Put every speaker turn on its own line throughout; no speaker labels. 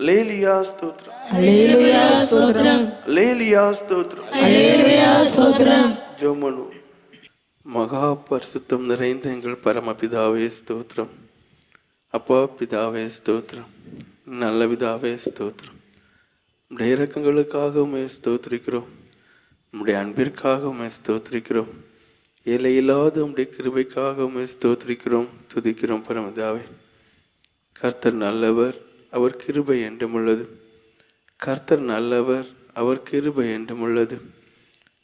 அல்லேலூயா ஸ்தோத்திரம்.
அல்லேலூயா ஸ்தோத்திரம்.
அல்லேலூயா ஸ்தோத்திரம்.
அல்லேலூயா ஸ்தோத்திரம்.
ஜெபமனு. மகா பரிசுத்தம் நிறைந்த எங்கள் பரமபிதாவே ஸ்தோத்திரம். அப்பா பிதாவே ஸ்தோத்திரம். நல்ல பிதாவே ஸ்தோத்திரம். உடைய இரக்கங்களுக்காக உம்மை ஸ்தோத்திரிக்கிறோம். உம்முடைய அன்பிற்காக உம்மை ஸ்தோத்திரிக்கிறோம். ஏழை இல்லாத உம்முடைய கிருபைக்காக உம்மை ஸ்தோத்திரிக்கிறோம், துதிக்கிறோம் பரமபிதாவே. கர்த்தர் நல்லவர், அவர் கிருபை என்றும் உள்ளது. கர்த்தர் நல்லவர், அவர் கிருபை என்றும் உள்ளது.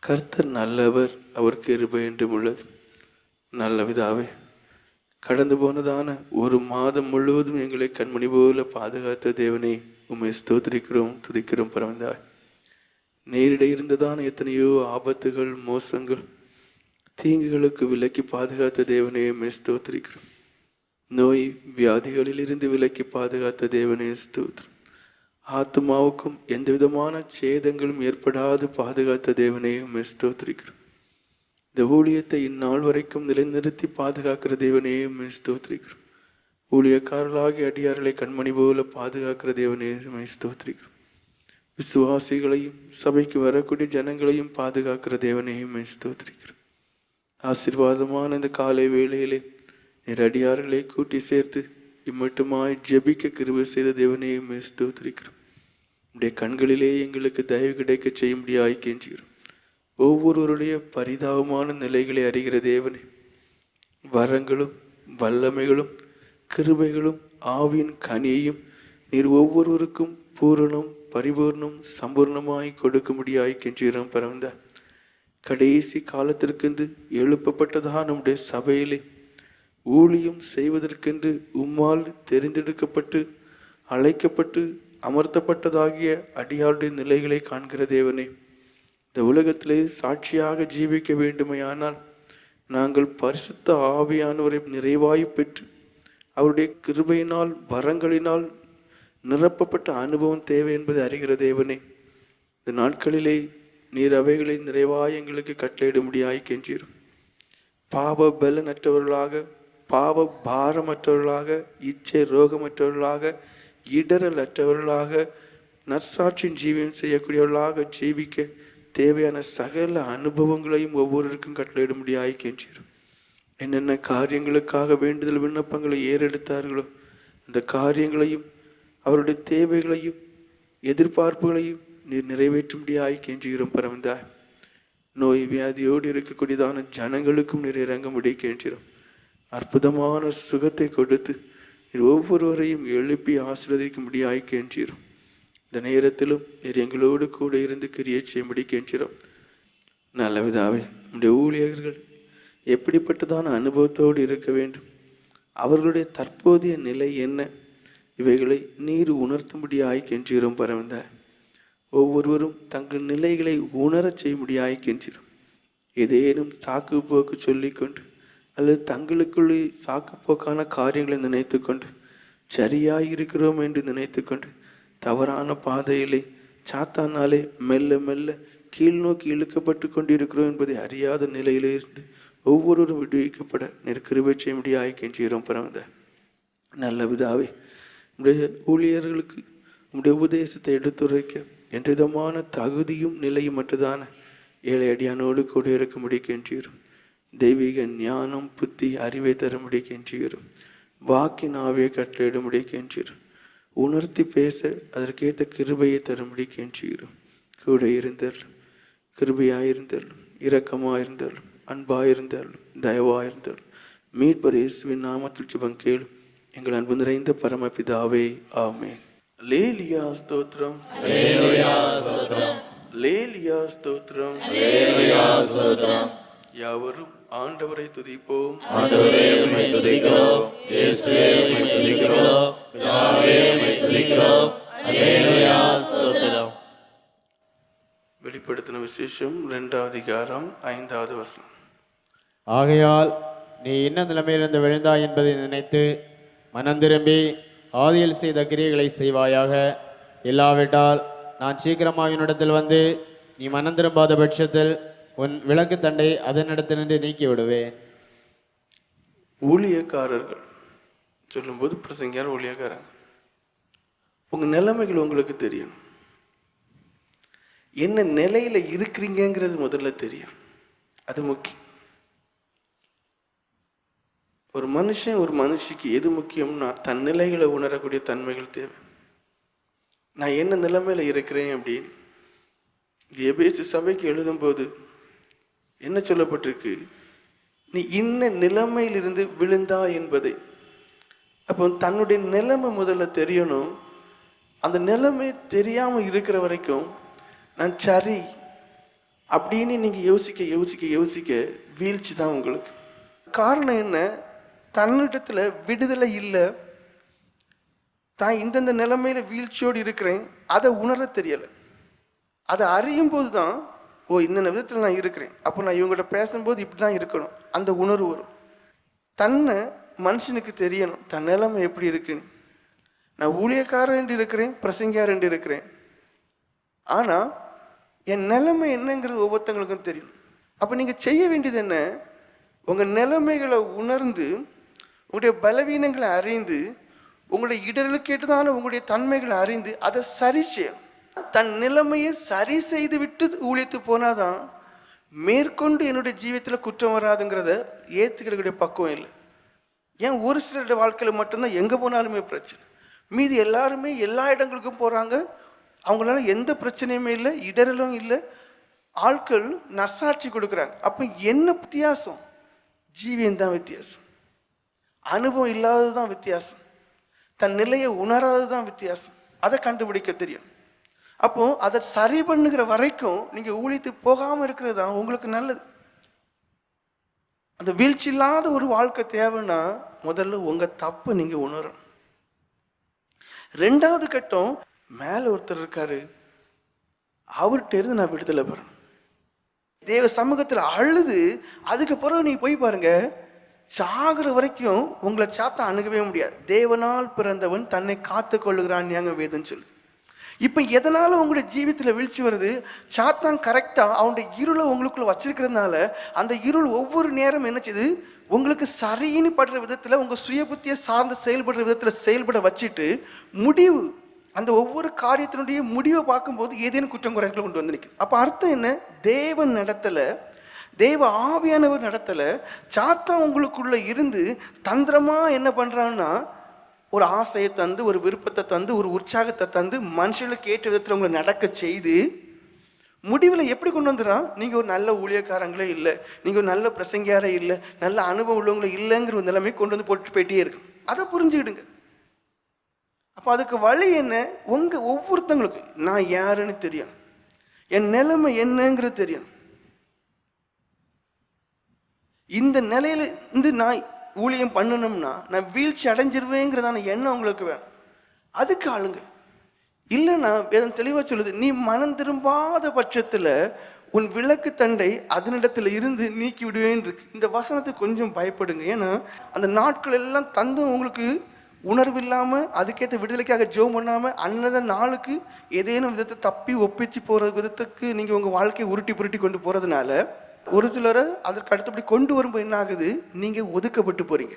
கர்த்தர் நல்லவர், அவர் கிருபை என்றும் உள்ளது. நல்ல பிதாவே, கடந்து போனதான ஒரு மாதம் முழுவதும் எங்களை கண்மணி போல பாதுகாத்த தேவனை உம்மை ஸ்தோத்திரிக்கிறோம், துதிக்கிறோம் பரமபிதாவே. நேரிட இருந்ததான எத்தனையோ ஆபத்துகள், மோசங்கள், தீங்குகளுக்கு விலக்கி பாதுகாத்த தேவனை உம்மை ஸ்தோத்திரிக்கிறோம். நோய் வியாதிகளில் இருந்து விலக்கி பாதுகாத்த தேவனே ஸ்தோத்திரம். ஆத்மாவுக்கும் எந்த விதமான சேதங்களும் ஏற்படாது பாதுகாத்த தேவனே உம்மை ஸ்தோத்திரிக்கிறோம். இந்த ஊழியத்தை இந்நாள் வரைக்கும் நிலைநிறுத்தி பாதுகாக்கிற தேவனே உம்மை ஸ்தோத்திரிக்கிறோம். ஊழியக்காரர்களாகி அடியார்களை கண்மணி போல பாதுகாக்கிற தேவனே உம்மை ஸ்தோத்திரிக்கிறோம். விசுவாசிகளையும் சபைக்கு வரக்கூடிய ஜனங்களையும் பாதுகாக்கிற தேவனே உம்மை ஸ்தோத்திரிக்கிறோம். ஆசீர்வாதமான இந்த காலை வேளையிலே நீர் அடியார்களை கூட்டி சேர்த்து இம்மட்டுமாய் ஜெபிக்க கிருபை செய்த தேவனே உம்மை ஸ்தோத்திரிக்கிறோம். உடைய கண்களிலே எங்களுக்கு தயவு கிடைக்க செய்யும்படியாய் கெஞ்சுகிறோம். ஒவ்வொருவருடைய பரிதாபமான நிலைகளை அறிகிற தேவனே, வரங்களும் வல்லமைகளும் கிருபைகளும் ஆவியின் கனியையும் நீர் ஒவ்வொருவருக்கும் பூரணம் பரிபூர்ணம் சம்பூர்ணமாய் கொடுக்கும்படியாய் கெஞ்சுகிறோம் பரவந்த. கடைசி காலத்திற்கென்று எழுப்பப்பட்டதாக நம்முடைய சபையிலே ஊழியம் செய்வதற்கென்று உம்மால் தெரிந்தெடுக்கப்பட்டு அழைக்கப்பட்டு அமர்த்தப்பட்டதாகிய அடியாருடைய நிலைகளை காண்கிற தேவனே, இந்த உலகத்திலே சாட்சியாக ஜீவிக்க வேண்டுமையானால் நாங்கள் பரிசுத்த ஆவியானவரை நிறைவாய் பெற்று அவருடைய கிருபையினால் வரங்களினால் நிரப்பப்பட்ட அனுபவம் தேவை என்பதை அறிகிற தேவனே, இந்த நாட்களிலே நீர் அவைகளை நிறைவாய் எங்களுக்கு கட்டளையிடும்படியாய் கெஞ்சிரும். பாவ பலனற்றவர்களாக, பாவ பாரமற்றவர்களாக, இச்சை ரோகமற்றவர்களாக, இடரல் அற்றவர்களாக, நற்சாட்சியின் ஜீவியம் செய்யக்கூடியவர்களாக ஜீவிக்க தேவையான சகல அனுபவங்களையும் ஒவ்வொருவருக்கும் கட்டளையிடும்படியாய் கெஞ்சிரும். என்னென்ன காரியங்களுக்காக வேண்டுதல் விண்ணப்பங்களை ஏறெடுத்தார்களோ அந்த காரியங்களையும் அவருடைய தேவைகளையும் எதிர்பார்ப்புகளையும் நீர் நிறைவேற்றும்படியாய் கெஞ்சுகிறோம் பரமந்தா. நோய் வியாதியோடு இருக்கக்கூடியதான ஜனங்களுக்கும் நீர் இறங்கும்படி கெஞ்சிரும். அற்புதமான சுகத்தை கொடுத்து நீர் ஒவ்வொருவரையும் எழுப்பி ஆசீர்வதிக்கும்படியாய் கெஞ்சிரும். இந்த நேரத்திலும் நீர் எங்களோடு கூட இருந்து கிரியை செய்யும்படி கெஞ்சிரும். நல்ல பிதாவே, நம்முடைய ஊழியர்கள் எப்படிப்பட்டதான அனுபவத்தோடு இருக்க வேண்டும், அவர்களுடைய தற்போதைய நிலை என்ன, இவைகளை நீர் உணர்த்தும்படியாய் கெஞ்சுகிறோம் பரவந்த. ஒவ்வொருவரும் தங்கள் நிலைகளை உணரச் செய்யும்படியாய் கெஞ்சிரும். ஏதேனும் சாக்கு போக்கு சொல்லிக்கொண்டு அல்லது தங்களுக்குள்ளே சாக்குப்போக்கான காரியங்களை நினைத்து கொண்டு சரியாய் இருக்கிறோம் என்று நினைத்து கொண்டு தவறான பாதையிலே சாத்தானாலே மெல்ல மெல்ல கீழ் நோக்கி இழுக்கப்பட்டு கொண்டிருக்கிறோம் என்பதை அறியாத நிலையிலிருந்து ஒவ்வொருவரும் விடுவிக்கப்பட நெருக்கிருபை செய்யும்படியாய் கெஞ்சுகிறோம் பரவந்த. நல்ல பிதாவே, உடைய ஊழியர்களுக்கு உடைய உபதேசத்தை எடுத்துரைக்க எந்த விதமான தகுதியும் நிலையும் மற்றதான ஏழை அடியானோடு கூட இருக்கும்படி கெஞ்சுகிறோம். தெய்வீக ஞானம் புத்தி அறிவை தரும்படி கெஞ்சுகிறோம். வாக்கின் ஆவியை கட்டளையிடும்படி கெஞ்சுகிறோம். உணர்த்தி பேச அதற்கேற்ற கிருபையை தரும்படி கெஞ்சுகிறோம். கூட இருந்தலும் கிருபையாயிருந்தலும் இரக்கமாயிருந்தலும் அன்பாயிருந்தாலும் தயவாயிருந்தாலும் மீட்பர் இயேசுவின் நாமத்தில் ஜெபம் கேளும் எங்கள் அன்பு நிறைந்த பரமபிதாவே, ஆமென். அல்லேலூயா ஸ்தோத்திரம்.
அல்லேலூயா ஸ்தோத்திரம்.
அல்லேலூயா ஸ்தோத்திரம்.
அல்லேலூயா ஸ்தோத்திரம்.
யாவரும் ஆண்டவரை துதிப்போம்.
ஆண்டவரே உம்மை துதிக்கிறோம். இயேசுவே உம்மை துதிக்கிறோம். பிதாவே உம்மை துதிக்கிறோம். அல்லேலூயா ஸ்தோத்திரம்.
வெளிப்படுத்தின விசேஷம் 2ஆம் அதிகாரம் 5வது வசனம்.
ஆகையால் நீ என்ன நிலைமையிலிருந்து விழுந்தாய் என்பதை நினைத்து மனம் திரும்பி ஆதியில் செய்த கிரியைகளை செய்வாயாக. இல்லாவிட்டால் நான் சீக்கிரமாக என்னிடத்தில் வந்து நீ மனம் திரும்பாத பட்சத்தில் உன் விளக்கு தண்டை அதனிடத்திலிருந்து நீக்கி விடுவேன்.
ஊழியக்காரர்கள் சொல்லும்போது பிரசங்கியார் ஊழியக்காரங்க உங்கள் நிலைமைகள் உங்களுக்கு தெரியணும். என்ன நிலையில் இருக்கிறீங்கிறது முதல்ல தெரியும். அது முக்கியம். ஒரு மனுஷன் ஒரு மனுஷிக்கு எது முக்கியம்னா தன் நிலைகளை உணரக்கூடிய தன்மைகள் தேவை. நான் என்ன நிலைமையில் இருக்கிறேன் அப்படின்னு எபேசு சபைக்கு எழுதும்போது என்ன சொல்லப்பட்டிருக்கு? நீ இன்ன நிலைமையிலிருந்து விழுந்தா என்பதை. அப்போ தன்னுடைய நிலைமை முதல்ல தெரியணும். அந்த நிலைமை தெரியாமல் இருக்கிற வரைக்கும் நான் சரி அப்படின்னு நீங்கள் யோசிக்க யோசிக்க யோசிக்க வீழ்ச்சி தான் உங்களுக்கு. காரணம் என்ன? தன்னிடத்தில் விடுதலை இல்லை. தான் இந்தந்த நிலைமையில் வீழ்ச்சியோடு இருக்கிறேன் அதை உணர தெரியலை. அதை அறியும் போது தான் ஓ இந்த விதத்தில் நான் இருக்கிறேன், அப்போ நான் இவங்கள்ட்ட பேசும்போது இப்படி தான் இருக்கணும், அந்த உணர்வு வரும். தன்னை மனுஷனுக்கு தெரியணும் தன் நிலைமை எப்படி இருக்குன்னு. நான் ஊழியக்காரன் இருக்கிறேன், பிரசங்கியார் இருக்கிறேன், ஆனால் என் நிலைமை என்னங்கிறது ஒவ்வொருத்தங்களுக்கும் தெரியணும். அப்போ நீங்கள் செய்ய வேண்டியது என்ன? உங்கள் நிலைமைகளை உணர்ந்து உங்களுடைய பலவீனங்களை அறிந்து உங்களுடைய இடர்களுக்கேட்டுதான உங்களுடைய தன்மைகளை அறிந்து அதை சரி செய்யணும். தன் நிலைமையை சரி செய்து விட்டு ஊழியத்து போனாதான் மேற்கொண்டு என்னுடைய ஜீவியத்தில் குற்றம் வராதுங்கிறத ஏற்றுக்கிற பக்குவம் இல்லை. ஏன் ஒரு சிலருடைய வாழ்க்கையில் மட்டும்தான் எங்கே போனாலுமே பிரச்சனை, மீதி எல்லாருமே எல்லா இடங்களுக்கும் போகிறாங்க, அவங்களால எந்த பிரச்சனையுமே இல்லை, இடரலும் இல்லை, ஆட்கள் நசாட்சி கொடுக்குறாங்க. அப்போ என்ன வித்தியாசம்? ஜீவியம் தான் வித்தியாசம், அனுபவம் இல்லாதது தான் வித்தியாசம், தன் நிலையை உணராதது தான் வித்தியாசம். அதை கண்டுபிடிக்க தெரியும். அப்போ அதை சரி பண்ணுகிற வரைக்கும் நீங்கள் ஊழித்து போகாமல் இருக்கிறது தான் உங்களுக்கு நல்லது. அந்த வீழ்ச்சி இல்லாத ஒரு வாழ்க்கை தேவைன்னா முதல்ல உங்கள் தப்பை நீங்கள் உணரணும். ரெண்டாவது கட்டம், மேலே ஒருத்தர் இருக்காரு, அவர்கிட்ட இருந்து நான் விடுதலை பெறணும். தேவ சமூகத்தில் அழுது அதுக்கு பிறகு நீங்கள் போய் பாருங்க, சாகிற வரைக்கும் உங்களை சாத்தான் அணுகவே முடியாது. தேவனால் பிறந்தவன் தன்னை காத்து கொள்ளுகிறான் வேதம் சொல்லு. இப்போ எதனால உங்களுடைய ஜீவித்தில் வீழ்ச்சி வருது? சாத்தான் கரெக்டாக அவனுடைய இருளை உங்களுக்குள்ள வச்சிருக்கிறதுனால அந்த இருள் ஒவ்வொரு நேரம் என்ன செய்யுது? உங்களுக்கு சரின்னு படுற விதத்தில் உங்கள் சுய புத்தியை சார்ந்து செயல்படுற விதத்தில் செயல்பட வச்சுட்டு முடிவு, அந்த ஒவ்வொரு காரியத்தினுடைய முடிவை பார்க்கும்போது ஏதேனும் குற்றம் குறைகளை கொண்டு வந்து நிற்குது. அப்போ அர்த்தம் என்ன? தேவன் நடத்தல, தேவ ஆவியானவர் நடத்தல, சாத்தான் உங்களுக்குள்ள இருந்து தந்திரமாக என்ன பண்ணுறான்னா ஒரு ஆசையை தந்து, ஒரு விருப்பத்தை தந்து, ஒரு உற்சாகத்தை தந்து, மனுஷர்களுக்கு ஏற்ற விதத்தில் உங்களை நடக்க செய்து முடிவில் எப்படி கொண்டு வந்துடுறான்? நீங்கள் ஒரு நல்ல ஊழியக்காரங்களே இல்லை, நீங்கள் ஒரு நல்ல பிரசங்கியாரே இல்லை, நல்ல அனுபவம் உள்ளவங்களே இல்லைங்கிற ஒரு நிலைமை கொண்டு வந்து போட்டு போயிட்டே இருக்கும். அதை புரிஞ்சுக்கிடுங்க. அப்போ அதுக்கு வழி என்ன? உங்கள் ஒவ்வொருத்தங்களுக்கு நான் யாருன்னு தெரியும், என் நிலைமை என்னங்கிறது தெரியும். இந்த நிலையில இருந்து நான் ஊழியம் பண்ணணும்னா நான் வீழ்ச்சி அடைஞ்சிருவேங்கிறதான எண்ணம் உங்களுக்கு வேணும். அதுக்கு ஆளுங்க இல்லைன்னா வேதம் தெளிவாக சொல்லுது, நீ மனம் திரும்பாத பட்சத்தில் உன் விளக்கு தண்டை அதனிடத்துல இருந்து நீக்கி விடுவேன்னு இருக்கு. இந்த வசனத்துக்கு கொஞ்சம் பயப்படுங்க. ஏன்னா அந்த நாட்கள் எல்லாம் தந்து உங்களுக்கு உணர்வு இல்லாமல் அதுக்கேற்ற விடுதலைக்காக ஜெபம் பண்ணாமல் அன்னத நாளுக்கு ஏதேனும் விதத்தை தப்பி ஒப்பிச்சு போகிற விதத்துக்கு நீங்கள் உங்கள் வாழ்க்கையை உருட்டி புருட்டி கொண்டு போகிறதுனால ஒரு சிலரை அதற்கு அடுத்தபடி கொண்டு வரும்போது என்ன ஆகுது? நீங்கள் ஒதுக்கப்பட்டு போகிறீங்க.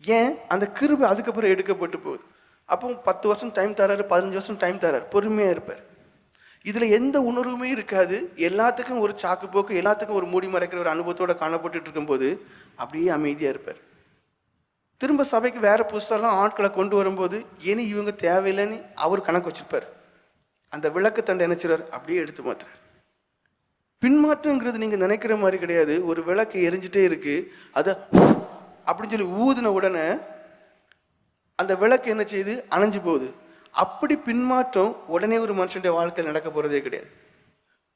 ஏன்? அந்த கிருபை அதுக்கப்புறம் எடுக்கப்பட்டு போகுது. அப்போ 10 வருஷம் டைம் தராரு, 15 வருஷம் டைம் தராரு, பொறுமையாக இருப்பார். இதில் எந்த உணர்வுமே இருக்காது. எல்லாத்துக்கும் ஒரு சாக்கு போக்கு, எல்லாத்துக்கும் ஒரு மூடி மறைக்கிற ஒரு அனுபவத்தோடு காணப்பட்டு இருக்கும்போது அப்படியே அமைதியாக இருப்பார். திரும்ப சபைக்கு வேறு புதுசாலாம் ஆட்களை கொண்டு வரும்போது இனி இவங்க தேவையில்லைன்னு அவர் கணக்கு வச்சுருப்பார். அந்த விளக்கு தண்டை நினைச்சிறார், அப்படியே எடுத்து மாத்துறார். பின்மாற்றங்கிறது நீங்கள் நினைக்கிற மாதிரி கிடையாது. ஒரு விளக்கு எரிஞ்சிட்டே இருக்கு, அதை அப்படின்னு சொல்லி ஊதின உடனே அந்த விளக்கு என்ன செய்யுது? அணைஞ்சு போகுது. அப்படி பின்மாற்றம் உடனே ஒரு மனுஷனுடைய வாழ்க்கையில் நடக்க போகிறதே கிடையாது.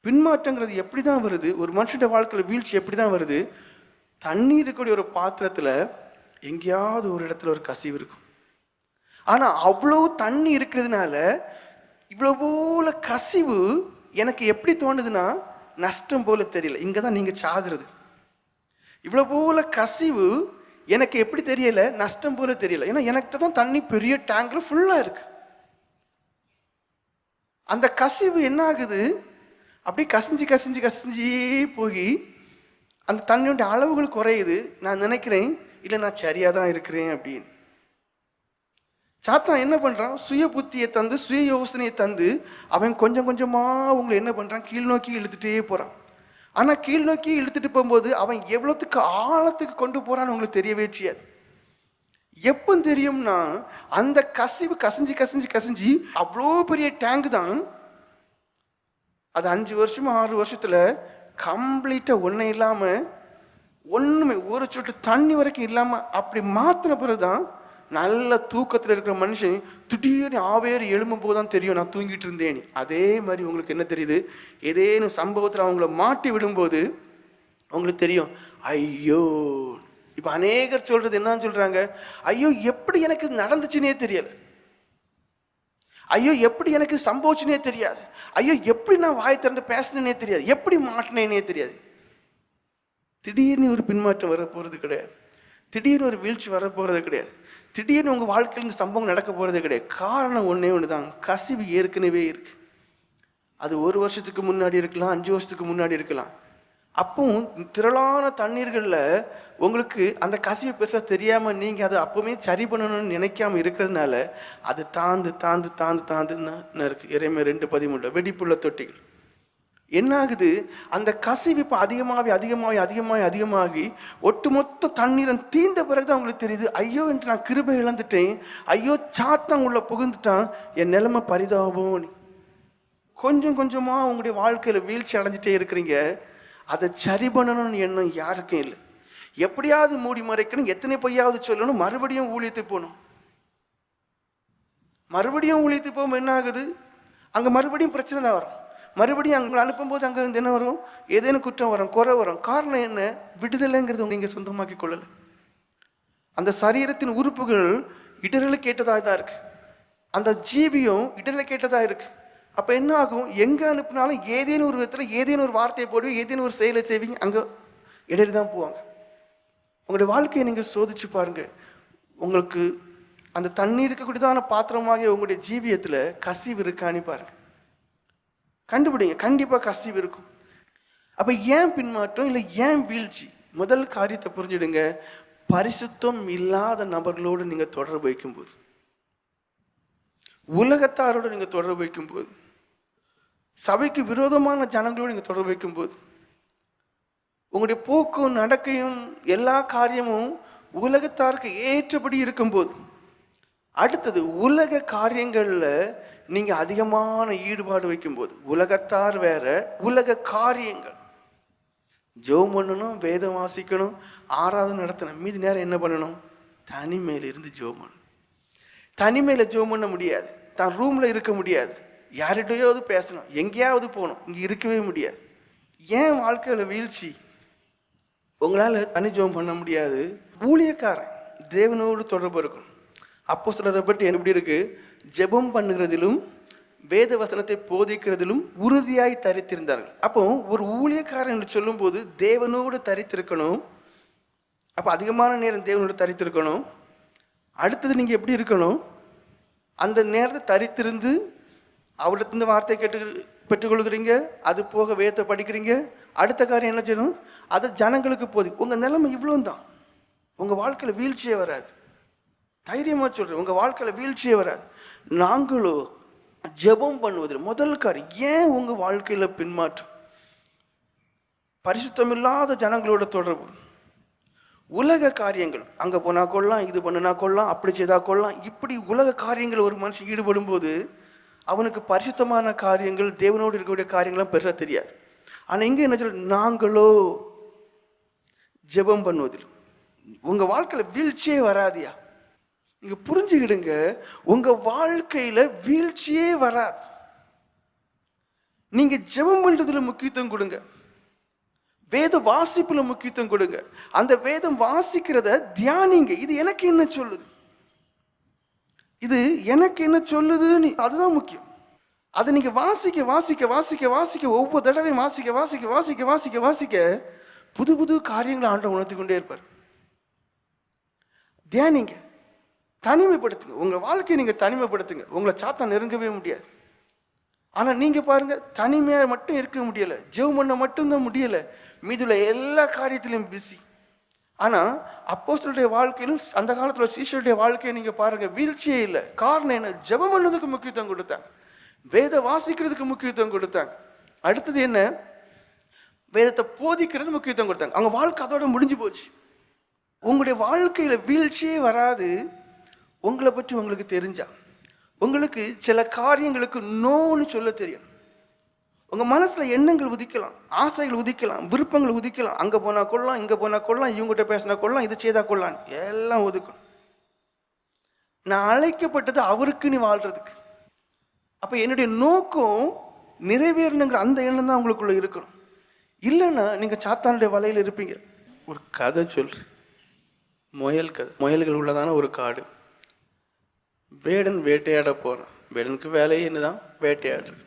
பின்மாற்றங்கிறது எப்படி தான் வருது? ஒரு மனுஷனுடைய வாழ்க்கையில் வீழ்ச்சி எப்படி தான் வருது? தண்ணி இருக்கக்கூடிய ஒரு பாத்திரத்தில் எங்கேயாவது ஒரு இடத்துல ஒரு கசிவு இருக்கும். ஆனால் அவ்வளோ தண்ணி இருக்கிறதுனால இவ்வளோ போல கசிவு எனக்கு எப்படி தோணுதுன்னா நஷ்டம் போல தெரியல. இங்கே தான் நீங்கள் சாகுறது. இவ்வளோ போல கசிவு எனக்கு எப்படி தெரியல? நஷ்டம் போல தெரியல. ஏன்னா எனக்கு தான் தண்ணி பெரிய டேங்க்ல ஃபுல்லாக இருக்கு. அந்த கசிவு என்ன ஆகுது? அப்படியே கசிஞ்சு கசிஞ்சு கசிஞ்சு போய் அந்த தண்ணியோட அளவுகள் குறையுது. நான் நினைக்கிறேன் இல்லை நான் சரியாக தான் இருக்கிறேன் அப்படின்னு. சாத்தான் என்ன பண்ணுறான்? சுய புத்தியை தந்து, சுய யோசனையை தந்து, அவன் கொஞ்சம் கொஞ்சமாக உங்களை என்ன பண்ணுறான்? கீழ் நோக்கி இழுத்துட்டே போகிறான். ஆனால் கீழ் நோக்கி இழுத்துட்டு போகும்போது அவன் எவ்வளோத்துக்கு ஆழத்துக்கு கொண்டு போகிறான்னு உங்களுக்கு தெரியவே செய்யாது. எப்போ தெரியும்னா, அந்த கசிவு கசிஞ்சு கசிஞ்சு கசிஞ்சு அவ்வளோ பெரிய டேங்கு தான். அது 5 வருஷமா 6 வருஷத்தில் கம்ப்ளீட்டாக ஒன்றும் இல்லாமல், ஒன்றுமே ஒரு சொட்டு தண்ணி வரைக்கும் இல்லாமல் அப்படி மாற்றின பிறகு தான் நல்ல தூக்கத்தில் இருக்கிற மனுஷன் திடீர்னு ஆவேறு எழும்பும் போது தான் தெரியும் நான் தூங்கிட்டு இருந்தேன். அதே மாதிரி உங்களுக்கு என்ன தெரியுது? ஏதேனும் சம்பவத்தில் அவங்கள மாட்டி விடும்போது அவங்களுக்கு தெரியும், ஐயோ. இப்போ அநேகர் சொல்கிறது என்னன்னு சொல்கிறாங்க? ஐயோ, எப்படி எனக்கு நடந்துச்சுன்னே தெரியலை, ஐயோ எப்படி எனக்கு சம்பவிச்சுனே தெரியாது, ஐயோ எப்படி நான் வாய் திறந்து பேசினேனே தெரியாது, எப்படி மாட்டினேனே தெரியாது. திடீர்னு ஒரு பின்மாற்றம் வரப்போகிறது கிடையாது, திடீர்னு ஒரு வீழ்ச்சி வரப்போகிறது கிடையாது, திடீர்னு உங்கள் வாழ்க்கையில் இந்த சம்பவம் நடக்க போகிறது கிடையாது. காரணம் ஒன்றே ஒன்று தான், கசிவு ஏற்கனவே இருக்கு. அது 1 வருஷத்துக்கு முன்னாடி இருக்கலாம், 5 வருஷத்துக்கு முன்னாடி இருக்கலாம். அப்பவும் திரளான தண்ணீர்களில் உங்களுக்கு அந்த கசிவு பெருசாக தெரியாமல் நீங்கள் அதை அப்போவுமே சரி பண்ணணும்னு நினைக்காம இருக்கிறதுனால அது தாந்து தாந்து தாந்து தாந்துன்னு இருக்குது. இறைமை 2:13 வெடிப்புள்ள தொட்டிகள். என்ன ஆகுது? அந்த கசிவு இப்போ அதிகமாகி அதிகமாகி அதிகமாகி அதிகமாகி ஒட்டுமொத்த தண்ணீரை தீர்ந்த பிறகு தான் உங்களுக்கு தெரியுது, ஐயோ என்று நான் கிருபை இழந்துட்டேன், ஐயோ சாத்தான் உள்ள புகுந்துட்டான், என் நிலைமை பரிதாபம். கொஞ்சம் கொஞ்சமாக உங்களுடைய வாழ்க்கையில் வீழ்ச்சி அடைஞ்சிட்டே இருக்கிறீங்க. அதை சரி பண்ணணும்னு எண்ணம் யாருக்கும் இல்லை. எப்படியாவது மூடி மறைக்கணும், எத்தனை பொய்யாவது சொல்லணும், மறுபடியும் ஊழியத்துக்கு போகணும். மறுபடியும் ஊழியத்துக்கு போகும்போது என்ன ஆகுது? அங்கே மறுபடியும் பிரச்சனை தான் வரும். மறுபடியும் அங்கே அனுப்பும்போது அங்கே வந்து என்ன வரும்? ஏதேனும் குற்றம் வரும், குறை வரும். காரணம் என்ன? விடுதலைங்கிறது நீங்கள் சொந்தமாக்கி கொள்ளலை. அந்த சரீரத்தின் உறுப்புகள் இடர்களுக்கு கேட்டதாக தான் இருக்கு, அந்த ஜீவியம் இடர்களை கேட்டதாக இருக்கு. அப்போ என்ன ஆகும்? எங்கே அனுப்புனாலும் ஏதேனும் ஒரு விதத்தில் ஏதேனும் ஒரு வார்த்தையை போடுவீங்க, ஏதேனும் ஒரு செயலை செய்வீங்க, அங்கே இடறி தான் போவாங்க. உங்களுடைய வாழ்க்கையை நீங்கள் சோதிச்சு பாருங்கள். உங்களுக்கு அந்த தண்ணீருக்கு கூடியதான பாத்திரமாகிய உங்களுடைய ஜீவியத்தில் கசிவு இருக்கான்னு பாருங்கள், கண்டுபிடிங்க. கண்டிப்பாக கசிவு இருக்கும். அப்போ ஏன் பின்மாற்றம் இல்லை, ஏன் வீழ்ச்சி? முதல் காரியத்தை புரிஞ்சுடுங்க. பரிசுத்தம் இல்லாத நபர்களோடு நீங்கள் தொடர்பு வைக்கும்போது, உலகத்தாரோடு நீங்கள் தொடர்பு வைக்கும்போது, சபைக்கு விரோதமான ஜனங்களோடு நீங்கள் தொடர்பு வைக்கும்போது, உங்களுடைய போக்கும் நடக்கையும் எல்லா காரியமும் உலகத்தாருக்கு ஏற்றபடி இருக்கும்போது, அடுத்தது உலக காரியங்களில் நீங்கள் அதிகமான ஈடுபாடு வைக்கும்போது, உலகத்தார் வேற, உலக காரியங்கள், ஜெபம் பண்ணணும், வேதம் வாசிக்கணும், ஆராதனை நடத்தணும், மீதி நேரம் என்ன பண்ணணும்? தனிமையில் இருந்து ஜெபம் பண்ணணும். தனிமையில் ஜெபம் பண்ண முடியாது, தான் ரூமில் இருக்க முடியாது, யார்கிட்டையாவது பேசணும், எங்கேயாவது போகணும், இங்கே இருக்கவே முடியாது. ஏன் வாழ்க்கையில் வீழ்ச்சி? உங்களால் தனி ஜெபம் பண்ண முடியாது. ஊழியக்காரன் தேவனோடு தொடர்பு இருக்கணும். அப்போஸ்தலரை பற்றி எப்படி இருக்கு? ஜெபம் பண்ணுகிறதிலும் வேத வசனத்தை போதிக்கிறதிலும் உறுதியாய் தரித்திருந்தார்கள். அப்போ ஒரு ஊழியக்காரன் என்று சொல்லும்போது தேவனோடு தரித்திருக்கணும். அப்போ அதிகமான நேரம் தேவனோடு தரித்திருக்கணும். அடுத்தது நீங்கள் எப்படி இருக்கணும்? அந்த நேரத்தை தரித்திருந்து அவரிடத்துல வார்த்தை கேட்டு பெற்றுக்கொள்கிறீங்க, அது போக வேதத்தை படிக்கிறீங்க. அடுத்த காரியம் என்ன செய்யணும்? அதை ஜனங்களுக்கு போதி. உங்கள் நிலைமை இவ்வளோ தான். உங்கள் வாழ்க்கையில் வீழ்ச்சியே வராது. தைரியமாக சொல்கிறேன், உங்கள் வாழ்க்கையில் வீழ்ச்சியே வராது. நாங்களோ ஜெபம் பண்ணுவதில் முதல் காரியம். ஏன் உங்கள் வாழ்க்கையில் பின்மாற்றம்? பரிசுத்தமில்லாத ஜனங்களோட தொடர்பு, உலக காரியங்கள், அங்கே போனால் கொள்ளலாம், இது பண்ணுனா கொள்ளலாம், அப்படி செய்தா கொள்ளலாம், இப்படி உலக காரியங்கள் ஒரு மனுஷன் ஈடுபடும் போது அவனுக்கு பரிசுத்தமான காரியங்கள், தேவனோடு இருக்கக்கூடிய காரியங்கள்லாம் பெருசாக தெரியாது. ஆனால் இங்கே என்ன சொல்ற? நாங்களோ ஜெபம் பண்ணுவதில். உங்கள் வாழ்க்கையில் வீழ்ச்சியே வராதியா? நீங்கள் புரிஞ்சுக்கிடுங்க, உங்கள் வாழ்க்கையில் வீழ்ச்சியே வராது. நீங்கள் ஜெபம் பண்ணுறதுல முக்கியத்துவம் கொடுங்க, வேத வாசிப்புல முக்கியத்துவம் கொடுங்க, அந்த வேதம் வாசிக்கிறத தியானிங்க. இது எனக்கு என்ன சொல்லுது, இது எனக்கு என்ன சொல்லுதுன்னு, அதுதான் முக்கியம். அதை நீங்க வாசிக்க வாசிக்க வாசிக்க வாசிக்க, ஒவ்வொரு தடவையும் வாசிக்க வாசிக்க வாசிக்க வாசிக்க வாசிக்க புது புது காரியங்களை ஆண்டவர் உணர்த்தி கொண்டே இருப்பார். தியானிங்க, தனிமைப்படுத்துங்க. உங்க வாழ்க்கையை நீங்க தனிமைப்படுத்துங்க. உங்களை சாத்தான் நெருங்கவே முடியாது. ஆனா நீங்க பாருங்க, தனிமையா மட்டும் இருக்க முடியல, ஜெபம் பண்ண மட்டும்தான் முடியல, மீதுள்ள எல்லா காரியத்திலையும் பிஸி. ஆனால் அப்போஸ்தலருடைய வாழ்க்கையிலும் அந்த காலத்தில் சீஷருடைய வாழ்க்கையை நீங்கள் பாருங்கள், வீழ்ச்சியே இல்லை. காரணம் என்ன? ஜெபம் பண்ணதுக்கு முக்கியத்துவம் கொடுத்தாங்க, வேத வாசிக்கிறதுக்கு முக்கியத்துவம் கொடுத்தாங்க. அடுத்தது என்ன? வேதத்தை போதிக்கிறது முக்கியத்துவம் கொடுத்தாங்க. அவங்க வாழ்க்கை அதோட முடிஞ்சு போச்சு. உங்களுடைய வாழ்க்கையில் வீழ்ச்சியே வராது உங்களை பற்றி உங்களுக்கு தெரிஞ்சா. உங்களுக்கு சில காரியங்களுக்கு நோன்னு சொல்ல தெரியும். உங்கள் மனசில் எண்ணங்கள் உதிக்கலாம், ஆசைகள் உதிக்கலாம், விருப்பங்கள் உதிக்கலாம். அங்கே போனால் கொள்ளலாம், இங்கே போனால் கொள்ளலாம், இவங்ககிட்ட பேசினா கொள்ளலாம், இது செய்தா கொள்ளலாம், எல்லாம் ஒதுக்கணும். நான் அழைக்கப்பட்டது அவருக்கு நீ வாழ்கிறதுக்கு. அப்போ என்னுடைய நோக்கம் நிறைவேறணுங்கிற அந்த எண்ணம் தான் உங்களுக்குள்ளே இருக்கணும். இல்லைன்னா நீங்கள் சாத்தானுடைய வலையில் இருப்பீங்க. ஒரு கதை சொல்கிறேன், முயல் கதை. முயல்கள் உள்ளதான ஒரு காடு. வேடன் வேட்டையாட போனான். வேடனுக்கு வேலையே என்னதான்? வேட்டையாடுறது.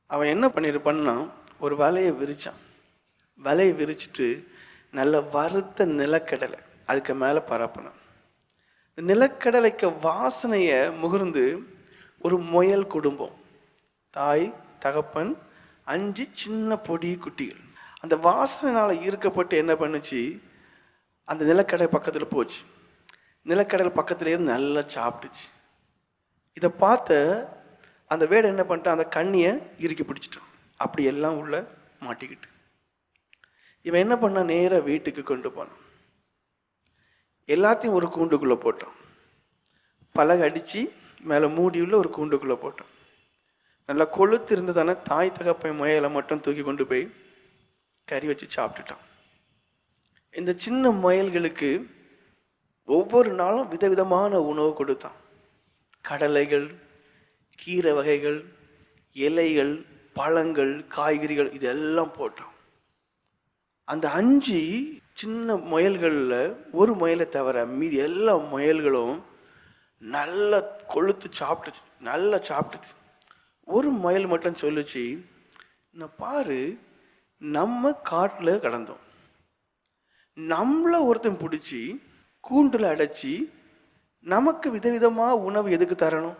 அவன் என்ன பண்ணியிருப்பான்னா, ஒரு வலையை விரிச்சான். வலையை விரிச்சிட்டு நல்ல வறுத்த நிலக்கடலை அதுக்கு மேலே பரப்பினான். நிலக்கடலைக்கு வாசனையை முகர்ந்து ஒரு முயல் குடும்பம், தாய், தகப்பன், 5 சின்ன பொடி குட்டிகள், அந்த வாசனைனால் ஈர்க்கப்பட்டு என்ன பண்ணுச்சு, அந்த நிலக்கடலை பக்கத்தில் போச்சு. நிலக்கடல் பக்கத்துல இருந்து நல்லா சாப்பிட்டுச்சு. இதை பார்த்த அந்த வேடை என்ன பண்ணிட்டான், அந்த கண்ணியை இறுக்கி பிடிச்சிட்டான். அப்படி எல்லாம் உள்ள மாட்டிக்கிட்டு இவன் என்ன பண்ணான், நேராக வீட்டுக்கு கொண்டு போனான். எல்லாத்தையும் ஒரு கூண்டுக்குள்ளே போட்டான். பலகை அடித்து மேலே மூடியுள்ள ஒரு கூண்டுக்குள்ளே போட்டான். நல்லா கொளுத்து இருந்ததானே தாய் தகப்பன் முயலை மட்டும் தூக்கி கொண்டு போய் கறி வச்சு சாப்பிட்டுட்டான். இந்த சின்ன முயல்களுக்கு ஒவ்வொரு நாளும் விதவிதமான உணவு கொடுத்தான். கடலைகள், கீரை வகைகள், இலைகள், பழங்கள், காய்கறிகள், இதெல்லாம் போட்டான். அந்த 5 சின்ன முயல்களில் ஒரு முயலை தவிர மீதி எல்லா முயல்களும் நல்லா கொளுத்து சாப்பிட்டுச்சு, நல்லா சாப்பிட்டுச்சு. ஒரு முயல் மட்டும் சொல்லுச்சு, நான் பாரு, நம்ம காட்டில் கடந்தோம், நம்மள ஒருத்தன் பிடிச்சி கூண்டில் அடைச்சி நமக்கு விதவிதமாக உணவு எதுக்கு தரணும்?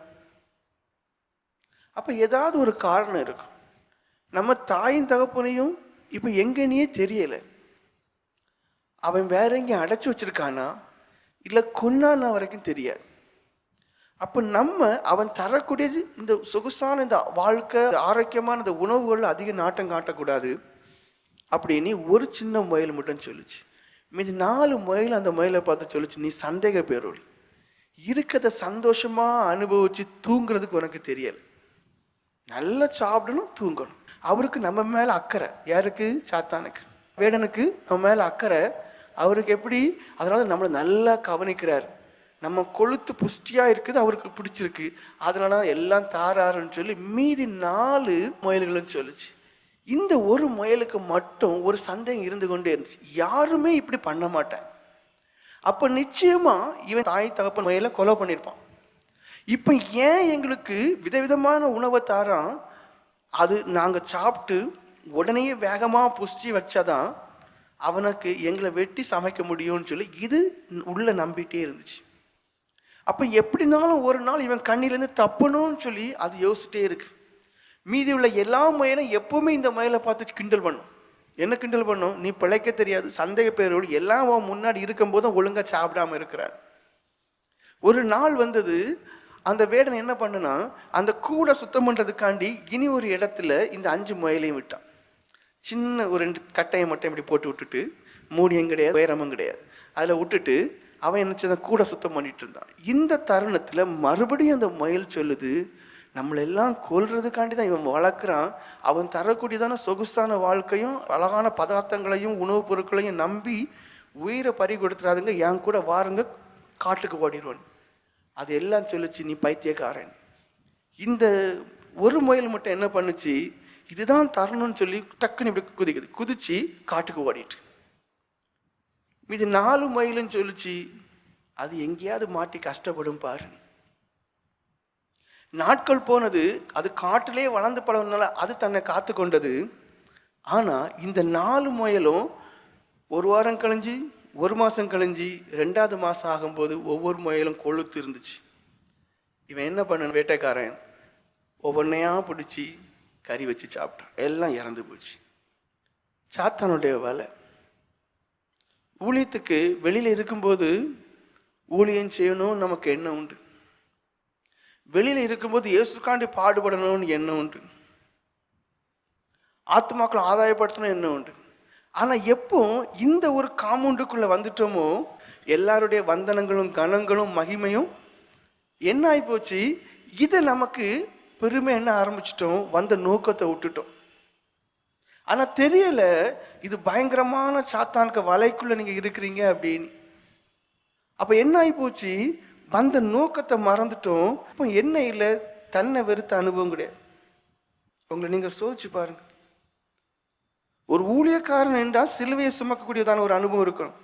அப்போ ஏதாவது ஒரு காரணம் இருக்கும். நம்ம தாயின் தகப்பனையும் இப்போ எங்கன்னே தெரியலை. அவன் வேற எங்கேயும் அடைச்சி வச்சிருக்கானா இல்லை கொன்னானா வரைக்கும் தெரியாது. அப்போ நம்ம அவன் தரக்கூடியது இந்த சொகுசான இந்த வாழ்க்கை, ஆரோக்கியமான இந்த உணவுகளில் அதிக நாட்டம் காட்டக்கூடாது அப்படின்னு ஒரு சின்ன முயல் மட்டும் சொல்லிச்சு. மீது 4 முயல் அந்த முயலை பார்த்து சொல்லிச்சு, நீ சந்தேக பேரோடி, இருக்கிறத சந்தோஷமாக அனுபவிச்சு தூங்குறதுக்கு உனக்கு தெரியலை. நல்லா சாப்பிடணும், தூங்கணும். அவருக்கு நம்ம மேலே அக்கறை. யாருக்கு? சாத்தானுக்கு, வேடனுக்கு நம்ம மேலே அக்கறை. அவருக்கு எப்படி? அதனால நம்மளை நல்லா கவனிக்கிறார். நம்ம கொளுத்து புஷ்டியாக இருக்குது, அவருக்கு பிடிச்சிருக்கு, அதனால எல்லாம் தாராருன்னு சொல்லி மீதி 4 முயல்களும் சொல்லிச்சு. இந்த ஒரு முயலுக்கு மட்டும் ஒரு சந்தேகம் இருந்து கொண்டே இருந்துச்சு, யாருமே இப்படி பண்ண மாட்டாங்க. அப்போ நிச்சயமா இவன் தாய் தகப்பன் முயலை கொலை பண்ணியிருப்பான். இப்போ ஏன் எங்களுக்கு விதவிதமான உணவை தாரான்? அது நாங்கள் சாப்பிட்டு உடனே வேகமாக புஷ்டி வச்சாதான் அவனுக்கு எங்களை வெட்டி சமைக்க முடியும்னு சொல்லி இது உள்ள நம்பிட்டே இருந்துச்சு. அப்போ எப்படினாலும் ஒரு நாள் இவன் கண்ணிலேருந்து தப்பணும்னு சொல்லி அது யோசிச்சிட்டே இருக்கு. மீதி உள்ள எல்லா முயலும் எப்பவுமே இந்த முயலை பார்த்து கிண்டல் பண்ணும். என்ன கிண்டல் பண்ணும்? நீ பிழைக்க தெரியாது, சந்தேக பேரோடு எல்லாம் முன்னாடி இருக்கும்போதும் ஒழுங்காக சாப்பிடாம இருக்கிறான். ஒரு நாள் வந்தது, அந்த வேடன் என்ன பண்ணுனா, அந்த கூடை சுத்தம் பண்ணுறதுக்காண்டி இனி ஒரு இடத்துல இந்த 5 முயலையும் விட்டான். சின்ன ஒரு 2 கட்டையை மட்டும் இப்படி போட்டு விட்டுட்டு, மூடியும் கிடையாது, உயரமும் கிடையாது, அதில் விட்டுட்டு அவன் என்ன கூடை சுத்தம் பண்ணிட்டு இருந்தான். இந்த தருணத்தில் மறுபடியும் அந்த முயல் சொல்லுது, நம்மளெல்லாம் கொல்றதுக்காண்டி தான் இவன் வளர்க்குறான், அவன் தரக்கூடியதான சொகுசான வாழ்க்கையும் அழகான பதார்த்தங்களையும் உணவுப் பொருட்களையும் நம்பி உயிரை பறி கொடுத்துறாதுங்க, என் கூட வாருங்க, காட்டுக்கு ஓடிடுவான். அது எல்லாம் சொல்லிச்சு, நீ பைத்தியக்காரன். இந்த ஒரு முயல் மட்டும் என்ன பண்ணுச்சு, இதுதான் தரணும்னு சொல்லி டக்குன்னு இப்படி குதிச்சு காட்டுக்கு ஓடிட்டு. இது 4 முயலுன்னு சொல்லிச்சு, அது எங்கேயாவது மாட்டி கஷ்டப்படும் பாரு. நாட்கள் போனது, அது காட்டிலே வளர்ந்து பழகினால அது தன்னை காத்து கொண்டது. ஆனால் இந்த 4 முயலும் 1 வாரம் கழிஞ்சு, 1 மாதம் கழிஞ்சு, 2வது மாதம் ஆகும்போது ஒவ்வொரு முயலும் கொழுத்து இருந்துச்சு. இவன் என்ன பண்ண, வேட்டைக்காரன் ஒவ்வொன்றையா பிடிச்சி கறி வச்சு சாப்பிட்டான். எல்லாம் இறந்து போச்சு. சாத்தானுடைய வேலை. ஊழியத்துக்கு வெளியில் இருக்கும்போது ஊழியம் செய்யணும்னு நமக்கு எண்ணம் உண்டு. வெளியில் இருக்கும்போது இயேசுக்காண்டி பாடுபடணும்னு எண்ணம் உண்டு. ஆத்மாக்கள் ஆதாயப்படுத்தணும் எண்ணம் உண்டு. ஆனால் எப்போ இந்த ஒரு காம்பவுண்டுக்குள்ளே வந்துட்டோமோ எல்லாருடைய வந்தனங்களும் கணங்களும் மகிமையும் என்ன ஆகிப்போச்சு, இதை நமக்கு பெருமை என்ன ஆரம்பிச்சிட்டோம், வந்த நோக்கத்தை விட்டுட்டோம். ஆனால் தெரியலை இது பயங்கரமான சாத்தானுக்கு வலைக்குள்ளே நீங்கள் இருக்கிறீங்க அப்படின்னு. அப்போ என்ன ஆகிப்போச்சு, வந்த நோக்கத்தை மறந்துட்டோம். இப்போ என்ன இல்லை, தன்னை வெறுத்த அனுபவம் கிடையாது. உங்களை நீங்கள் சோதிச்சு பாருங்க. ஒரு ஊழியக்காரன் என்றால் சிலுவையை சுமக்கக்கூடியதான ஒரு அனுபவம் இருக்கணும்.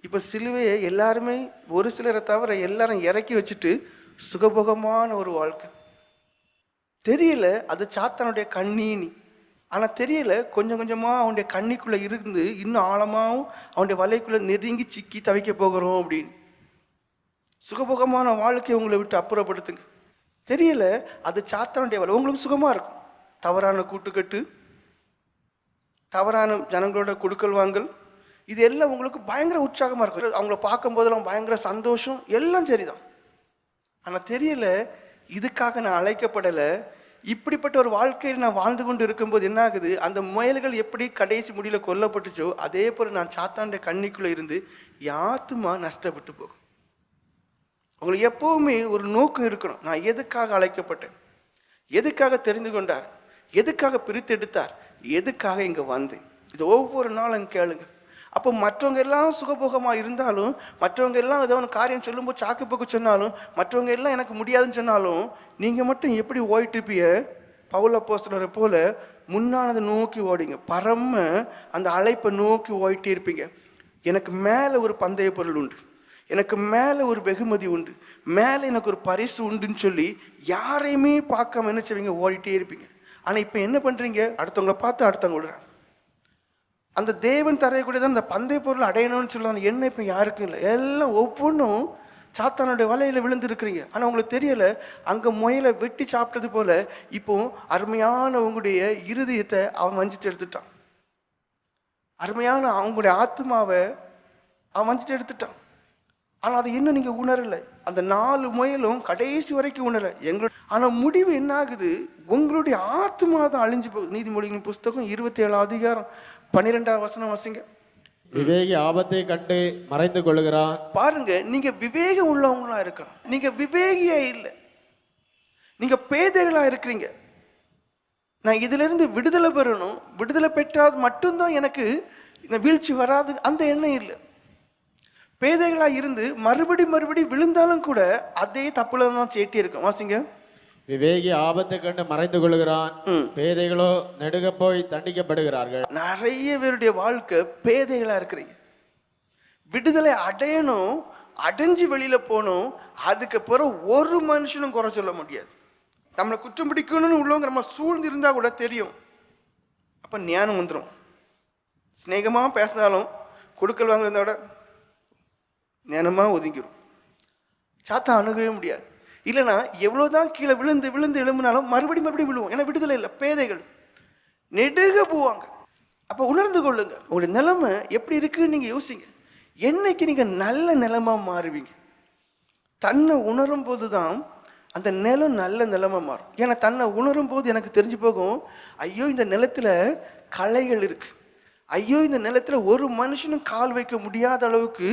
இப்போ சிலுவையை எல்லாருமே ஒரு சிலரை தவிர எல்லாரும் இறக்கி வச்சுட்டு சுகபோகமான ஒரு வாழ்க்கை. தெரியல அது சாத்தானுடைய கண்ணீனி. ஆனால் தெரியல கொஞ்சம் கொஞ்சமாக அவனுடைய கண்ணிக்குள்ளே இருந்து இன்னும் ஆழமாகவும் அவனுடைய வலைக்குள்ளே நெருங்கி சிக்கி தவிக்க போகிறோம் அப்படின்னு. சுகபோகமான வாழ்க்கையை உங்களை விட்டு அப்புறப்படுத்துங்க. தெரியல அது சாத்தானுடைய வலை. உங்களுக்கு சுகமாக இருக்கும். தவறான கூட்டுக்கட்டு, தவறான ஜனங்களோட கொடுக்கல் வாங்கல், இது எல்லாம் உங்களுக்கு பயங்கர உற்சாகமாக இருக்கும். அவங்கள பார்க்கும் போதெல்லாம் பயங்கர சந்தோஷம், எல்லாம் சரிதான். ஆனால் தெரியல இதுக்காக நான் அழைக்கப்படலை. இப்படிப்பட்ட ஒரு வாழ்க்கையில் நான் வாழ்ந்து கொண்டு இருக்கும்போது என்ன ஆகுது, அந்த முயல்கள் எப்படி கடைசி முடிவில் கொல்லப்பட்டுச்சோ அதே போல் நான் சாத்தானுடைய கண்ணிக்குள்ளே இருந்து யாத்துமா நஷ்டப்பட்டு போகும். உங்களுக்கு எப்போவுமே ஒரு நோக்கம் இருக்கணும். நான் எதுக்காக அழைக்கப்பட்டேன், எதுக்காக தெரிந்து கொண்டார், எதுக்காக பிரித்தெடுத்தார், எதுக்காக இங்கே வந்தேன், இது ஒவ்வொரு நாளும் கேளுங்க. அப்போ மற்றவங்க எல்லாம் சுகபோகமாக இருந்தாலும், மற்றவங்க எல்லாம் ஏதோ ஒன்று காரியம் சொல்லும்போது சாக்கு போக்கு சொன்னாலும், மற்றவங்க எல்லாம் எனக்கு முடியாதுன்னு சொன்னாலும், நீங்கள் மட்டும் எப்படி ஓடிட்டுப்பிய பவுல் அப்போஸ்தலரை போல முன்னானதை நோக்கி ஓடிங்க. பரம அந்த அழைப்பை நோக்கி ஓடிட்டே இருப்பீங்க. எனக்கு மேலே ஒரு பந்தய பொருள் உண்டு, எனக்கு மேலே ஒரு வெகுமதி உண்டு, மேலே எனக்கு ஒரு பரிசு உண்டுன்னு சொல்லி யாரையுமே பார்க்காம என்ன செய்வீங்க, ஓடிட்டே இருப்பீங்க. ஆனால் இப்போ என்ன பண்ணுறீங்க, அடுத்தவங்களை பார்த்து அடுத்தவங்க விடுறாங்க. அந்த தேவன் தரையக்கூடியதான் அந்த பந்தய பொருள் அடையணும்னு சொல்லுவாங்க. என்ன இப்போ யாருக்கும் இல்லை, எல்லாம் ஒவ்வொன்றும் சாத்தானுடைய வலையில் விழுந்துருக்கிறீங்க. ஆனால் உங்களுக்கு தெரியலை, அங்கே முயலை வெட்டி சாப்பிட்டது போல் இப்போ அருமையான உங்களுடைய இருதயத்தை அவன் வஞ்சித்து எடுத்துட்டான். அருமையான அவங்களுடைய ஆத்மாவை அவன் வஞ்சித்து எடுத்துட்டான். ஆனால் அதை இன்னும் நீங்கள் உணரலை. அந்த 4 முயலும் கடைசி வரைக்கும் உணரலை எங்களோட. ஆனால் முடிவு என்ன ஆகுது, உங்களுடைய ஆத்மா தான் அழிஞ்சு போகுது. நீதிமொழிகளின் புஸ்தகம் 27 அதிகாரம் 12ஆம் வசனம் வாசிங்க.
விவேகி ஆபத்தை கண்டு மறைந்து கொள்கிறான்.
பாருங்க, நீங்க விவேகம் உள்ளவங்களா இருக்கணும். நீங்க விவேகியா இல்லை, நீங்க பேதைகளா இருக்கிறீங்க. நான் இதுல இருந்து விடுதலை பெறணும், விடுதலை பெற்றால் மட்டும்தான் எனக்கு இந்த வீழ்ச்சி வராது, அந்த எண்ணம் இல்லை. பேதைகளா இருந்து மறுபடி விழுந்தாலும் கூட அதே தப்புல தான் சேட்டி இருக்கும். வாசிங்க.
விவேகி ஆபத்தை கண்டு மறைந்து கொள்கிறான், பேதைகளோ நெடுக போய் தண்டிக்கப்படுகிறார்கள்.
நிறைய பேருடைய வாழ்க்கை பேதைகளா இருக்கிறீங்க. விடுதலை அடையணும், அடைஞ்சு வெளியில போகணும், அதுக்கப்புறம் ஒரு மனுஷனும் குறை சொல்ல முடியாது. நம்மளை குற்றம் பிடிக்கணும்னு உள்ளவங்க நம்ம சூழ்ந்து இருந்தா கூட தெரியும். அப்ப ஞானம் வந்துடும். ஸ்நேகமா பேசினாலும் கொடுக்கல் வாங்க இருந்தா விட ஞானமா ஒதுங்கிடும். சாத்தா அணுகவே முடியாது. இல்லைன்னா எவ்வளோதான் கீழே விழுந்து எழும்பினாலும் மறுபடியும் விழுவோம். ஏன்னா விடுதலை இல்லை. பேதைகள் நெடுக போவாங்க. அப்போ உணர்ந்து கொள்ளுங்க, உங்களுடைய நிலைமை எப்படி இருக்குன்னு நீங்கள் யோசிங்க. என்னைக்கு நீங்கள் நல்ல நிலைமா மாறுவீங்க, தன்னை உணரும் போது தான் அந்த நிலம் நல்ல நிலைமை மாறும். ஏன்னா தன்னை உணரும் போது எனக்கு தெரிஞ்சு போகும், ஐயோ இந்த நிலத்தில் களைகள் இருக்கு, ஐயோ இந்த நிலத்தில் ஒரு மனுஷனும் கால் வைக்க முடியாத அளவுக்கு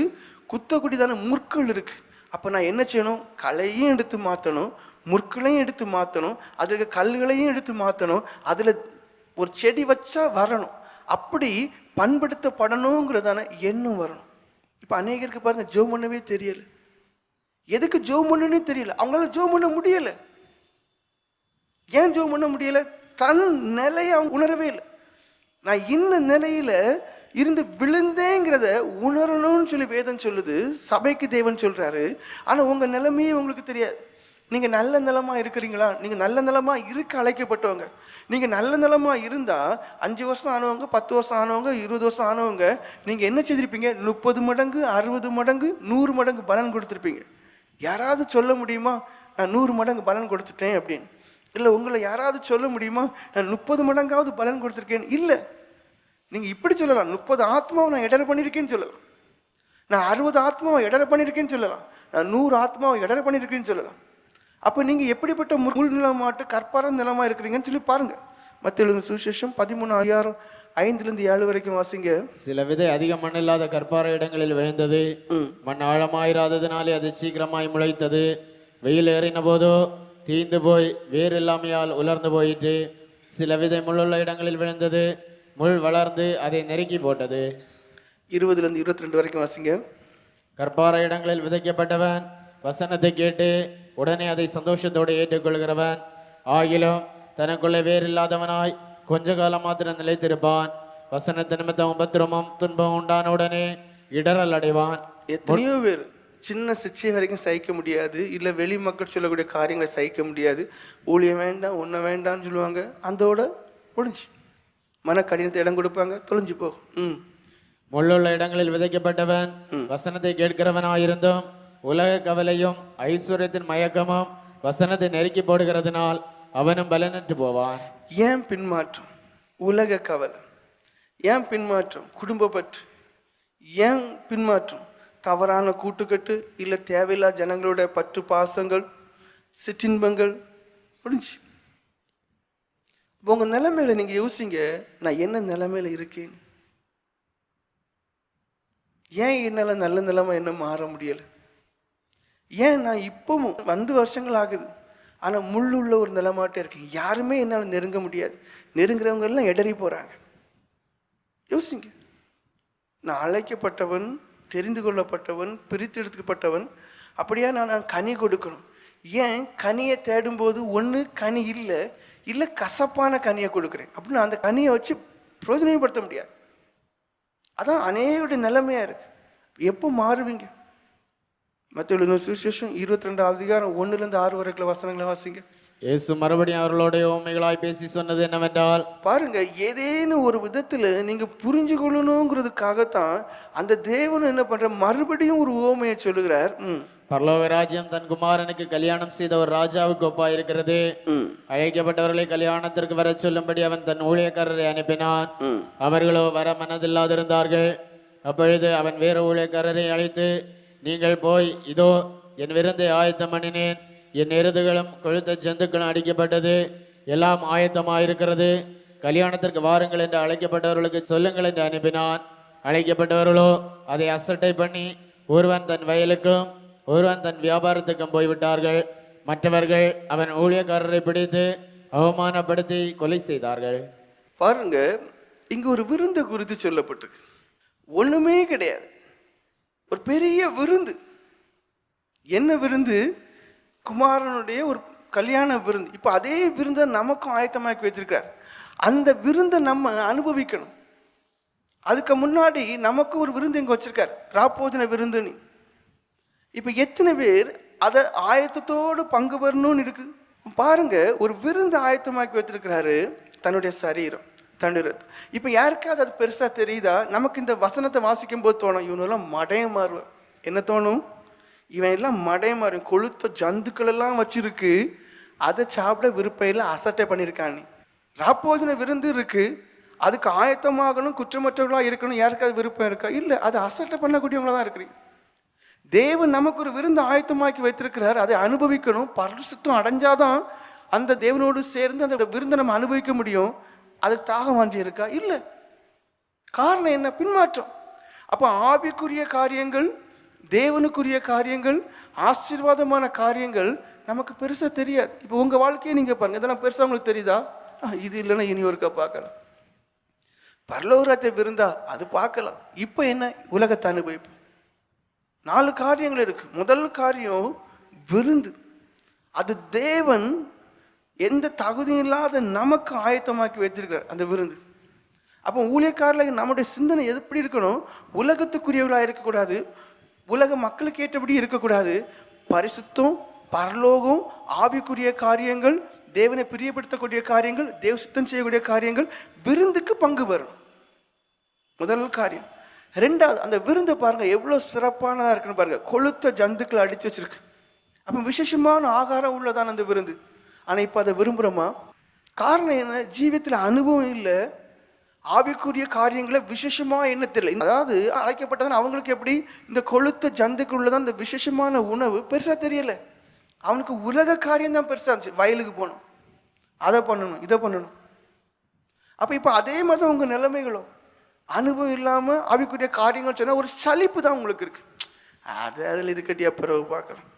குத்தக்கூடியதான முற்கள் இருக்கு. அப்போ நான் என்ன செய்யணும், களையும் எடுத்து மாற்றணும், முற்களையும் எடுத்து மாற்றணும், அதுக்கு கல்களையும் எடுத்து மாற்றணும், அதில் ஒரு செடி வச்சா வரணும், அப்படி பண்படுத்தப்படணுங்கிறதான எண்ணம் வரணும். இப்போ அநேகருக்கு பாருங்க, ஜெபம் பண்ணவே தெரியல. எதுக்கு ஜெபம் பண்ணணும்னே தெரியல. அவங்களால ஜெபம் பண்ண முடியல. ஏன் ஜெபம் பண்ண முடியல? தன் நிலையை அவங்க உணரவே இல்லை. நான் இந்த நிலையில இருந்து விழுந்தேங்கிறத உணரணும்னு சொல்லி வேதம் சொல்லுது, சபைக்கு தேவன் சொல்றாரு. ஆனா உங்க நிலைமையே உங்களுக்கு தெரியாது. நீங்க நல்ல நிலமா இருக்கிறீங்களா? நீங்க நல்ல நிலமா இருக்க அழைக்கப்பட்டவங்க. நீங்க நல்ல நிலமா இருந்தா 5 வருஷம் ஆனவங்க, 10 வருஷம் ஆனவங்க, 20 வருஷம் ஆனவங்க, நீங்க என்ன செய்திருப்பீங்க? 30 மடங்கு, 60 மடங்கு, 100 மடங்கு பலன் கொடுத்துருப்பீங்க. யாராவது சொல்ல முடியுமா நான் 100 மடங்கு பலன் கொடுத்துட்டேன் அப்படின்னு? இல்லை உங்களை யாராவது சொல்ல முடியுமா நான் 30 மடங்காவது பலன் கொடுத்துருக்கேன்? இல்லை. நீங்கள் இப்படி சொல்லலாம், 30 ஆத்மாவை நான் இடர் பண்ணியிருக்கேன்னு சொல்லலாம். நான் 60 ஆத்மாவை இடர பண்ணியிருக்கேன்னு சொல்லலாம், நான் 100 ஆத்மாவை இடர பண்ணியிருக்கேன்னு சொல்லலாம். அப்போ நீங்கள் எப்படிப்பட்ட முள் நிலமாட்டு கற்பார நிலமா இருக்கிறீங்கன்னு சொல்லி பாருங்க. மத்தேயு சுவிசேஷம் 13:5-7 வரைக்கும் வாசிங்க.
சில விதை அதிக மண்ணில்லாத கற்பார இடங்களில் விளைந்தது. மண் ஆழமாயிராததினாலே அது சீக்கிரமாய் முளைத்தது. வெயில் ஏறின போதோ தீந்து போய் வேறு இல்லாமையால் உலர்ந்து போயிற்று. சில விதை முள்ளுள்ள இடங்களில் விழுந்தது. முள் வளர்ந்து அதை நெருக்கி போட்டது.
20-22 வரைக்கும் வாசிங்க.
கற்பார இடங்களில் விதைக்கப்பட்டவன் வசனத்தை கேட்டு உடனே அதை சந்தோஷத்தோடு ஏற்றுக்கொள்கிறவன். ஆகிலும் தனக்குள்ளே வேறில்லாதவனாய் கொஞ்ச காலம் மாத்திரம் நிலைத்திருப்பான். வசனத்து நிமித்தம் உபத்திரமும் துன்பம் உண்டான உடனே இடரல் அடைவான்.
எத்தனையோ பேர் சின்ன சிச்சை வரைக்கும் சகிக்க முடியாது, இல்லை வெளி மக்கள் சொல்லக்கூடிய காரியங்களை சகிக்க முடியாது, ஊழியம் வேண்டாம் ஒன்றை வேண்டாம்னு சொல்லுவாங்க, அதோட முடிஞ்சு மன கடினத்தை இடம் கொடுப்பாங்க, தொலைஞ்சு போகும்.
முள்ளுள்ள இடங்களில் விதைக்கப்பட்டவன் வசனத்தை கேட்கிறவனாயிருந்தும் உலக கவலையும் ஐஸ்வர்யத்தின் மயக்கமும் வசனத்தை நெருக்கி போடுகிறதுனால் அவனும் பலனற்று போவான்.
ஏன் பின்மாற்றம்? உலக கவலை. ஏன் பின்மாற்றம்? குடும்ப பற்று. ஏன் பின்மாற்றம்? தவறான கூட்டுக்கட்டு, இல்லை தேவையில்லா ஜனங்களோட பற்று பாசங்கள், சிற்றின்பங்கள். முடிஞ்சு. உங்கள் நிலைமையில நீங்கள் யோசிங்க, நான் என்ன நிலைமையில இருக்கேன்? ஏன் என்னால் நல்ல நிலைமை என்ன மாற முடியலை? ஏன் நான் இப்பவும் வந்து வருஷங்கள் ஆகுது, ஆனால் முள்ளுள்ள ஒரு நிலைமாட்டே இருக்கேன். யாருமே என்னால் நெருங்க முடியாது. நெருங்குறவங்க எல்லாம் இடறி போகிறாங்க. யோசிங்க. நான் அழைக்கப்பட்டவன், தெரிந்து கொள்ளப்பட்டவன், பிரித்தெடுக்கப்பட்டவன். அப்படியா நான் கனி கொடுக்கணும். ஏன் கனியை தேடும்போது ஒன்று கனி இல்லை கசப்பான கனியை கொடுக்குறேன் அப்படின்னு அந்த கனியை வச்சு பிரயோஜனப்படுத்த முடியாது. அதான் அநேகருடைய நிலைமையாக இருக்கு. எப்போ மாறுவீங்க? மத்தேயு சுவிசேஷம் 22:1-6 வரைக்கும் வசனங்களை வாசிங்க.
இயேசு மறுபடியும் அவர்களோட உண்மைகளாய் பேசி சொன்னது என்னவென்றால்,
பாருங்க, ஏதேனும் ஒரு விதத்துல நீங்க புரிஞ்சு கொள்ளணுங்கிறதுக்காகத்தான் அந்த தேவன் என்ன பண்ற, மறுபடியும் ஒரு உவமையை சொல்லுகிறார்.
பரலோக ராஜ்யம் தன் குமாரனுக்கு கல்யாணம் செய்த ஒரு ராஜாவுக்கு ஒப்பாயிருக்கிறது. அழைக்கப்பட்டவர்களை கல்யாணத்திற்கு வர சொல்லும்படி அவன் தன் ஊழியக்காரரை அனுப்பினான். அவர்களோ வர மனதில்லாதிருந்தார்கள். அப்பொழுது அவன் வேறு ஊழியக்காரரை அழைத்து, நீங்கள் போய், இதோ என் விருந்தை ஆயத்தம் பண்ணினேன், என் எருதுகளும் கொழுத்த ஜந்துக்களும் அடிக்கப்பட்டது, எல்லாம் ஆயத்தமாயிருக்கிறது, கல்யாணத்திற்கு வாருங்கள் என்று அழைக்கப்பட்டவர்களுக்கு சொல்லுங்கள் என்று அனுப்பினான். அழைக்கப்பட்டவர்களோ அதை அசட்டை பண்ணி ஒருவன் தன் வயலுக்கும் ஒருவன் தன் வியாபாரத்துக்கும் போய்விட்டார்கள். மற்றவர்கள் அவன் ஊழியக்காரரை பிடித்து அவமானப்படுத்தி கொலை செய்தார்கள்.
பாருங்க, இங்க ஒரு விருந்து குறித்து சொல்லப்பட்டிருக்கு. ஒண்ணுமே கிடையாது, ஒரு பெரிய விருந்து. என்ன விருந்து? குமாரனுடைய ஒரு கல்யாண விருந்து. இப்போ அதே விருந்தை நமக்கும் ஆயத்தமாக்கி வச்சிருக்கார். அந்த விருந்தை நம்ம அனுபவிக்கணும். அதுக்கு முன்னாடி நமக்கு ஒரு விருந்து இங்கே வச்சிருக்கார், ராப்போஜன விருந்துன்னு. இப்போ எத்தனை பேர் அதை ஆயத்தத்தோடு பங்கு பெறணும்னு இருக்கு பாருங்க. ஒரு விருந்து ஆயத்தமாக்கி வச்சிருக்கிறாரு, தன்னுடைய சரீரம், தன்னுடைய. இப்போ யாருக்காவது அது பெருசாக தெரியுதா? நமக்கு இந்த வசனத்தை வாசிக்கும் போது தோணும், இவனெல்லாம் மடைய மாறுவார். என்ன தோணும்? இவன் எல்லாம் மடைய மாறும், கொளுத்த ஜந்துக்கள் எல்லாம் வச்சிருக்கு, அதை சாப்பிட விருப்பையில் அசட்டை பண்ணியிருக்கான்னு. ராப்போஜன விருந்து இருக்கு, அதுக்கு ஆயத்தமாகணும், குற்றமற்றவர்களாக இருக்கணும். யாருக்காவது விருப்பம் இருக்கா? இல்லை, அதை அசட்டை பண்ணக்கூடியவங்களா தான் இருக்கிறீங்க. தேவன் நமக்கு ஒரு விருந்து ஆயத்தமாக்கி வைத்திருக்கிறார், அதை அனுபவிக்கணும். பரிசுத்தம் அடைஞ்சாதான் அந்த தேவனோடு சேர்ந்து அந்த விருந்தை நம்ம அனுபவிக்க முடியும். அதுக்கு தாகம் வாஞ்சி இருக்கா? இல்லை. காரணம் என்ன? பின்மாற்றம். அப்போ ஆவிக்குரிய காரியங்கள், தேவனுக்குரிய காரியங்கள், ஆசீர்வாதமான காரியங்கள் நமக்கு பெருசாக தெரியாது. இப்போ உங்கள் வாழ்க்கையை நீங்கள் பாருங்கள், இதெல்லாம் பெருசாக உங்களுக்கு தெரியுதா? இது இல்லைன்னா இனி ஒருக்கா பார்க்கலாம். பரலோகத்தை விருந்தா அது பார்க்கலாம். இப்போ என்ன? உலகத்தை அனுபவிப்போம். 4 காரியங்கள் இருக்கு. முதல் காரியம் விருந்து. அது தேவன் எந்த தகுதியும் இல்லாத நமக்கு ஆயத்தமாக்கி வைத்திருக்கிறார் அந்த விருந்து. அப்போ ஊழியக்காரர்கள் நம்முடைய சிந்தனை எப்படி இருக்கணும்? உலகத்துக்குரியவர்களாக இருக்கக்கூடாது, உலக மக்களுக்கு ஏற்றபடி இருக்கக்கூடாது. பரிசுத்தம், பரலோகம், ஆவிக்குரிய காரியங்கள், தேவனை பிரியப்படுத்தக்கூடிய காரியங்கள், தேவ சித்தம் செய்யக்கூடிய காரியங்கள், விருந்துக்கு பங்கு பெறணும். முதல் காரியம். 2வது, அந்த விருந்தை பாருங்க எவ்வளோ சிறப்பானதாக இருக்குன்னு பாருங்க. கொளுத்த ஜந்துக்களை அடிச்சு வச்சிருக்கு. அப்போ விசேஷமான ஆகாரம் உள்ளதான அந்த விருந்து. ஆனால் இப்போ அதை விரும்புகிறோமா? காரணம் என்ன? ஜீவியத்தில் அனுபவம் இல்லை, ஆவிக்குரிய காரியங்களை விசேஷமா என்ன தெரியல. அதாவது அழைக்கப்பட்டவன் அவங்களுக்கு எப்படி இந்த கொழுத்த ஜந்துக்குள்ளதான் இந்த விசேஷமான உணவு பெருசா தெரியல. அவனுக்கு உலக காரியம் தான் பெருசா இருந்துச்சு. வயலுக்கு போகணும், அதை பண்ணணும், இதை பண்ணணும். அப்ப இப்ப அதே மாதிரி உங்க நிலைமைகளும் அனுபவம் இல்லாம ஆவிக்குரிய காரியங்கள் சொன்னா ஒரு சலிப்பு தான் உங்களுக்கு இருக்கு. அது அதில் இருக்கட்டியா பிறகு பார்க்கலாம்.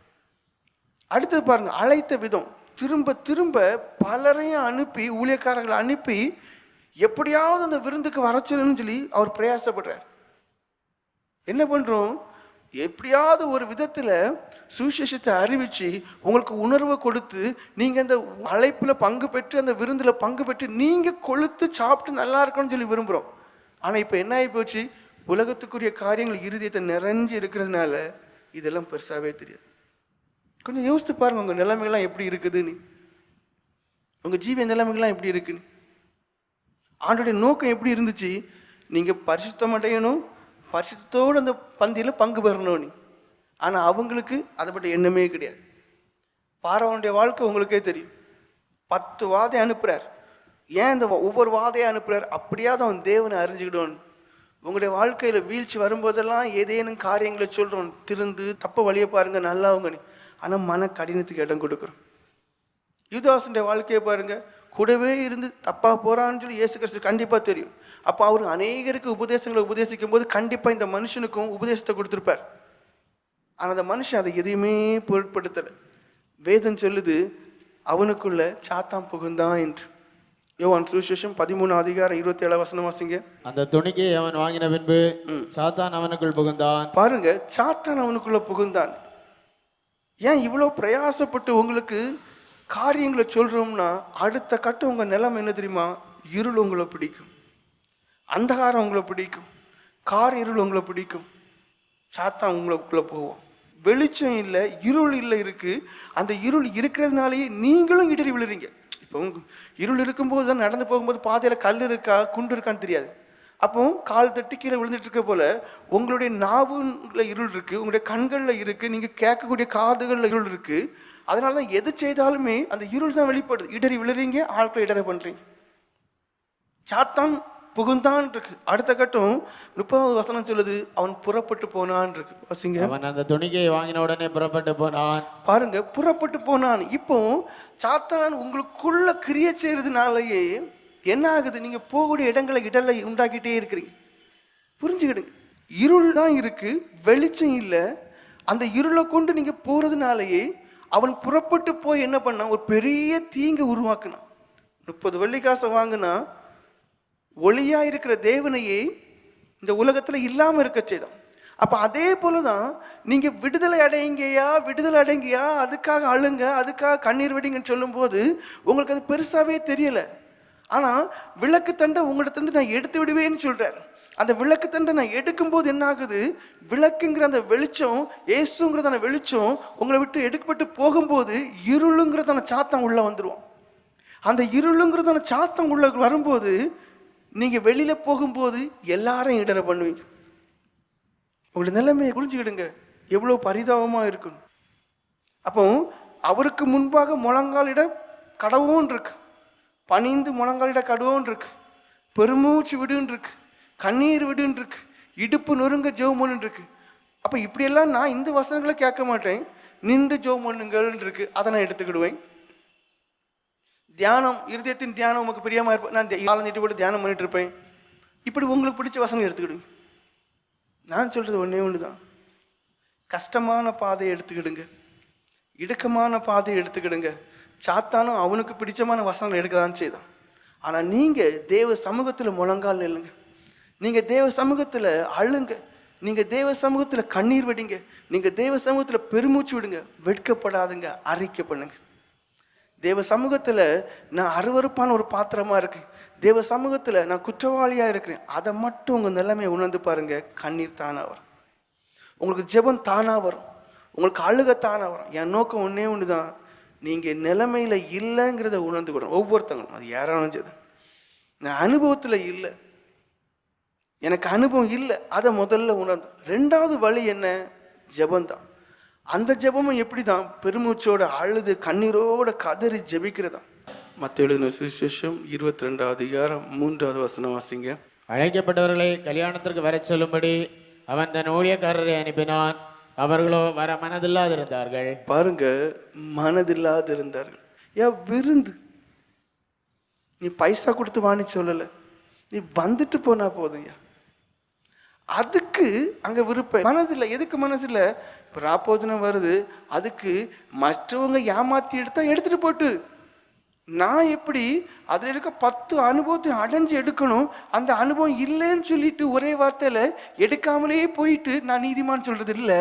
அடுத்தது பாருங்க, அழைத்த விதம். திரும்ப திரும்ப பலரையும் அனுப்பி, ஊழியக்காரர்களை அனுப்பி எப்படியாவது அந்த விருந்துக்கு வரச்சணும்னு சொல்லி அவர் பிரயாசப்படுறார். என்ன பண்றோம், எப்படியாவது ஒரு விதத்துல சுவிசேஷத்தை அறிவிச்சு உங்களுக்கு உணர்வை கொடுத்து நீங்க அந்த அழைப்புல பங்கு பெற்று அந்த விருந்துல பங்கு பெற்று நீங்க கொழுத்து சாப்பிட்டு நல்லா இருக்கணும்னு சொல்லி விரும்புறோம். ஆனா இப்ப என்ன ஆகி போச்சு, உலகத்துக்குரிய காரியங்கள் இருதயத்தை நிறைஞ்சு இருக்கிறதுனால இதெல்லாம் பெருசாவே தெரியாது. கொஞ்சம் யோசித்து பாருங்க, உங்க நிலைமைகள்லாம் எப்படி இருக்குதுன்னு, உங்க ஜீவ நிலைமைகள்லாம் எப்படி இருக்குன்னு. ஆண்டோடைய நோக்கம் எப்படி இருந்துச்சு, நீங்க பரிசுத்தம் அடையணும், பரிசுத்தத்தோடு அந்த பந்தியில் பங்கு பெறணும் நீ. ஆனால் அவங்களுக்கு அதை பற்றி எண்ணமே கிடையாது. பார்வோனுடைய வாழ்க்கை உங்களுக்கே தெரியும். 10 வாதை அனுப்புகிறார். ஏன் இந்த ஒவ்வொரு வாதையை அனுப்புகிறார், அப்படியாவது அவன் தேவனை அறிஞ்சுக்கிடுவோன்னு. உங்களுடைய வாழ்க்கையில் வீழ்ச்சி வரும்போதெல்லாம் ஏதேனும் காரியங்களை சொல்கிறோம், திருந்து தப்ப வழியை பாருங்க நல்லா அவங்க. ஆனால் மன கடினத்துக்கு இடம் கொடுக்குறோம். யூதாசுடைய வாழ்க்கையை பாருங்க, கூடவே இருந்து தப்பாக போகிறான்னு சொல்லி இயேசு கிறிஸ்து கண்டிப்பாக தெரியும். அப்போ அவர் அநேகருக்கு உபதேசங்களை உபதேசிக்கும் போது கண்டிப்பாக இந்த மனுஷனுக்கும் உபதேசத்தை கொடுத்துருப்பார். ஆனால் அந்த மனுஷன் அதை எதையுமே பொருட்படுத்தலை. வேதம் சொல்லுது அவனுக்குள்ள சாத்தான் புகுந்தான் என்று. யோவான் சுவிசேஷம் 13:27 வாசிங்க.
அந்த துணிக்கையை அவன் வாங்கின பின்பு சாத்தான் அவனுக்குள் புகுந்தான்.
பாருங்க, சாத்தான் அவனுக்குள்ள புகுந்தான். ஏன் இவ்வளோ பிரயாசப்பட்டு உங்களுக்கு காரியங்களை சொல்றோம்னா அடுத்த கட்டம் உங்க நிலைமை என்ன தெரியுமா, இருள் உங்களை பிடிக்கும், அந்தகாரம் உங்களை பிடிக்கும், இருள் உங்களை பிடிக்கும், சாத்தான் உங்களுக்குள்ள போவோம். வெளிச்சம் இல்லை, இருள் இல்லை இருக்கு. அந்த இருள் இருக்கிறதுனாலேயே நீங்களும் இடறி விழுறீங்க. இப்போ இருள் இருக்கும்போது தான் நடந்து போகும்போது பாதையில கல் இருக்கா குண்டு இருக்கான்னு தெரியாது. அப்போ கால் தட்டி கீழே விழுந்துட்டு இருக்க போல உங்களுடைய நாவுல இருள் இருக்கு, உங்களுடைய கண்கள்ல இருக்கு, நீங்க கேட்கக்கூடிய காதுகள்ல இருள் இருக்கு. அதனால தான் எது செய்தாலுமே அந்த இருள் தான் வெளிப்படுது. இடறி விழுறீங்க, ஆட்களை இடற பண்றீங்க. சாத்தான் புகுந்தான் இருக்கு. அடுத்த கட்டம் 30வது வசனம் சொல்லுது, அவன் புறப்பட்டு போனான் இருக்கு. வாசிங்க.
அவன் அந்த துணிக்கையை வாங்கின உடனே புறப்பட்டு போனான்.
பாருங்க, புறப்பட்டு போனான். இப்போ சாத்தான் உங்களுக்குள்ள கிரியை செய்யறதுனாலயே என்ன ஆகுது, நீங்க போகக்கூடிய இடங்களை இடலை உண்டாக்கிட்டே இருக்கிறீங்க. புரிஞ்சுக்கிடுங்க, இருள் தான் இருக்கு, வெளிச்சம் இல்லை. அந்த இருளை கொண்டு நீங்க போறதுனாலயே அவன் புறப்பட்டு போய் என்ன பண்ணான், ஒரு பெரிய தீங்கை உருவாக்குனான். 30 வெள்ளிக்காசை வாங்கினா ஒளியா இருக்கிற தேவனையே இந்த உலகத்துல இல்லாம இருக்க செய்தான். அப்ப அதே போலதான் நீங்க விடுதலை அடைங்கயா, அதுக்காக அழுங்க, அதுக்காக கண்ணீர் வெடிங்கன்னு சொல்லும் போது உங்களுக்கு அது பெருசாவே தெரியல. ஆனா விளக்கு தண்டை உங்களிடத்திலிருந்து நான் எடுத்து விடுவேன்னு சொல்றாரு. அந்த விளக்கு தண்டை நான் எடுக்கும்போது என்ன ஆகுது, விளக்குங்கிற அந்த வெளிச்சம், ஏசுங்கிறதான வெளிச்சம் உங்களை விட்டு எடுக்கப்பட்டு போகும்போது இருளுங்கிறதான சாத்தம் உள்ள வந்துடுவோம். அந்த இருளுங்கிறதான சாத்தம் உள்ள வரும்போது நீங்க வெளியில போகும்போது எல்லாரும் இடற பண்ணுவீங்க. உங்களுடைய நிலைமையை புரிஞ்சுக்கிடுங்க, எவ்வளவு பரிதாபமா இருக்கணும். அப்போ அவருக்கு முன்பாக முழங்காலிட கடவும் இருக்கு, பணிந்து முழங்காலிட கடுவோன் இருக்கு, பெருமூச்சு விடுன்னு இருக்கு, கண்ணீர் விடுன்னு இருக்கு, இடுப்பு நொறுங்க ஜெபம் பண்ணுன்னு இருக்கு. அப்ப இப்படியெல்லாம் நான் இந்த வசனங்களை கேட்க மாட்டேன், நின்று ஜெபம் பண்ணுங்கள் இருக்கு, அதை நான் எடுத்துக்கிடுவேன். தியானம், இருதயத்தின் தியானம் உமக்கு பிரியமா இருப்பேன், நான் காலம் நீட்டி போட்டு தியானம் பண்ணிட்டு இருப்பேன். இப்படி உங்களுக்கு பிடிச்ச வசனம் எடுத்துக்கிடுங்க. நான் சொல்றது ஒன்னே ஒண்ணுதான், கஷ்டமான பாதையை எடுத்துக்கிடுங்க, இடுக்கமான பாதையை எடுத்துக்கிடுங்க. சாத்தானும் அவனுக்கு பிடிச்சமான வசனங்கள் எடுக்கதான் செய்தான். ஆனா நீங்க தேவ சமூகத்துல முழங்கால் நில்லுங்க, நீங்க தேவ சமூகத்துல அழுங்க, நீங்க தேவ சமூகத்துல கண்ணீர் விடுங்க, நீங்க தேவ சமூகத்துல பெருமூச்சு விடுங்க, வெட்கப்படாதுங்க, அறிக்கை பண்ணுங்க. தேவ சமூகத்துல நான் அருவருப்பான ஒரு பாத்திரமா இருக்கு, தேவ சமூகத்துல நான் குற்றவாளியா இருக்கிறேன், அதை மட்டும் உங்க நிலைமையை உணர்ந்து பாருங்க. கண்ணீர் தானா வரும், உங்களுக்கு ஜெபம் தானா வரும், உங்களுக்கு அழுக தானா வரும். என் நோக்கம் ஒன்னே ஒண்ணுதான், நீங்க நிலைமையில இல்லைங்கிறத உணர்ந்து கூட ஒவ்வொருத்தங்களும், அது யாராலும் சரி, நான் அனுபவத்துல இல்லை, எனக்கு அனுபவம் இல்லை, அதை முதல்ல உணர்ந்து. 2வது வழி என்ன, ஜெபந்தான். அந்த ஜெபமும் எப்படி தான், பெருமூச்சோட அழுது கண்ணீரோட கதறி ஜெபிக்கிறதா. மத்தேயு எழுதின சுவிசேஷம் 22 அதிகாரம் 3வது வசனம் வாசிங்க.
அழைக்கப்பட்டவர்களை கல்யாணத்திற்கு வரச் சொல்லும்படி அவன் தன் ஊழியக்காரரை அனுப்பினான். அவர்களோ வர மனதில்லாதிருந்தார்கள்.
பாருங்க, மனதில்லாதிருந்தார்கள். விருந்து நீ பைசா கொடுத்து வாணி சொல்லலை, நீ வந்துட்டு போனா போதுங்க. அதுக்கு அங்கே விருப்பம் மனசில்லை. எதுக்கு மனசில்லை? இப்போ ராப்போஜனம் வருது, அதுக்கு மற்றவங்க ஏமாற்றி எடுத்துட்டு போட்டு நான் எப்படி அதில் இருக்க 10 அனுபவத்தை அடைஞ்சு எடுக்கணும். அந்த அனுபவம் இல்லைன்னு சொல்லிட்டு ஒரே வார்த்தையில் எடுக்காமலே போயிட்டு நான் நீதிமான் சொல்றது இல்லை.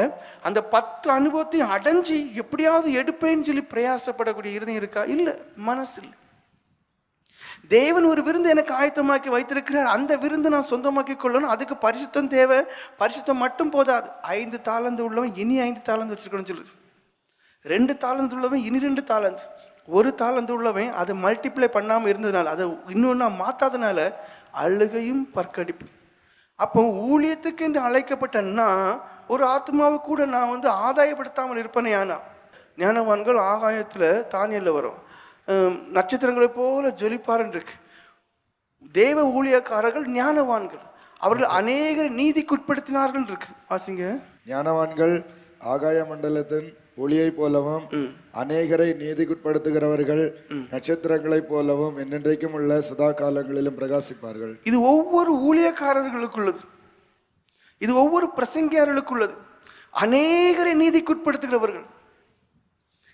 அந்த 10 அனுபவத்தையும் அடைஞ்சு எப்படியாவது எடுப்பேன்னு சொல்லி பிரயாசப்படக்கூடிய இருதயம் இருக்கா? இல்லை, மனசு இல்லை. தேவன் ஒரு விருந்து எனக்கு ஆயத்தமாக்கி வைத்திருக்கிறார். அந்த விருந்து நான் சொந்தமாக்கி கொள்ளணும். அதுக்கு பரிசுத்தம் தேவை. பரிசுத்தம் மட்டும் போதாது. 5 தாளந்து உள்ளவன் இனி 5 தாளந்து வச்சிருக்கணும்னு சொல்லுது. 2 தாளந்து உள்ளவன் இனி 2 தாளந்து. 1 தாளந்து உள்ளவன் அதை மல்டிப்ளை பண்ணாமல் இருந்ததுனால, அதை இன்னொன்னா மாற்றாதனால அழுகையும் பற்கடிப்பும். அப்போ ஊழியத்துக்கு என்று அழைக்கப்பட்டன்னா ஒரு ஆத்மாவை கூட நான் ஆதாயப்படுத்தாமல் இருப்பேனே. ஆனால் ஞானவான்கள் ஆகாயத்தில் தானியல்ல வரும், நட்சத்திரங்களை போல ஜொலிப்பாருன்னு இருக்கு. தேவ ஊழியக்காரர்கள் ஞானவான்கள், அவர்கள் அநேகரை நீதிக்குட்படுத்தினார்கள் இருக்கு. வாசிங்க.
ஞானவான்கள் ஆகாய மண்டலத்தின் ஒளியை போலவும் அநேகரை நீதிக்குட்படுத்துகிறவர்கள் நட்சத்திரங்களைப் போலவும் என்னென்றைக்கும் உள்ள சதா காலங்களிலும் பிரகாசிப்பார்கள்.
இது ஒவ்வொரு ஊழியக்காரர்களுக்குள்ளது, இது ஒவ்வொரு பிரசங்கியார்களுக்குள்ளது. அநேகரை நீதிக்குட்படுத்துகிறவர்கள்.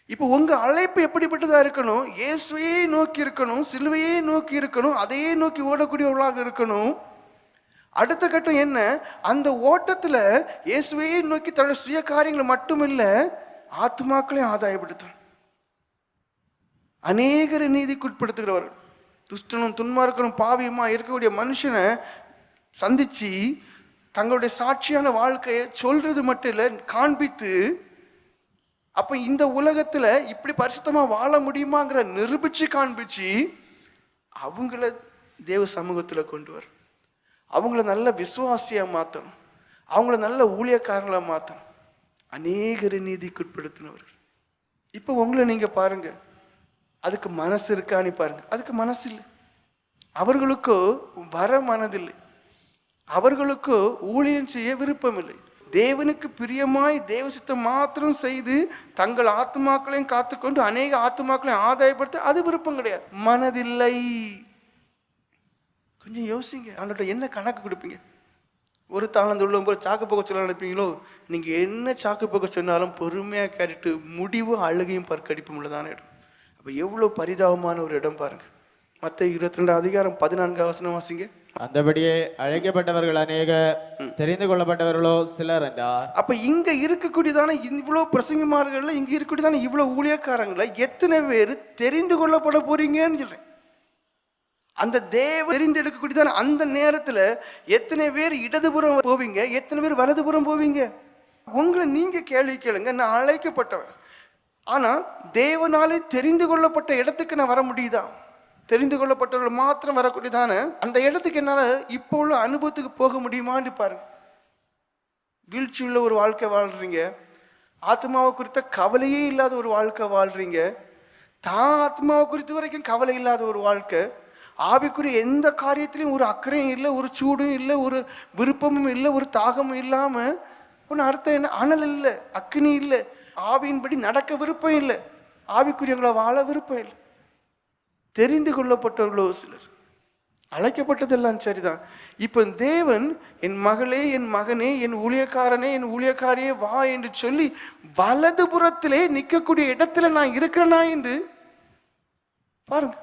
இப்போ உங்க அழைப்பு எப்படிப்பட்டதா இருக்கணும்? இயேசுவையே நோக்கி இருக்கணும், சிலுவையே நோக்கி இருக்கணும், அதையே நோக்கி ஓடக்கூடியவர்களாக இருக்கணும். அடுத்த கட்டம் என்ன? அந்த ஓட்டத்துல இயேசுவையே நோக்கி தன்னுடைய சுய காரியங்களை மட்டும் இல்லை, ஆத்மாக்களையும் ஆதாயப்படுத்தணும். அநேகரை நீதிக்குட்படுத்துகிறவர்கள். துஷ்டனும் துன்மார்க்கனும் பாவியமா இருக்கக்கூடிய மனுஷனை சந்திச்சு தங்களுடைய சாட்சியான வாழ்க்கையை சொல்றது மட்டும் இல்லை, காண்பித்து அப்ப இந்த உலகத்துல இப்படி பரிசுத்தமா வாழ முடியுமாங்கிற நிரூபிச்சு காண்பிச்சு அவங்கள தேவ சமூகத்துல கொண்டு வர, அவங்கள நல்ல விசுவாசியா மாற்றணும், அவங்கள நல்ல ஊழியக்காரங்களா மாற்றணும். அநேகரை நீதிக்குட்படுத்தினவர்கள். இப்போ உங்களை நீங்க பாருங்க, அதுக்கு மனசு இருக்கான்னு பாருங்க. அதுக்கு மனசு இல்லை. அவர்களுக்கோ வர மனதில்லை, அவர்களுக்கோ ஊழியம் செய்ய விருப்பம் இல்லை. தேவனுக்கு பிரியமாய் தேவ சித்தம் மாத்திரம் செய்து தங்கள் ஆத்மாக்களையும் காத்துக்கொண்டு அநேக ஆத்மாக்களையும் ஆதாயப்படுத்த அது விருப்பம் கிடையாது, மனதில்லை. கொஞ்சம் யோசிங்க. அவங்கள்ட்ட என்ன கணக்கு கொடுப்பீங்க? 1 தாளந்து உள்ளவங்க சாக்கு போக்க சொல்ல நினைப்பீங்களோ? நீங்க என்ன சாக்கு போக்க சொன்னாலும் பொறுமையா கேட்டுட்டு முடிவு அழுகையும் பற்கடிப்பும் உள்ளதான இடம். அப்ப எவ்வளவு பரிதாபமான ஒரு இடம் பாருங்க. மத்தேயு 22 அதிகாரம் 14 வசனம் வாசிங்க.
அந்தபடியே அழைக்கப்பட்டவர்கள் அநேகர், தெரிந்து கொள்ளப்பட்டவர்களோ சிலர் என்றார்.
அப்ப இங்க இருக்கக்கூடியதான இவ்வளவு பிரசங்கமார்கள்ல, இங்க இருக்கக்கூடியதான இவ்வளவு ஊழியக்காரங்களை எத்தனை பேர் தெரிந்து கொள்ளப்பட போறீங்கன்னு சொல்றேன். அந்த தேவ தெரிந்தெடுக்கக்கூடியதான அந்த நேரத்துல எத்தனை பேர் இடதுபுறம் போவீங்க, எத்தனை பேர் வலதுபுறம் போவீங்க? உங்களை நீங்க கேள்வி கேளுங்க. நான் அழைக்கப்பட்டவன், ஆனா தேவனாலே தெரிந்து கொள்ளப்பட்ட இடத்துக்கு நான் வர முடியுதா? தெரிந்து கொள்ளப்பட்டவர்கள் மாத்திரம் வரக்கூடியதான அந்த இடத்துக்கு என்னால இப்போ உள்ள அனுபவத்துக்கு போக முடியுமான்னு பாருங்க. வீழ்ச்சி உள்ள ஒரு வாழ்க்கை வாழ்றீங்க, ஆத்மாவை குறித்த கவலையே இல்லாத ஒரு வாழ்க்கை வாழ்றீங்க, தான் ஆத்மாவை குறித்து வரைக்கும் கவலை இல்லாத ஒரு வாழ்க்கை, ஆவிக்குரிய எந்த காரியத்திலையும் ஒரு அக்கறையும் இல்லை, ஒரு சூடும் இல்லை, ஒரு விருப்பமும் இல்லை, ஒரு தாகமும் இல்லாம ஒன்று அர்த்தம் என்ன? அனல் இல்லை, அக்னி இல்லை, ஆவியின்படி நடக்க விருப்பம் இல்லை, ஆவிக்குரியவங்களை வாழ விருப்பம் இல்லை. தெரிந்து கொள்ளப்பட்டவர்களோ சிலர். அழைக்கப்பட்டதெல்லாம் சரிதான். இப்போ தேவன் என் மகளே, என் மகனே, என் ஊழியக்காரனே, என் ஊழியக்காரியே வா என்று சொல்லி வலதுபுறத்திலே நிற்கக்கூடிய இடத்துல நான் இருக்கிறேனா என்று பாருங்க.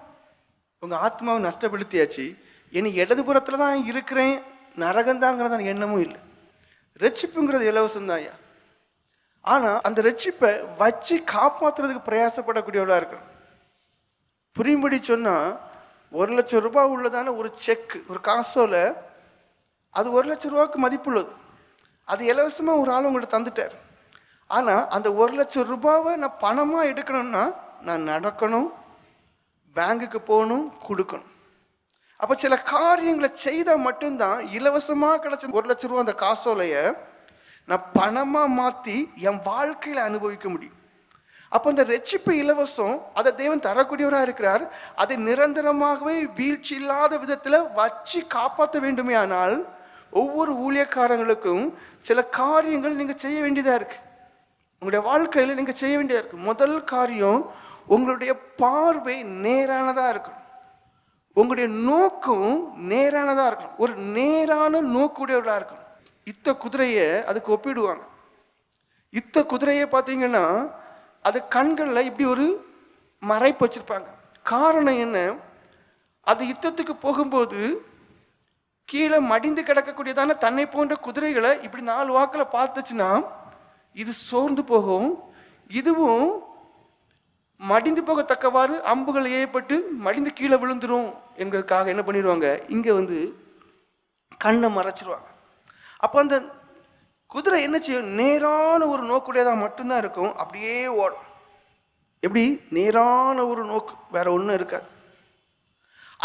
உங்க ஆத்மாவை நஷ்டப்படுத்தியாச்சு, இனி இடதுபுறத்துல தான் இருக்கிறேன், நரகந்தாங்கிறதான எண்ணமும் இல்லை. ரட்சிப்புங்கிறது இலவசம் தான். ஆனா அந்த ரட்சிப்பை வச்சு காப்பாற்றுறதுக்கு பிரயாசப்படக்கூடியவளா இருக்கணும். புரியும்படி சொன்னா, 1 லட்சம் ரூபாய் உள்ளதான ஒரு செக், ஒரு காசோல, அது 1 லட்சம் ரூபாய்க்கு மதிப்புள்ளது. அது இலவசமா ஒரு ஆள் உங்கள்கிட்ட தந்துட்டார். ஆனா அந்த 1 லட்சம் ரூபாவை நான் பணமா எடுக்கணும்னா நான் நடக்கணும், பேங்குக்கு போகணும், கொடுக்கணும். அப்ப சில காரியங்களை செய்தா மட்டும்தான் இலவசமா கிடைச்ச 1 லட்சம் ரூபாய் அந்த காசோலைய நான் பணமா மாத்தி என் வாழ்க்கையில அனுபவிக்க முடியும். அப்போ அந்த ரட்சிப்பு இலவசம், அதை தேவன் தரக்கூடியவராக இருக்கிறார். அதை நிரந்தரமாகவே வீழ்ச்சி இல்லாத விதத்தில் வச்சு காப்பாற்ற வேண்டுமே. ஆனால் ஒவ்வொரு ஊழியக்காரங்களுக்கும் சில காரியங்கள் நீங்கள் செய்ய வேண்டியதாக இருக்கு. உங்களுடைய வாழ்க்கையில் நீங்கள் செய்ய வேண்டியதாக இருக்கு. முதல் காரியம், உங்களுடைய பார்வை நேரானதாக இருக்கணும். உங்களுடைய நோக்கம் நேரானதாக இருக்கணும். ஒரு நேரான நோக்குடையவர்களாக இருக்கணும். இத்த குதிரையை அதுக்கு ஒப்பிடுவாங்க. இத்த குதிரையை பார்த்தீங்கன்னா அது கண்களில் இப்படி ஒரு மறைப்பு வச்சிருப்பாங்க. காரணம் என்ன? அது யுத்தத்துக்கு போகும்போது கீழே மடிந்து கிடக்கக்கூடியதான தன்னை போன்ற குதிரைகளை இப்படி 4 வாக்கில் பார்த்துச்சுன்னா இது சோர்ந்து போகும். இதுவும் மடிந்து போகத்தக்கவாறு அம்புகள் ஏற்பட்டு மடிந்து கீழே விழுந்துரும் என்கிறதுக்காக என்ன பண்ணிடுவாங்க, இங்கே வந்து கண்ணை மறைச்சிருவாங்க. அப்போ அந்த குதிரை என்ன செய்யும்? நேரான ஒரு நோக்குடையதாக மட்டும்தான் இருக்கும். அப்படியே ஓடும். எப்படி? நேரான ஒரு நோக்கு, வேற ஒன்றும் இருக்காது.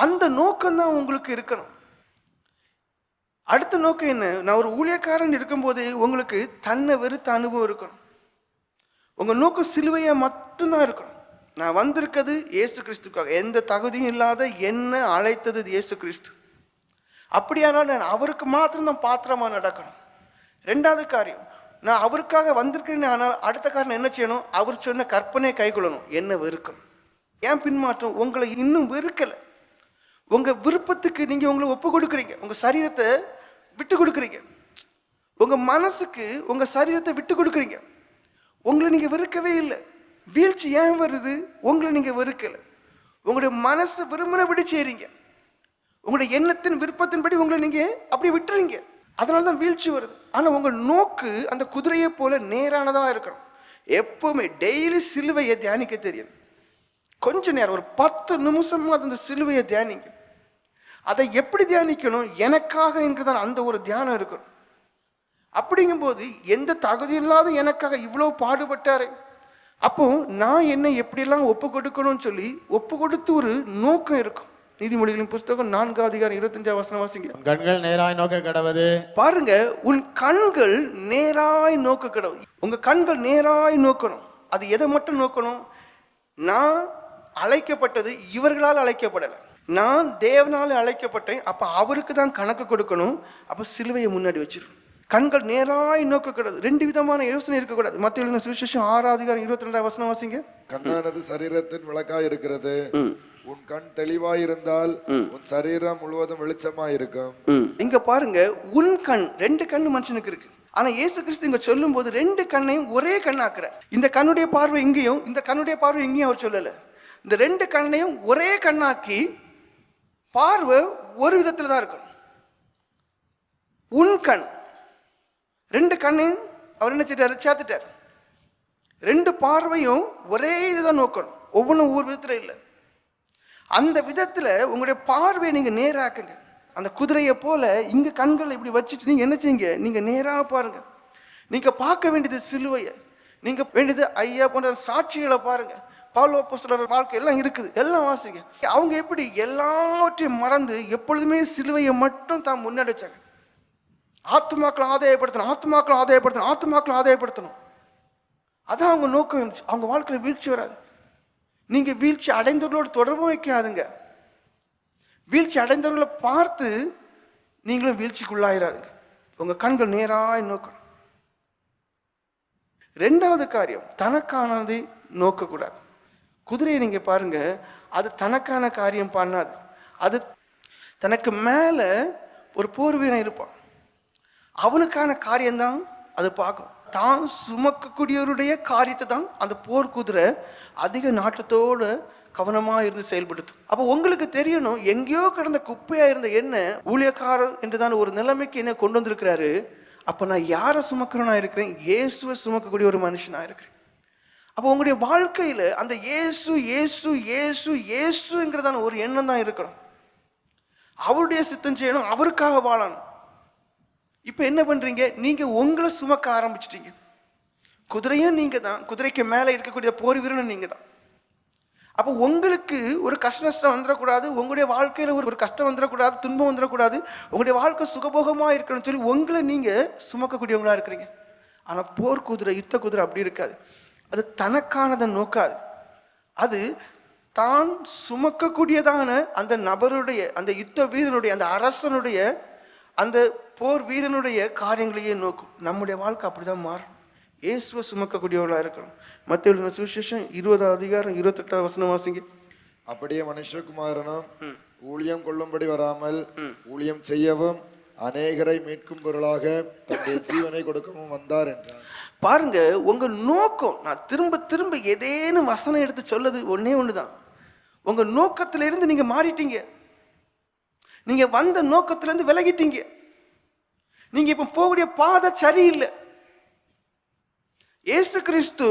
அந்த நோக்கம்தான் உங்களுக்கு இருக்கணும். அடுத்த நோக்கம் என்ன? நான் ஒரு ஊழியக்காரன் இருக்கும்போது உங்களுக்கு தன்னை வெறுத்த அனுபவம் இருக்கணும். உங்கள் நோக்கம் சிலுவையை மட்டும்தான் இருக்கணும். நான் வந்திருக்கிறது இயேசு கிறிஸ்துக்காக. எந்த தகுதியும் இல்லாத என்ன அழைத்தது இயேசு கிறிஸ்து. அப்படியானால் நான் அவருக்கு மாத்திரம்தான் பாத்திரமாக நடக்கணும். 2வது காரியம், நான் அவருக்காக வந்திருக்கேன்னு. ஆனால் அடுத்த காரணம் என்ன செய்யணும்? அவர் சொன்ன கற்பனையை கைக்கொள்ளணும். என்ன வெறுக்கணும். ஏன் பின்மாற்றம்? உங்களை இன்னும் வெறுக்கலை. உங்கள் விருப்பத்துக்கு நீங்கள் உங்களை ஒப்பு கொடுக்குறீங்க. உங்கள் சரீரத்தை விட்டு கொடுக்குறீங்க. உங்கள் மனசுக்கு உங்கள் சரீரத்தை விட்டு கொடுக்குறீங்க. உங்களை நீங்கள் வெறுக்கவே இல்லை. வீழ்ச்சி ஏன் வருது? உங்களை நீங்கள் வெறுக்கலை. உங்களுடைய மனசு விரும்பினபடி செய்கிறீங்க. உங்களுடைய எண்ணத்தின் விருப்பத்தின்படி உங்களை நீங்கள் அப்படி விட்டுறீங்க. அதனால தான் வீழ்ச்சி வருது. ஆனால் உங்கள் நோக்கு அந்த குதிரையை போல நேரானதாக இருக்கணும். எப்போவுமே டெய்லி சிலுவையை தியானிக்க தெரியும். கொஞ்ச நேரம், ஒரு 10 நிமிஷமாக அந்த சிலுவையை தியானிங்க. அதை எப்படி தியானிக்கணும்? எனக்காக என்கிறதான அந்த ஒரு தியானம் இருக்கணும். அப்படிங்கும்போது எந்த தகுதி இல்லாத எனக்காக இவ்வளோ பாடுபட்டாரே, அப்போ நான் என்ன எப்படியெல்லாம் ஒப்பு கொடுக்கணும்னு சொல்லி ஒப்பு கொடுத்து ஒரு நோக்கம் இருக்கும். நீதிமொழிகளின் புஸ்தகம் 4வது அதிகாரம் 25வது வசனம் வாசிங்க.
கண்கள் நேராய் நோக்க கடவது.
பாருங்க, உன் கண்கள் நேராய் நோக்க கடவுள். உங்க கண்கள் நேராய் நோக்கணும். அது எதை மட்டும் நோக்கணும்? நான் அழைக்கப்பட்டது இவர்களால் அழைக்கப்படலை, நான் தேவனால அழைக்கப்பட்டேன். அப்ப அவருக்கு தான் கணக்கு கொடுக்கணும். அப்ப சிலுவையை முன்னாடி வச்சிரும். கண்கள் நேராய் நோக்க கூடாது. 2 விதமான யோசனை இருக்கக்கூடாது. மத்திய எழுதின சுவிசேஷம் 6வது அதிகாரம் 22வது வசனம் வாசிங்க.
கண்ணானது சரீரத்தின் விளக்காய் இருக்கிறது. உன் கண் தெளிவாயிருந்தால் உன் சரீரம் முழுவதும் வெளிச்சமாய் இருக்கும்.
இங்க பாருங்க, உன் கண், 2 கண்ணு மனுஷனுக்கு இருக்கு. ஆனா இயேசு கிறிஸ்து இங்க சொல்லும் போது 2 கண்ணையும் ஒரே கண்ணாக்குற. இந்த கண்ணுடைய பார்வை இங்கேயும் இந்த கண்ணுடைய பார்வை இங்கேயும் அவர் சொல்லல. இந்த 2 கண்ணையும் ஒரே கண்ணாக்கி பார்வை ஒரு விதத்துல தான் இருக்கும். உன் கண், 2 கண்ணையும் அவர் என்ன செய்றாரு? சேர்த்துட்டார். 2 பார்வையும் ஒரே இதுதான் நோக்கணும். ஒவ்வொன்றும் ஒவ்வொரு விதத்துல இல்லை. அந்த விதத்துல உங்களுடைய பார்வையை நீங்க நேராக்குங்க. அந்த குதிரையை போல இங்க கண்களை இப்படி வச்சுட்டு நீங்க என்ன செய்யுங்க? நீங்க நேரா பாருங்க. நீங்க பார்க்க வேண்டியது சிலுவையை, நீங்க வேண்டியது ஐயா போன்ற சாட்சிகளை பாருங்க. பவுல் அப்போஸ்தலர் வாழ்க்கை எல்லாம் இருக்குது, எல்லாம் வாசிங்க. அவங்க எப்படி எல்லாவற்றையும் மறந்து எப்பொழுதுமே சிலுவையை மட்டும் தான் முன்னாடி வச்சாங்க. ஆத்துமாக்களை ஆதாயப்படுத்தணும், ஆத்துமாக்களை ஆதாயப்படுத்தணும், ஆத்துமாக்களை ஆதாயப்படுத்தணும். அதான் அவங்க நோக்கம் இருந்துச்சு. அவங்க வாழ்க்கையில் வீழ்ச்சி வராது. நீங்க வீழ்ச்சி அடைந்தவர்களோடு தொடர்பு வைக்காதுங்க. வீழ்ச்சி அடைந்தவர்களை பார்த்து நீங்களும் வீழ்ச்சிக்குள்ளாயிராதுங்க. உங்க கண்கள் நேராய் நோக்கணும். 2வது காரியம், தனக்கானதை நோக்கக்கூடாது. குதிரையை நீங்க பாருங்க, அது தனக்கான காரியம் பண்ணாது. அது தனக்கு மேல ஒரு போர் வீரன் இருப்பான், அவனுக்கான காரியம்தான் அது பார்க்கும். தான் சுமக்கக்கூடியவருடைய காரியத்தை தான் அந்த போர் குதிரை அதிக நாட்டத்தோடு கவனமாக இருந்து செயல்படுத்தும். அப்போ உங்களுக்கு தெரியணும், எங்கேயோ கடந்த குப்பையாக இருந்த என்ன ஊழியக்காரர் என்றுதான் ஒரு நிலைமைக்கு என்ன கொண்டு வந்திருக்கிறாரு. அப்போ நான் யாரை சுமக்கிறேன்னா இருக்கிறேன்? இயேசுவை சுமக்கக்கூடிய ஒரு மனுஷனாக இருக்கிறேன். அப்போ உங்களுடைய வாழ்க்கையில் அந்த இயேசு இயேசு இயேசு இயேசுங்கிறதான ஒரு எண்ணம் தான் இருக்கணும். அவருடைய சித்தம் செய்யணும், அவருக்காக வாழணும். இப்போ என்ன பண்ணுறீங்க? நீங்கள் உங்களை சுமக்க ஆரம்பிச்சிட்டீங்க. குதிரையும் நீங்கள் தான், குதிரைக்கு மேலே இருக்கக்கூடிய போர் வீரனும் நீங்கள் தான். அப்போ உங்களுக்கு ஒரு கஷ்ட நஷ்டம் வந்துடக்கூடாது, உங்களுடைய வாழ்க்கையில் ஒரு கஷ்டம் வந்துடக்கூடாது, துன்பம் வந்துடக்கூடாது, உங்களுடைய வாழ்க்கை சுகபோகமாக இருக்கணும்னு சொல்லி உங்களை நீங்கள் சுமக்கக்கூடியவங்களாக இருக்கிறீங்க. ஆனால் போர் குதிரை, யுத்த குதிரை அப்படி இருக்காது. அது தனக்கானதை நோக்காது. அது தான் சுமக்கக்கூடியதான அந்த நபருடைய, அந்த யுத்த வீரனுடைய, அந்த அரசனுடைய, அந்த போர் வீரனுடைய காரியங்களையே நோக்கும். நம்முடைய வாழ்க்கை அப்படிதான் மாறும். இயேசுவை சுமக்கக்கூடியவர்களாக இருக்கணும். மத்தேயு சுவிசேஷம் 20:28 வாசிங்க.
அப்படியே மனுஷகுமாரனும் ஊழியம் கொள்ளும்படி வராமல் ஊழியம் செய்யவும் அநேகரை மீட்கும் பொருளாக தன்னுடைய ஜீவனை கொடுக்கவும் வந்தார் என்றார்.
பாருங்க, உங்க நோக்கம், நான் திரும்ப திரும்ப ஏதேனும் வசனம் எடுத்து சொல்லது ஒன்னே ஒண்ணுதான். உங்க நோக்கத்தில இருந்து நீங்க மாறிட்டீங்க. நீங்க வந்த நோக்கத்தில இருந்து விலகிட்டீங்க. நீங்க இப்ப போகக்கூடிய பாதை சரியில்லை. இயேசு கிறிஸ்து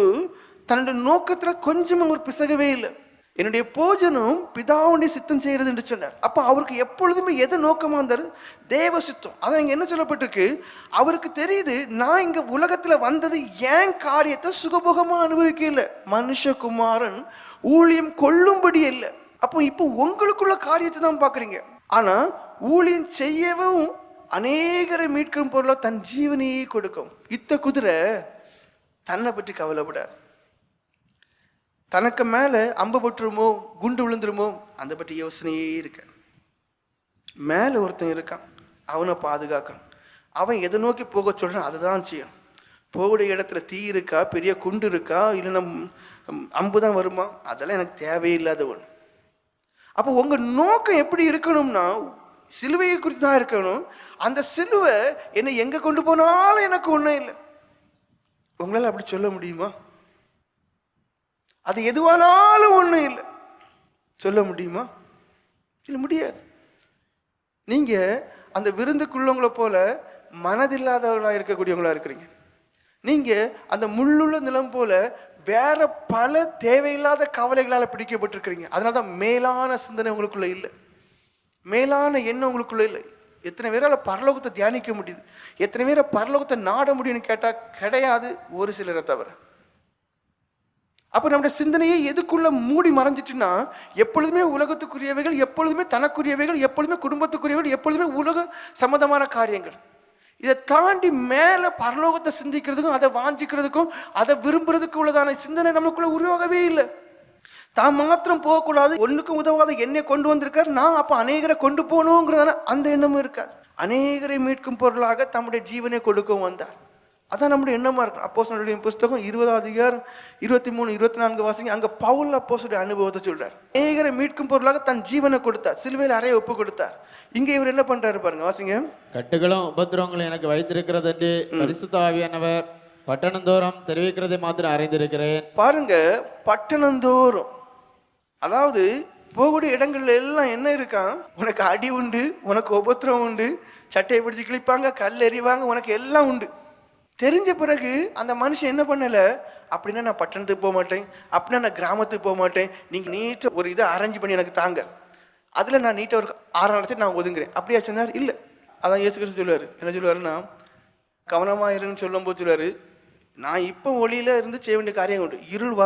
தன்னுடைய நோக்கத்துல கொஞ்சமும் ஒரு பிசகவே இல்லை. என்னுடைய போஜனம் பிதாவுடைய சித்தம் செய்யறது என்று சொன்னார். அப்ப அவருக்கு எப்பொழுதுமே எது நோக்கமா இருந்தாரு? தேவ சித்தம். அதான் இங்க என்ன சொல்லப்பட்டிருக்கு? அவருக்கு தெரியுது, நான் இங்க உலகத்துல வந்தது ஏன் காரியத்தை சுகபோகமா அனுபவிக்க இல்லை, மனுஷகுமாரன் ஊழியம் கொள்ளும்படி இல்லை. அப்போ இப்போ உங்களுக்குள்ள காரியத்தை தான் பாக்குறீங்க. ஆனா ஊழியம் செய்யவும் அநேகரை மீட்கும் பொருளா தன் ஜீவனையே கொடுக்கும். இத்த குதிரை தன்னை பற்றி கவலைப்படாது. தனக்கு மேலே அம்பு பட்டுருமோ, குண்டு விழுந்துருமோ, அதை பற்றி யோசனையே இருக்க. மேலே ஒருத்தன் இருக்கான், அவனை பாதுகாக்கணும். அவன் எதை நோக்கி போக சொல்கிறான் அதை தான் செய்யணும். போகக்கூடிய இடத்துல தீ இருக்கா, பெரிய குண்டு இருக்கா, இல்லைன்னா அம்பு தான் வருமா, அதெல்லாம் எனக்கு தேவையில்லாத ஒன்று. அப்போ உங்கள் நோக்கம் எப்படி இருக்கணும்னா சிலுவையை குறித்து தான் இருக்கணும். அந்த சிலுவை என்னை எங்கே கொண்டு போனாலும் எனக்கு ஒன்றும் இல்லை. உங்களால் அப்படி சொல்ல முடியுமா? அது எதுவானாலும் ஒன்றும் இல்லை சொல்ல முடியுமா? இல்லை, முடியாது. நீங்கள் அந்த விருந்துக்குள்ளவங்களை போல மனதில்லாதவர்களாக இருக்கக்கூடியவங்களா இருக்கிறீங்க. நீங்கள் அந்த முள்ளுள்ள நிலம் போல வேற பல தேவையில்லாத கவலைகளால் பிடிக்கப்பட்டிருக்கிறீங்க. அதனால தான் மேலான சிந்தனை உங்களுக்குள்ள இல்லை, மேலான எண்ணம் உங்களுக்குள்ள இல்லை. எத்தனை பேரால் பரலோகத்தை தியானிக்க முடியுது? எத்தனை பேரை பரலோகத்தை நாட முடியும்னு கேட்டால் கிடையாது, ஒரு சிலரை தவிர. அப்போ நம்முடைய சிந்தனையை எதுக்குள்ள மூடி மறைஞ்சிட்டுன்னா, எப்பொழுதுமே உலகத்துக்குரியவைகள், எப்பொழுதுமே தனக்குரியவைகள், எப்பொழுதுமே குடும்பத்துக்குரியவைகள், எப்பொழுதுமே உலக சம்மந்தமான காரியங்கள். இதை தாண்டி மேலே பரலோகத்தை சிந்திக்கிறதுக்கும், அதை வாஞ்சிக்கிறதுக்கும், அதை விரும்புறதுக்கு உள்ளதான சிந்தனை நமக்குள்ள உருவாகவே இல்லை. தான் மாத்திரம் போகக்கூடாது, ஒன்றுக்கும் உதவாத என்னை கொண்டு வந்திருக்கார், நான் அப்போ அநேகரை கொண்டு போகணுங்கிறதான அந்த எண்ணமும் இருக்கார். அநேகரை மீட்கும் பொருளாக தம்முடைய ஜீவனை கொடுக்கவும் வந்தார். அதான் நம்முடைய எண்ணமா இருக்கும். அப்போஸ்தலர்களுடைய புஸ்தகம் 20:23-24 வாசிங்க. அங்க பவுல் அப்போஸ்தலருடைய அனுபவத்தை சொல்றார். அநேகரை மீட்கும் பொருளாக தன் ஜீவனை கொடுத்தார், சிலுவையில் அறைய ஒப்பு கொடுத்தார். இங்க இவர் என்ன பண்றாரு பாருங்க, வாசிங்க.
கட்டுகளும் உபத்திரவங்களும் எனக்கு வைத்திருக்கிறது என்று பரிசுத்த ஆவியானவர் பட்டணந்தோறும் தெரிவிக்கிறதை மாத்திரம் அறிந்திருக்கிறேன்.
பாருங்க, பட்டணந்தோறும், அதாவது போகக்கூடிய இடங்கள்ல எல்லாம் என்ன இருக்கான்? உனக்கு அடி உண்டு, உனக்கு உபத்திரம் உண்டு, சட்டையை பிடிச்சி கிழிப்பாங்க, கல் எறிவாங்க, உனக்கு எல்லாம் உண்டு. தெரிஞ்ச பிறகு அந்த மனுஷன் என்ன பண்ணல, அப்படின்னா நான் பட்டணத்துக்கு போக மாட்டேன், அப்படின்னா நான் கிராமத்துக்கு போக மாட்டேன், நீங்க நீட்ட ஒரு இதை அரேஞ்ச் பண்ணி எனக்கு தாங்க, அதுல நான் நீட்ட ஒரு 6 நாளத்தை நான் ஒதுங்குறேன், அப்படியா சொன்னார்? இல்லை. அதான் இயேசு கிறிஸ்து சொல்லுவாரு. என்ன சொல்லுவாருன்னா, கவனமா இருன்னு சொல்லும் போது சொல்லுவாரு, நான் இப்போ ஒளியில இருந்து செய்ய வேண்டிய காரியம் உண்டு, இருள்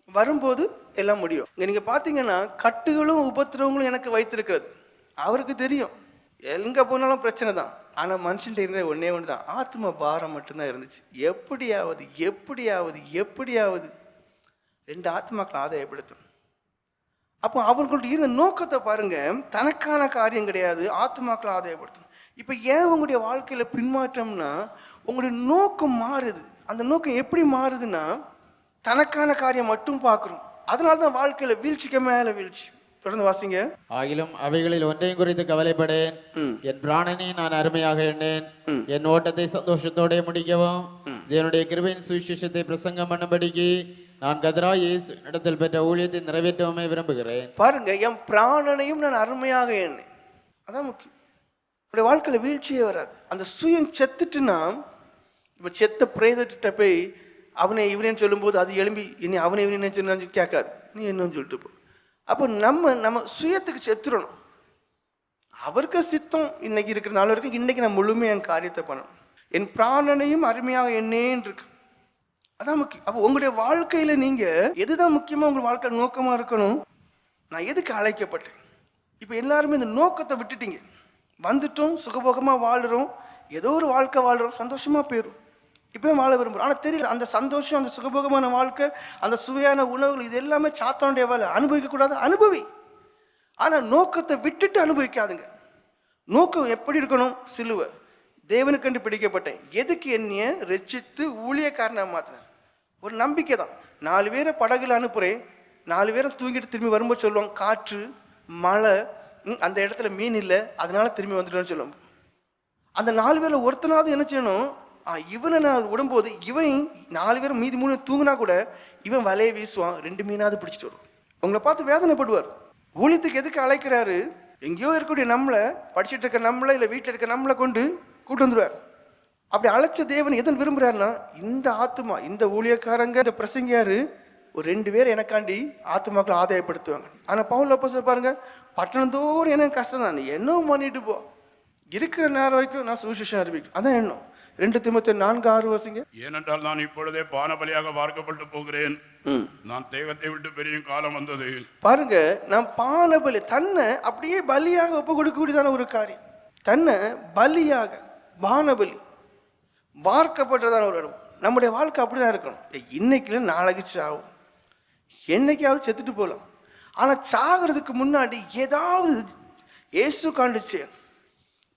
வரும்போது எல்லாம் முடியும். இங்க நீங்க பாத்தீங்கன்னா கட்டுகளும் உபத்திரவங்களும் எனக்கு வைத்திருக்கிறது. அவருக்கு தெரியும் எங்க போனாலும் பிரச்சனை தான். ஆனா மனுஷன்ட்ட இருந்த ஒன்னே ஒன்று தான், ஆத்ம பாரம் மட்டும்தான் இருந்துச்சு. எப்படியாவது 2 ஆத்மாக்களை ஆதாயப்படுத்தும். அப்போ அவர்களுடைய இருந்த நோக்கத்தை பாருங்க, தனக்கான காரியம் கிடையாது, ஆத்மாக்களை ஆதாயப்படுத்தும். இப்போ ஏன் உங்களுடைய வாழ்க்கையில பின்மாற்றம்னா, உங்களுடைய நோக்கம் மாறுது. அந்த நோக்கம் எப்படி மாறுதுன்னா, தனக்கான காரியம் மட்டும் பார்க்குறோம். அதனால தான் வாழ்க்கையில வீழ்ச்சிக்கு மேல வீழ்ச்சி. தொடர்ந்து வாசிங்க.
ஆகிலும் அவைகளில் ஒன்றையும் குறித்து கவலைப்படேன், என் பிராணனை நான் அருமையாக எண்ணேன், என் ஓட்டத்தை சந்தோஷத்தோட முடிக்கவும் என்னுடைய கிருபையின் சுவிசேஷத்தை பிரசங்கம் பண்ணும்படிக்கு நான் கர்த்தராகிய இயேசு இடத்தில் பெற்ற ஊழியத்தை நிறைவேற்றவுமே விரும்புகிறேன்.
பாருங்க, என் பிராணனையும் நான் அருமையாக எண்ணேன். அதான் முக்கியம். உடைய வாழ்க்கையில வீழ்ச்சியே வராது. அந்த சுயம் செத்துட்டுனா, இப்போ செத்த பிரேதத்திட்ட போய் அவனை இவனேன்னு சொல்லும்போது அது எழும்பி இனி அவனை இவனே சொன்னு கேட்காது, நீ என்னன்னு சொல்லிட்டு போ. அப்போ நம்ம சுயத்துக்கு செத்துடணும். அவருக்கு சித்தம் இன்னைக்கு இருக்கிற நாள் வரைக்கும், இன்னைக்கு நான் முழுமையாக என் காரியத்தை பண்ணணும். என் பிராணனையும் அருமையாக என்னேன்னு இருக்கு. அதான் முக்கியம். அப்போ உங்களுடைய வாழ்க்கையில நீங்க எதுதான் முக்கியமா உங்க வாழ்க்கை நோக்கமா இருக்கணும்? நான் எதுக்கு அழைக்கப்பட்டேன்? இப்போ எல்லாருமே இந்த நோக்கத்தை விட்டுட்டீங்க. வந்துட்டோம், சுகபோகமா வாழ்றோம், ஏதோ ஒரு வாழ்க்கை வாழ்றோம், சந்தோஷமா போயிடும். இப்பயும் வாழ விரும்புகிறோம். ஆனால் தெரியல, அந்த சந்தோஷம், அந்த சுகபோகமான வாழ்க்கை, அந்த சுவையான உணவுகள், இது எல்லாமே சாத்தானுடைய வேலை. அனுபவிக்கக்கூடாது, அனுபவி. ஆனால் நோக்கத்தை விட்டுட்டு அனுபவிக்காதுங்க. நோக்கம் எப்படி இருக்கணும்? சிலுவை, தேவனுக்கண்டு பிடிக்கப்பட்டேன், எதுக்கு என்னைய ரட்சித்து ஊழியக்காரனாக மாற்றினார். ஒரு நம்பிக்கை தான். 4 பேரை படகுல அனுப்புகிறேன், 4 பேரை தூங்கிட்டு திரும்பி வரும்போது சொல்லுவாங்க, காற்று மழை, அந்த இடத்துல மீன் இல்லை, அதனால திரும்பி வந்துட்டோன்னு சொல்லுவாங்க. அந்த 4 பேரில் ஒருத்தனாவது என்ன செய்யணும்? இவனை நான் விடும்போது இவன் 4 பேரும் மீதி 3 தூங்கினா கூட இவன் வலையை வீசுவான், 2 மீனாவது பிடிச்சிட்டு வருவான். உங்களை பார்த்து வேதனைப்படுவார். ஊழியத்துக்கு எதுக்கு அழைக்கிறாரு? எங்கேயோ இருக்கக்கூடிய நம்மளை, படிச்சுட்டு இருக்க நம்மளை, இல்லை வீட்டில் இருக்க நம்மளை கொண்டு கூட்டு வந்துடுவார். அப்படி அழைச்ச தேவன் எதன் விரும்புகிறாருன்னா, இந்த ஆத்மா, இந்த ஊழியக்காரங்க, இந்த பிரசங்கியாரு ஒரு 2 பேர் எனக்காண்டி ஆத்மாக்களை ஆதாயப்படுத்துவாங்க. ஆனால் பவுல் அப்போஸ்தலர் பாருங்க, பட்டணத்தோடு எனக்கு கஷ்டம் தான், என்ன பண்ணிட்டு போ, இருக்கிற நேரம் வரைக்கும் நான் சுவிசேஷம் அறிவிக்கும். அதான் எண்ணம். 2 தீமோத்தேயு 4:6 வாசிங்க.
ஏனென்றால் நான் இப்பொழுதே பானபலியாக பார்க்கப்பட்டு போகிறேன், நான் தேகத்தை விட்டு பெரிய காலம் வந்தது.
பாருங்க, நான் பானபலி, தன்னை அப்படியே பலியாக ஒப்பு கொடுக்கக்கூடியதான ஒரு காரியம். தன்னை பலியாக, பானபலி, வார்க்கப்பட்டதான ஒரு இடம். நம்முடைய வாழ்க்கை அப்படிதான் இருக்கணும். இன்னைக்குல நாளைக்கு சாகும், என்னைக்காவது செத்துட்டு போகலாம். ஆனால் சாகிறதுக்கு முன்னாடி ஏதாவது இயேசு காண்டுச்சு,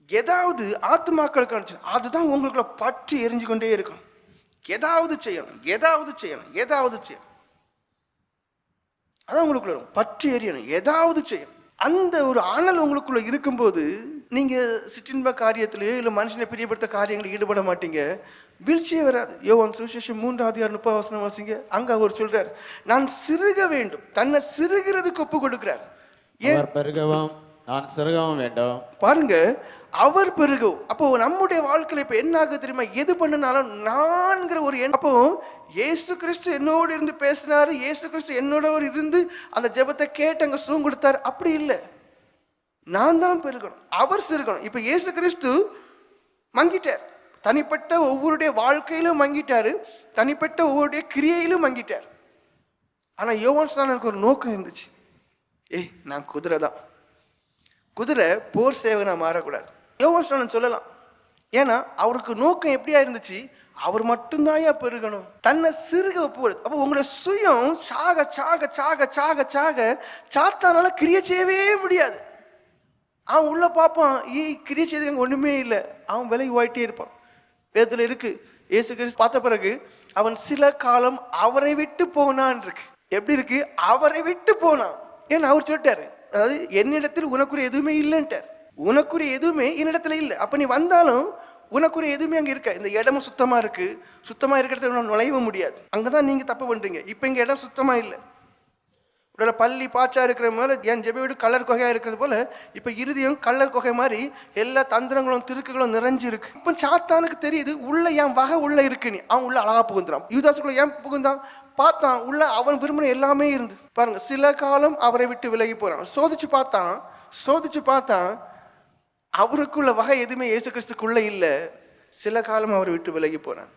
ஏதாவது ஆத்மாக்கள் காணிச்சு, அதுதான் உங்களுக்குள்ள பற்றி எரிஞ்சு கொண்டே இருக்கணும். ஏதாவது செய்யணும், ஏதாவது செய்யணும், ஏதாவது செய்யணும். அதான் உங்களுக்குள்ள பற்றி எரியணும், ஏதாவது செய்யணும். அந்த ஒரு அனல் உங்களுக்குள்ள இருக்கும்போது நீங்க சிற்றின்ப காரியத்திலேயோ இல்லை மனுஷனை பிரியப்படுத்த காரியங்களில் ஈடுபட மாட்டீங்க, வீழ்ச்சியே வராது. யோவான் சுவிசேஷம் 3:30 வாசிங்க. அங்க அவர் சொல்றார், நான் சிறுக வேண்டும். தன்னை சிறுகிறதுக்கு ஒப்பு கொடுக்கிறார்.
அவர் பெருகவும் நான் சிறுகவும் வேண்டும்.
பாருங்க, அவர் பெருகவும். அப்போ நம்முடைய வாழ்க்கையில இப்ப என்ன ஆகுது தெரியுமா? எது பண்ணினாலும் நான்கிற ஒரு எண்ணம். அப்போ இயேசு கிறிஸ்து என்னோடு இருந்து பேசினாரு, இயேசு கிறிஸ்து என்னோட இருந்து அந்த ஜெபத்தை கேட்டு அங்க சுகம் கொடுத்தாரு. அப்படி இல்லை, நான் தான் பெருகணும், அவர் சிறுகணும். இப்ப இயேசு கிறிஸ்து மங்கிட்டார், தனிப்பட்ட ஒவ்வொருடைய வாழ்க்கையிலும் மங்கிட்டாரு, தனிப்பட்ட ஒவ்வொருடைய கிரியையிலும் மங்கிட்டார். ஆனா யோவான் ஸ்நானனுக்கு ஒரு நோக்கம் இருந்துச்சு. நான் குதிரை தான், குதிரை போர் சேவகனா மாறக்கூடாது. யோவான் ஸ்நானன் சொல்லலாம். ஏன்னா அவருக்கு நோக்கம் எப்படியா இருந்துச்சு? அவர் மட்டும்தான் பெருகணும், தன்னை சிறுக ஒப்புவது. அப்போ உங்களுடைய சுயம் சாக சாக சாக சாக சாக சாத்தானால கிரியை செய்யவே முடியாது. அவன் உள்ள பார்ப்பான், கிரியை செய்யறதுக்கு ஒண்ணுமே இல்லை, அவன் விலகி ஓயிட்டே இருப்பான். வேதத்துல இருக்கு, இயேசு கிறிஸ்து பார்த்த பிறகு அவன் சில காலம் அவரை விட்டு போனான் இருக்கு. எப்படி இருக்கு? அவரை விட்டு போனான். ஏன்னா அவர் சொல்லிட்டாரு, அதாவது என்னிடத்தில் உனக்குரிய எதுவுமே இல்லைன்ட்டார். உனக்குரிய எதுவுமே என்னிடத்துல இல்லை. அப்ப நீ வந்தாலும் உனக்குரிய எதுவுமே அங்க இருக்க. இந்த இடமும் சுத்தமா இருக்கு, சுத்தமா இருக்கிறத நுழைய முடியாது. அங்கதான் நீங்க தப்பு பண்றீங்க. இப்ப இங்க இடம் சுத்தமா இல்லை. உடல பள்ளி பாச்சா இருக்கிற போல, என் ஜெப வீடு கலர் கொகையா இருக்கிறது போல இப்ப இறுதியும் கலர் கொகை மாதிரி எல்லா தந்திரங்களும் திருக்குகளும் நிறைஞ்சு இருக்கு. இப்ப சாத்தானுக்கு தெரியுது உள்ள என் வகை உள்ள இருக்கு. நீ அவன் உள்ள அழகா புகுந்துறான். யூதாசுக்குள்ள ஏன் புகுந்தான்? பார்த்தான் உள்ள அவன் விரும்பின எல்லாமே இருந்து. பாருங்க, சில காலம் அவரை விட்டு விலகி போறான். சோதிச்சு பார்த்தான் அவருக்குள்ள வகை எதுவுமே இயேசு கிறிஸ்துக்குள்ள இல்லை. சில காலம் அவரை விட்டு விலகி போனான்.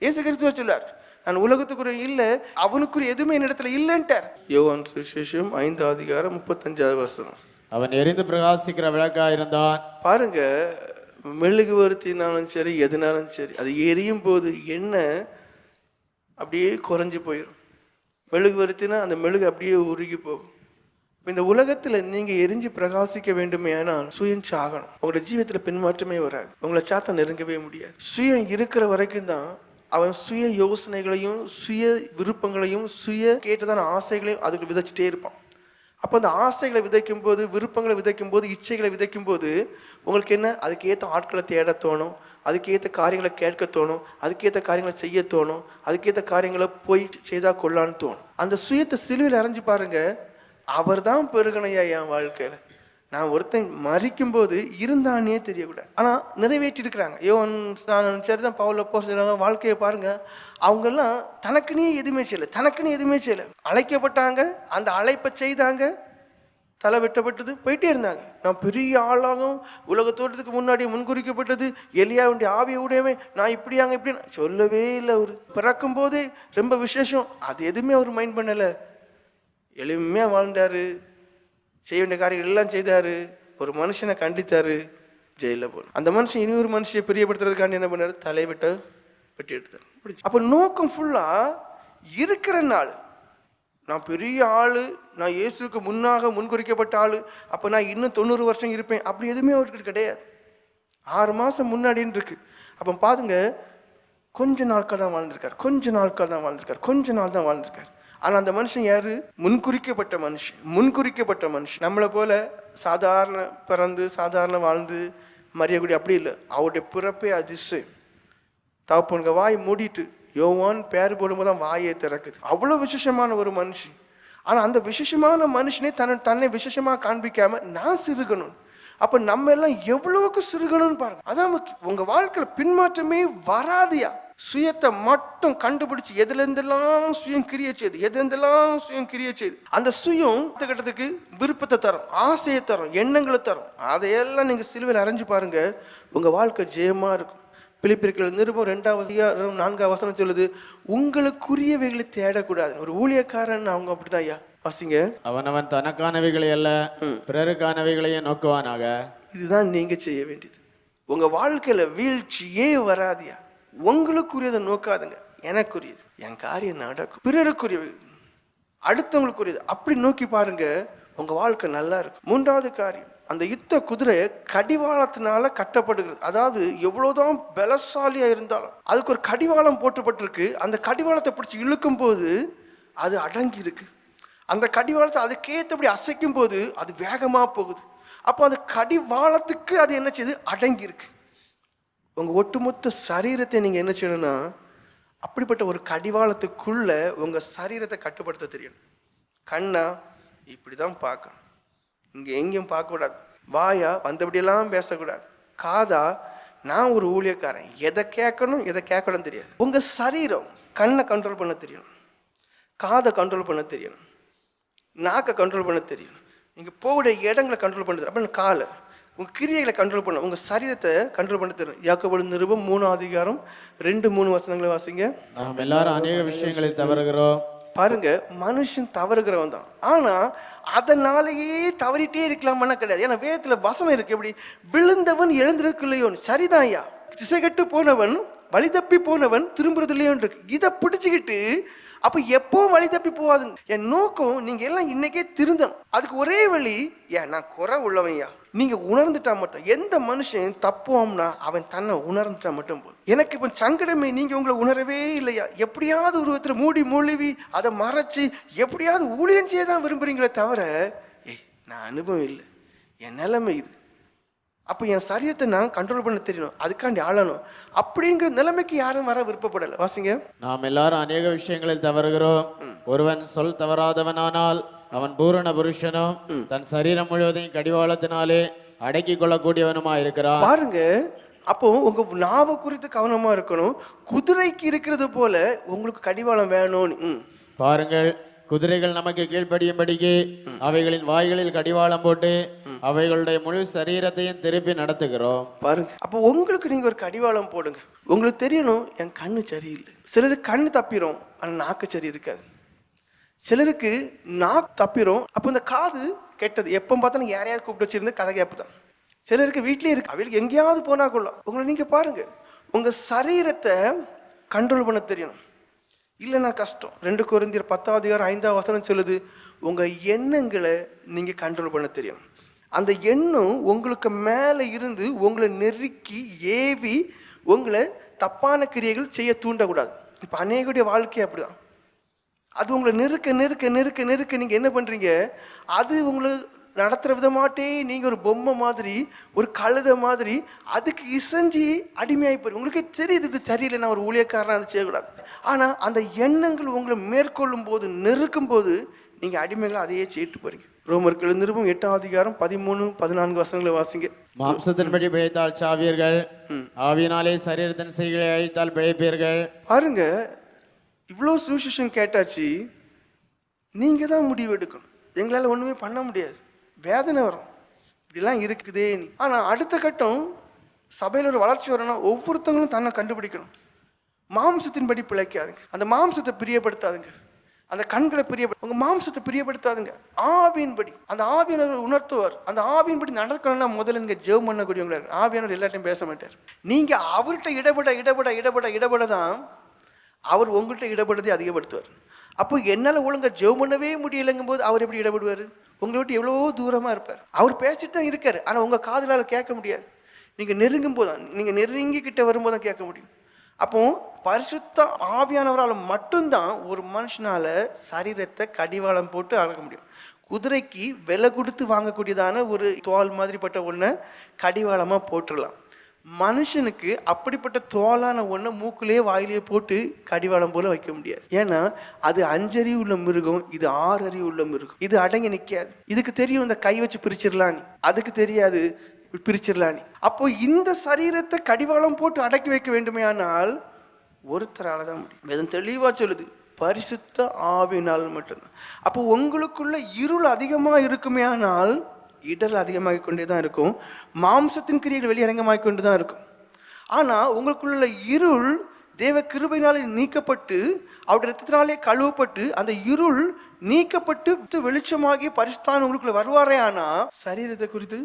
இயேசு கிறிஸ்துவ சொல்லார், நான் உலகத்துக்குரிய இல்லை, அவனுக்குரிய எதுவுமே என்னிடத்துல இல்லைன்ட்டார். யோவான் சுவிசேஷம் 5:35
அவன் எரிந்து பிரகாசிக்கிற விளக்கா இருந்தான்.
பாருங்க, மெழுகுவர்த்தினாலும் சரி, எதுனாலும் சரி, அது எரியும் போது என்ன அப்படியே குறைஞ்சு போயிடும். மெழுகுவர்த்தினா அந்த மெழுகு அப்படியே உருகி போகும். இந்த உலகத்துல நீங்க எரிஞ்சு பிரகாசிக்க வேண்டுமே ஆனால் சுயம் சாகணும். உங்களோட ஜீவியத்துல பின்மாற்றமே வராது. உங்களை சாத்தா நெருங்கவே முடியாது. சுயம் இருக்கிற வரைக்கும் தான் அவன் சுய யோசனைகளையும் சுய விருப்பங்களையும் சுய கேட்டதான ஆசைகளையும் அதுக்கு விதைச்சிட்டே இருப்பான். அப்போ அந்த ஆசைகளை விதைக்கும் போது, விருப்பங்களை விதைக்கும் போது, இச்சைகளை விதைக்கும் போது உங்களுக்கு என்ன? அதுக்கேற்ற ஆட்களை தேட தோணும், அதுக்கேற்ற காரியங்களை கேட்க தோணும், அதுக்கேற்ற காரியங்களை செய்ய தோணும், அதுக்கேற்ற காரியங்களை போய் செய்தா கொள்ளான்னு தோணும். அந்த சுயத்தை சிலுவையில் அரைஞ்சு பாருங்க, அவர் தான் பெருகணையா என் வாழ்க்கையில. நான் ஒருத்தன் மறிக்கும் போது இருந்தானே தெரியக்கூடாது, ஆனா நிறைவேற்றி இருக்கிறாங்க. யோவான் சரிதான், பவுல் அப்போஸ்தலர் வாழ்க்கையை பாருங்க. அவங்கெல்லாம் தனக்குனே எதுவுமே செய்யல, அழைக்கப்பட்டாங்க, அந்த அழைப்பை செய்தாங்க, தலை வெட்டப்பட்டது, போயிட்டே இருந்தாங்க. நான் பெரிய ஆளாகும், உலக தோட்டத்துக்கு முன்னாடி முன்குறிக்கப்பட்டது, எலியாவுடைய ஆவியை உடையவே, நான் இப்படியாங்க இப்படி சொல்லவே இல்லை. அவர் பிறக்கும் போதே ரொம்ப விசேஷம், அது எதுவுமே அவர் மைண்ட் பண்ணலை. எளிமையாக வாழ்ந்தாரு, செய்ய வேண்டிய காரியங்கள் எல்லாம் செய்தாரு, ஒரு மனுஷனை கண்டித்தாரு, ஜெயிலில் போனார். அந்த மனுஷன் இனி ஒரு மனுஷனை பிரியப்படுத்துறதுக்காண்டி என்ன பண்ணாரு? தலையை வெட்ட வெட்டி எடுத்தார். அப்போ நோக்கம் ஃபுல்லாக இருக்கிற நாள், நான் பெரிய ஆள், நான் இயேசுக்கு முன்னாக முன்குறிக்கப்பட்ட ஆள், அப்போ நான் இன்னும் 90 வருஷம் இருப்பேன், அப்படி எதுவுமே அவருக்கு கிடையாது. 6 மாதம் முன்னாடின்னு இருக்கு. அப்போ பாருங்க, கொஞ்ச நாட்கள் தான் வாழ்ந்திருக்கார், கொஞ்ச நாட்கள் தான் வாழ்ந்திருக்கார், கொஞ்ச நாள் தான் வாழ்ந்திருக்கார். ஆனால் அந்த மனுஷன் யாரு? முன்குறிக்கப்பட்ட மனுஷன், முன்குறிக்கப்பட்ட மனுஷன். நம்மளை போல சாதாரண பிறந்து சாதாரண வாழ்ந்து மறியக்கூடிய அப்படி இல்லை. அவருடைய பிறப்பே அதிசயம். தகப்பனுங்க வாய் மூடிட்டு யோவான் பேர் போடும்போது தான் வாயை திறக்குது. அவ்வளோ விசேஷமான ஒரு மனுஷன். ஆனால் அந்த விசேஷமான மனுஷனே தன்னை விசேஷமாக காண்பிக்காம நான் சிறுகணும். அப்போ நம்ம எல்லாம் எவ்வளவுக்கு சிறுகணும்னு பாருங்க. அதான் முக்கியம். உங்கள் வாழ்க்கையில் பின்மாற்றமே வராதியா. சுயத்தை மட்டும் கண்டுபிடிச்சு எதுலேருந்தெல்லாம் சுயம் கிரியை செய்யுது, எதுலேருந்தெல்லாம் சுயம் கிரியை செய்யுது. அந்த சுயம் கட்டத்துக்கு விருப்பத்தை தரும், ஆசையை தரும், எண்ணங்களை தரும். அதையெல்லாம் நீங்கள் சிலுவையில் அரைஞ்சு பாருங்க, உங்கள் வாழ்க்கை ஜெயமாக இருக்கும். பிலிப்பியர்கள் நிருபம் 2:4 வசனம் சொல்லுது, உங்களுக்குரியவைகளை தேடக்கூடாது. ஒரு ஊழியக்காரன் அவங்க அப்படிதான் ஐயா. வாசிங்க,
அவனவன் தனக்கானவைகளை அல்ல பிறருக்கானவைகளையே நோக்குவானாக. இதுதான்
நீங்க செய்ய வேண்டியது. உங்க வாழ்க்கையில வீழ்ச்சியே வராதியா. உங்களுக்குரியதை நோக்காதுங்க, எனக்குரியது, என் காரியம் நடக்கும், பிறருக்குரியது, அடுத்தவங்களுக்குரியது, அப்படி நோக்கி பாருங்க, உங்க வாழ்க்கை நல்லா இருக்கும். 3வது காரியம், அந்த யுத்த குதிரை கடிவாளத்தினால கட்டப்படுகிறது. அதாவது எவ்வளவுதான் பலசாலியா இருந்தாலும் அதுக்கு ஒரு கடிவாளம் போட்டுப்பட்டிருக்கு. அந்த கடிவாளத்தை பிடிச்சி இழுக்கும் போது அது அடங்கி இருக்கு. அந்த கடிவாளத்தை அதுக்கேற்றபடி அசைக்கும் போது அது வேகமா போகுது. அப்போ அந்த கடிவாளத்துக்கு அது என்ன செய்யுது? அடங்கி இருக்கு. உங்க ஒட்டுமொத்த சரீரத்தை நீங்க என்ன செய்யணும்னா, அப்படிப்பட்ட ஒரு கடிவாளத்துக்குள்ள உங்க சரீரத்தை கட்டுப்படுத்த தெரியணும். கண்ணா இப்படிதான் பார்க்கணும், இங்க எங்கேயும் பார்க்கக்கூடாது. வாயா வந்தபடியெல்லாம் பேசக்கூடாது. காதா நான் ஒரு ஊழியக்காரன், எதை கேட்கணும் எதை கேட்கணும் தெரியாது. உங்க சரீரம், கண்ணை கண்ட்ரோல் பண்ண தெரியணும், காதை கண்ட்ரோல் பண்ண தெரியணும், நாக்கை கண்ட்ரோல் பண்ண தெரியணும், நீங்க போகிற இடங்களை கண்ட்ரோல் பண்ண தெரியும். அப்புறம் காலை, உங்க கிரியைகளை கண்ட்ரோல் பண்ண, உங்க சரீரத்தை கண்ட்ரோல் பண்ண தெரியும். யாக்கோபு நிருபம் 3:2-3 வசனங்களை வாசிங்க.
நாம் எல்லாரும் அநேக விஷயங்களில் தவறுகிறோம்.
பாருங்க, மனுஷன் தவறுகிறவன் தான். ஆனா அதனாலேயே தவறிட்டே இருக்கலாம்னா கிடையாது. ஏன்னா வேதத்துல வசனம் இருக்கு, எப்படி விழுந்தவன் எழுந்திருக்கலையோன்னு. சரிதான் ஐயா, திசை கட்டு போனவன் வழி தப்பி போனவன் திரும்புறது இல்லையோன்னு இருக்கு. இதை பிடிச்சுக்கிட்டு அப்ப எப்போ வழி தப்பி போவாதுங்க. என் நோக்கம் நீங்க எல்லாம் இன்னைக்கே திருந்தணும். அதுக்கு ஒரே வழி, ஏன் நான் குறை உள்ளவன்யா, நீங்க உணர்ந்துட்டா மட்டும். எந்த மனுஷன் தப்புவாம்னா அவன் தன்னை உணர்ந்துட்டா மட்டும் போதும். எனக்கு இப்ப சங்கடமே, நீங்க உங்களை உணரவே இல்லையா, எப்படியாவது ஒரு விதத்துல மூடி மொழிவி அதை மறைச்சு எப்படியாவது ஊழியம் செய்ய தான் விரும்புறீங்களே தவிர, நான் அனுபவம் இல்லை, என் நிலைமை இது, அப்போ என் சரீரத்தை நான் கண்ட்ரோல் பண்ண தெரியணும், அதுக்காண்டி ஆளணும் அப்படிங்கிற நிலைமைக்கு யாரும் வர விருப்பப்படலை. வாசிங்க,
நாம் எல்லாரும் அநேக விஷயங்களில் தவறுகிறோம். ஒருவன் சொல் தவறாதவனானால் அவன் பூரண புருஷனும் தன் சரீரம் முழுவதையும் கடிவாளத்தினாலே அடக்கி கொள்ளக்கூடியவனுமா இருக்கிறான்.
பாருங்க, அப்போ உங்க நாவை குறித்து கவனமா இருக்கணும். குதிரைக்கு இருக்கிறது போல உங்களுக்கு கடிவாளம் வேணும்னு
பாருங்கள். குதிரைகள் நமக்கு கீழ்ப்படியும்படிக்கு அவைகளின் வாய்களில் கடிவாளம் போட்டு அவைகளுடைய முழு சரீரத்தையும் திருப்பி நடத்துகிறோம்.
பாருங்க, அப்போ உங்களுக்கு நீங்க ஒரு கடிவாளம் போடுங்க. உங்களுக்கு தெரியணும், என் கண்ணு சரியில்லை. சிலருக்கு கண்ணு தப்பிரும், ஆனால் நாக்கு சரி இருக்காது. சிலருக்கு நாக்கு தப்பிரும், அப்போ இந்த காது கெட்டது, எப்போ பார்த்தாலும் யாரையாவது கூப்பிட்டு வச்சிருந்து கதை கேப்பு தான். சிலருக்கு வீட்லயே இருக்கு, அவங்களுக்கு எங்கேயாவது போனா கொள்ளலாம். உங்களை நீங்க பாருங்க, உங்க சரீரத்தை கண்ட்ரோல் பண்ண தெரியணும். இல்லைன்னா கஷ்டம். 2 கொரிந்தியர் 10:5 சொல்லுது, உங்க எண்ணங்களை நீங்க கண்ட்ரோல் பண்ண தெரியணும். அந்த எண்ணம் உங்களுக்கு மேலே இருந்து உங்களை நெருக்கி ஏவி உங்களை தப்பான கிரியைகள் செய்ய தூண்டக்கூடாது. இப்போ அநேகருடைய வாழ்க்கை அப்படிதான். அது உங்களை நெருக்க நெருக்க நெருக்க நெருக்க நீங்கள் என்ன பண்ணுறீங்க, அது உங்களை நடத்துகிற விதமாட்டே நீங்கள் ஒரு பொம்மை மாதிரி, ஒரு கழுதை மாதிரி அதுக்கு இசைஞ்சி அடிமையாகி போய். உங்களுக்கே தெரியுது இது சரியில்லை, நான் ஒரு ஊழியக்காரனாக அதை செய்யக்கூடாது. ஆனால் அந்த எண்ணங்கள் உங்களை மேற்கொள்ளும் போது, நெருக்கும் போது நீங்கள் அடிமைகளை அதையே செய்யிட்டு போறீங்க. ரோமர்கள் நிருபம் 8:13-14 வாசிங்க.
மாம்சத்தின்படி பிழைத்தால் சாவீர்கள், ஆவியினாலே சரீரத்தின் செய்களை அழித்தால் பிழைப்பீர்கள்.
பாருங்க, இவ்வளோ சுவிசேஷம் கேட்டாச்சு, நீங்க தான் முடிவு எடுக்கணும். எங்களால் ஒண்ணுமே பண்ண முடியாது, வேதனை வரும், இப்படிலாம் இருக்குதே நீ. ஆனா அடுத்த கட்டம், சபையில் ஒரு வளர்ச்சி வரணும், ஒவ்வொருத்தவங்களும் தன்னை கண்டுபிடிக்கணும். மாம்சத்தின்படி பிழைக்காதுங்க, அந்த மாம்சத்தை பிரியப்படுத்தாதுங்க. அந்த கண்களை உங்க மாம்சத்தை பிரியப்படுத்தாதுங்க. ஆவியின்படி அந்த ஆவியானவர் உணர்த்துவார். அந்த ஆவியின்படி நடக்கணும்னா முதல்ல நீங்க ஜெபம் பண்ணக்கூடியவங்களா இருக்கு. ஆவியானவர் எல்லாத்தையும் பேச மாட்டார். நீங்க அவர்கிட்ட இடப்பட தான் அவர் உங்கள்கிட்ட இடப்படுறதை அதிகப்படுத்துவார். அப்போ என்னால் ஒழுங்கா ஜெபம் பண்ணவே முடியலைங்கும் போது அவர் எப்படி இடப்படுவார்? உங்களை விட்டு எவ்வளவோ தூரமா இருப்பார். அவர் பேசிட்டு தான் இருக்காரு, ஆனா உங்க காதுலால கேட்க முடியாது. நீங்க நெருங்கும் போது, நீங்க நெருங்கிக்கிட்ட வரும்போது தான் கேட்க முடியும். அப்போ பரிசுத்த ஆவியானவரால் மட்டும்தான் ஒரு மனுஷனால சரீரத்தை கடிவாளம் போட்டு அடக்க முடியும். குதிரைக்கு விலை கொடுத்து வாங்கக்கூடியதான ஒரு தோல் மாதிரிப்பட்ட ஒன்றை கடிவாளமாக போட்டுடலாம். மனுஷனுக்கு அப்படிப்பட்ட தோலான ஒன்றை மூக்கிலே வாயிலே போட்டு கடிவாளம் போல வைக்க முடியாது. ஏன்னா அது 5 அறிவு உள்ள மிருகம், இது 6 அறிவு உள்ள மிருகம். இது அடங்கி நிற்காது. இதுக்கு தெரியும் இந்த கை வச்சு பிரிச்சிடலான்னு, அதுக்கு தெரியாது பிரிச்சிடலான்னு. அப்போ இந்த சரீரத்தை கடிவாளம் போட்டு அடக்கி வைக்க வேண்டுமே ஆனால் ஒருத்தரால தான் முடியும். வேதம் தெளிவா சொல்லுது, பரிசுத்த ஆவியினால் மட்டும்தான். அப்போ உங்களுக்குள்ள இருள் அதிகமாக இருக்குமே ஆனால் இடர் அதிகமாகிக் கொண்டே தான் இருக்கும். மாம்சத்தின் கிரியைகள் வெளியரங்கமாகிக் கொண்டு தான் இருக்கும். ஆனால் உங்களுக்குள்ள இருள் தேவ கிருபையினாலே நீக்கப்பட்டு அவருடைய ரத்தத்தினாலே கழுவப்பட்டு அந்த இருள் நீக்கப்பட்டு வெளிச்சமாகி பரிசுத்தான உங்களுக்குள்ள வருவாரே. ஆனால் சரீரத்தை குறித்து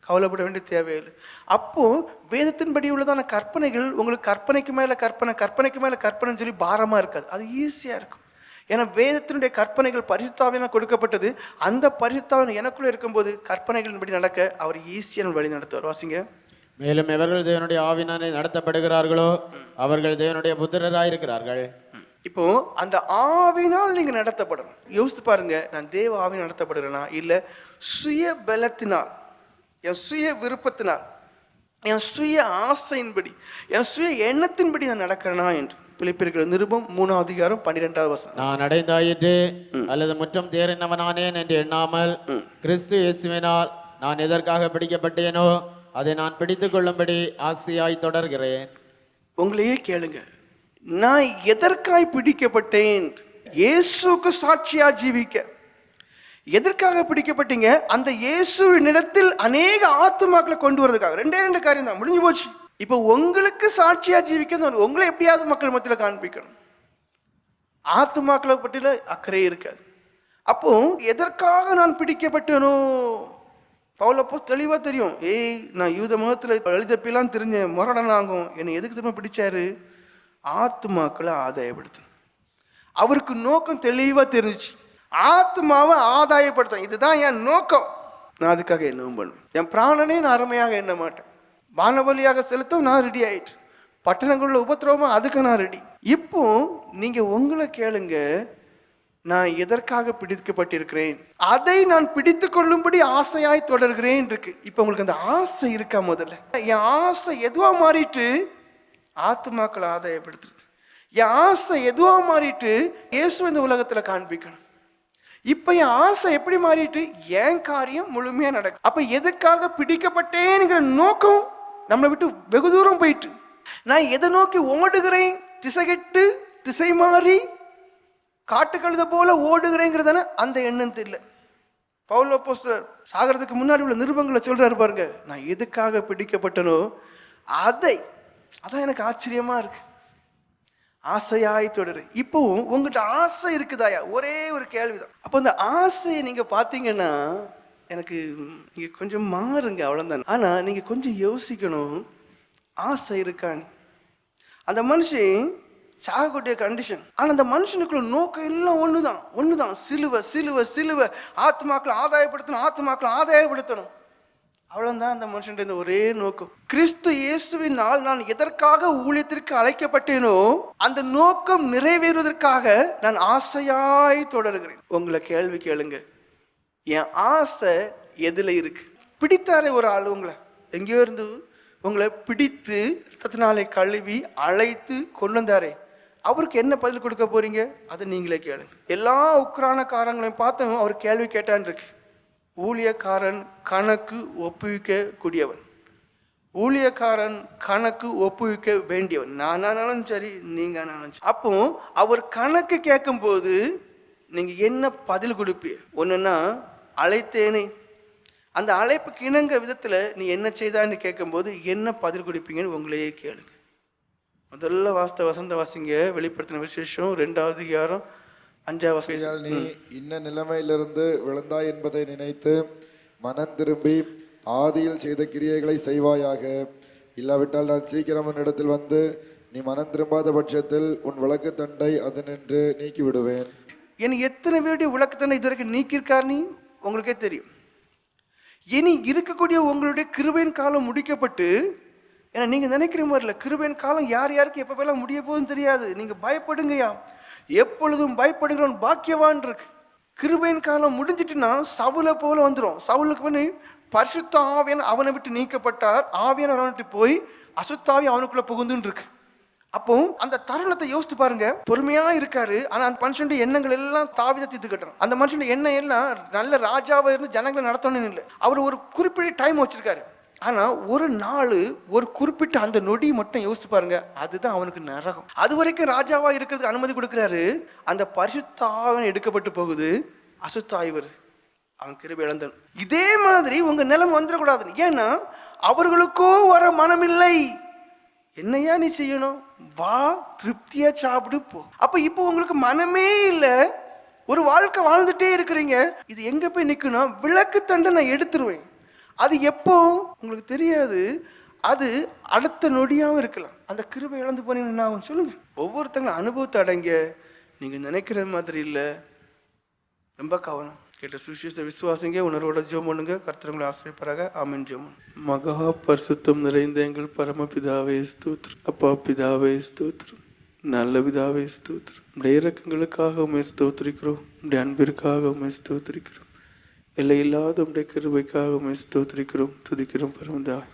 கவலைப்பட வேண்டிய தேவையில்லை. அப்போ வேதத்தின்படி உள்ளதான கற்பனைகள் உங்களுக்கு கற்பனைக்கு மேலே கற்பனைன்னு சொல்லி பாரமாக இருக்காது. அது ஈஸியாக இருக்கும். ஏன்னா வேதத்தினுடைய கற்பனைகள் பரிசுத்தாவினால் கொடுக்கப்பட்டது. அந்த பரிசுத்தாவின் எனக்குள்ளே இருக்கும்போது கற்பனைகளின்படி நடக்க அவர் ஈஸியான வழி நடத்துவார். வாசிங்க.
மேலும் எவர்கள் தேவனுடைய ஆவினாலே நடத்தப்படுகிறார்களோ அவர்கள் தேவனுடைய புத்திரராயிருக்கிறார்கள்.
இப்போ அந்த ஆவினால் நீங்க நடத்தப்படணும். யோசித்து பாருங்க, நான் தேவ ஆவினால் நடத்தப்படுகிறேனா இல்லை சுய பலத்தினால், என் சுய விருப்பத்தினால், என் சுய ஆசையின்படி, என் சுய எண்ணத்தின்படி நான் நடக்கிறேனா என்று. பிலிப்பியர் நிருபம் 3:12.
நான் அடைந்தாயிற்று அல்லது முற்றம் தேறினவனானேன் என்று எண்ணாமல் கிறிஸ்து இயேசுவினால் நான் எதற்காக பிடிக்கப்பட்டேனோ அதை நான் பிடித்துக் கொள்ளும்படி ஆசையாய் தொடர்கிறேன்.
உங்களையே கேளுங்க, நான் எதற்காய் பிடிக்கப்பட்டேன்? இயேசுக்கு சாட்சியா ஜீவிக்க. எதற்காக பிடிக்கப்பட்டீங்க? அந்த இயேசுவினிடத்தில் அநேக ஆத்துமாக்களை கொண்டு வரதுக்காக. 2 காரியம் தான், முடிஞ்சு போச்சு. இப்போ உங்களுக்கு சாட்சியா ஜீவிக்க உங்களை எப்படியாவது மக்கள் மத்தியில் காண்பிக்கணும். ஆத்துமாக்களை பற்றில அக்கறை இருக்காது. அப்போ எதற்காக நான் பிடிக்கப்பட்டேனோ? பவுலப்போ தெளிவா தெரியும், நான் யூத மதத்தில் எழுதப்பெல்லாம் தெரிஞ்ச முரடனாகும். என்னை எதுக்கு திரும்ப பிடிச்சாரு? ஆத்துமாக்களை ஆதாயப்படுத்தணும். அவருக்கு நோக்கம் தெளிவா தெரிஞ்சிச்சு. ஆத்மாவை ஆதாயப்படுத்தணும், இதுதான் என் நோக்கம். நான் அதுக்காக என்னவும் பண்ணுவேன். என் பிராணனே நான் அருமையாக எண்ண மாட்டேன். வானபலியாக செலுத்த நான் ரெடி ஆயிட்டு. பட்டணங்களுள்ள உபத்திரவமா அதுக்கு நான் ரெடி. இப்போ நீங்க உங்களை கேளுங்க, நான் எதற்காக பிடிக்கப்பட்டிருக்கிறேன்? அதை நான் பிடித்து கொள்ளும்படி ஆசையாய் தொடர்கிறேன் இருக்கு. இப்போ உங்களுக்கு அந்த ஆசை இருக்கா? முதல்ல என் ஆசை எதுவா மாறிட்டு ஆத்துமாக்களை ஆதாயப்படுத்துறது. என் ஆசை எதுவா மாறிட்டு இயேசு இந்த உலகத்துல காண்பிக்கணும். இப்ப என் ஆசை எப்படி மாறிட்டு என் காரியம் முழுமையா நடக்கும். அப்ப எதுக்காக பிடிக்கப்பட்டேங்கிற நோக்கம் நம்மளை விட்டு வெகு தூரம் போயிட்டு, நான் எதை நோக்கி ஓடுகிறேன்? திசைகெட்டு திசை மாறி காட்டு கழுத போல ஓடுகிறேங்கிறதான அந்த எண்ணம் தெரியல. பவுல் அப்போஸ்தலர் சாகிறதுக்கு முன்னாடி உள்ள நிருபங்களை சொல்றாரு பாருங்க, நான் எதுக்காக பிடிக்கப்பட்டனோ அதான் எனக்கு ஆச்சரியமா இருக்கு. ஆசையாய் தொடரு. இப்போவும் உங்கள்கிட்ட ஆசை இருக்குதாயா? ஒரே ஒரு கேள்விதான். அப்போ அந்த ஆசையை நீங்க பார்த்தீங்கன்னா எனக்கு நீங்க கொஞ்சம் மாறுங்க, அவ்வளோதான். ஆனா நீங்க கொஞ்சம் யோசிக்கணும், ஆசை இருக்கான்னு. அந்த மனுஷன் சாகக்கூடிய கண்டிஷன். ஆனா அந்த மனுஷனுக்குள்ள நோக்கம் எல்லாம் ஒண்ணுதான். சிலுவை. ஆத்மாக்களை ஆதாயப்படுத்தணும். அவ்வளவுதான் அந்த மனுஷன் ஒரே நோக்கம். கிறிஸ்து இயேசுவினால் நான் எதற்காக ஊழியத்திற்கு அழைக்கப்பட்டேனோ அந்த நோக்கம் நிறைவேறுவதற்காக நான் ஆசையாய் தொடர்கிறேன். உங்களை கேள்வி கேளுங்க, என் ஆசை எதுல இருக்கு? பிடித்தாரே ஒரு ஆள், உங்களை எங்கேயோ இருந்து உங்களை பிடித்து ரத்தத்தினாலே கழுவி அழைத்து கொண்டு வந்தாரே, அவருக்கு என்ன பதில் கொடுக்க போறீங்க? அதை நீங்களே கேளுங்க. எல்லா உக்ரானக்காரங்களையும் பார்த்தவங்க அவர் கேள்வி கேட்டான் இருக்கு. ஊழியக்காரன் கணக்கு ஒப்புவிக்க கூடியவன், ஊழியக்காரன் கணக்கு ஒப்புவிக்க வேண்டியவன். நானானாலும் சரி, நீங்க ஆனாலும் சரி. அப்போ அவர் கணக்கு கேட்கும் போது நீங்க என்ன பதில் கொடுப்பீங்க? ஒண்ணுன்னா அழைத்தேனே, அந்த அழைப்புக்கு இணங்க விதத்துல நீ என்ன செய்தான்னு கேட்கும்போது என்ன பதில் கொடுப்பீங்கன்னு உங்களையே கேளுங்க. முதல்ல வசந்த வாசிங்க வெளிப்படுத்தின விசேஷம் 2வது அதிகாரம் 5வது
ஆகையால் நீ இன்ன நிலைமையிலிருந்து விழுந்தாய் என்பதை நினைத்து மனம் திரும்பி ஆதியில் செய்த கிரியைகளை செய்வாயாக. இல்லாவிட்டால் நான் சீக்கிரம் உன்னிடத்தில் வந்து நீ மனம் திரும்பாத பட்சத்தில் உன் விளக்கு தண்டை அதனின்று நீக்கி விடுவேன்.
இனி எத்தனை பேருடைய விளக்கு தண்டை இதுவரைக்கும் நீக்கியிருக்கார் நீ உங்களுக்கே தெரியும். இனி இருக்கக்கூடிய உங்களுடைய கிருபையின் காலம் முடிக்கப்பட்டு, ஏன்னா நீங்கள் நினைக்கிற மாதிரி இல்லை, கிருபையின் காலம் யார் யாருக்கு எப்போ முடிய போகுதுன்னு தெரியாது. நீங்கள் பயப்படுங்கய்யா, எப்பொழுதும் பயப்படுகிறவன் பாக்கியவான் இருக்கு. கிருபையின் காலம் முடிஞ்சிட்டுன்னா சவுலை போல வந்துடும். சவுலுக்கு வந்து பரிசுத்த ஆவியன் அவனை விட்டு நீக்கப்பட்டார், ஆவியன் அவனை விட்டு போய் அசுத்தாவி அவனுக்குள்ள புகுந்துன்னு இருக்கு. அப்போ அந்த தருணத்தை யோசித்து பாருங்க. பொறுமையா இருக்காரு, ஆனா அந்த மனுஷனுடைய எண்ணங்கள் எல்லாம் தாவித தீர்த்து கட்டுறான். அந்த மனுஷனுடைய எண்ணம் எல்லாம் நல்ல ராஜாவா இருந்து ஜனங்களை நடத்தணும்னு இல்லை. அவர் ஒரு குறிப்பிட்ட டைம் வச்சிருக்காரு. ஆனா ஒரு நாள், ஒரு குறிப்பிட்ட அந்த நொடி மட்டும் யோசிச்சு பாருங்க, அதுதான் அவனுக்கு நரகம். அது வரைக்கும் ராஜாவா இருக்கிறதுக்கு அனுமதி கொடுக்கிறாரு. அந்த பரிசுத்தாவன் எடுக்கப்பட்டு போகுது, அசுத்தாய் வருது, அவன் கிருபை இழந்தான். இதே மாதிரி உங்க நிலைமை வந்துடக்கூடாது. ஏன்னா அவர்களுக்கோ வர மனமில்லை. என்னையா நீ செய்யணும், வா திருப்தியா சாப்பிடு போ. அப்ப இப்போ உங்களுக்கு மனமே இல்லை, ஒரு வாழ்க்கை வாழ்ந்துட்டே இருக்கிறீங்க. இது எங்க போய் நிக்கணும்? விளக்கு தண்டை நான் எடுத்துருவேன். அது எப்போ உங்களுக்கு தெரியாது, அது அடுத்த நொடியாகவும் இருக்கலாம். அந்த கிருபை இழந்து போனீங்கன்னா என்ன ஆகும் சொல்லுங்க. ஒவ்வொருத்தங்களும் அனுபவத்தை அடைங்க. நீங்க நினைக்கிற மாதிரி இல்லை, ரொம்ப கவனம். கேட்ட சுவிசேஷ விசுவாசிங்க, உணர்வோட ஜெபம் பண்ணுங்க. கர்த்தர் உங்களை ஆசீர்வதிப்பாராக. ஆமென். ஜெபம். மகா பரிசுத்தம் நிறைந்த எங்கள் பரமபிதாவே ஸ்தோத்திரம். அப்பா பிதாவே ஸ்தோத்திரம். நல்ல பிதாவே ஸ்தோத்திரம். உடைய இரக்கங்களுக்காக உம்மை ஸ்தோத்திரிக்கிறோம். உடைய அன்பிற்காக உம்மை ஸ்தோத்திரிக்கிறோம். எல்லையில்லாத உடைய கிருபைக்காக உம்மை ஸ்தோத்திரிக்கிறோம், துதிக்கிறோம். பரமபிதாவே,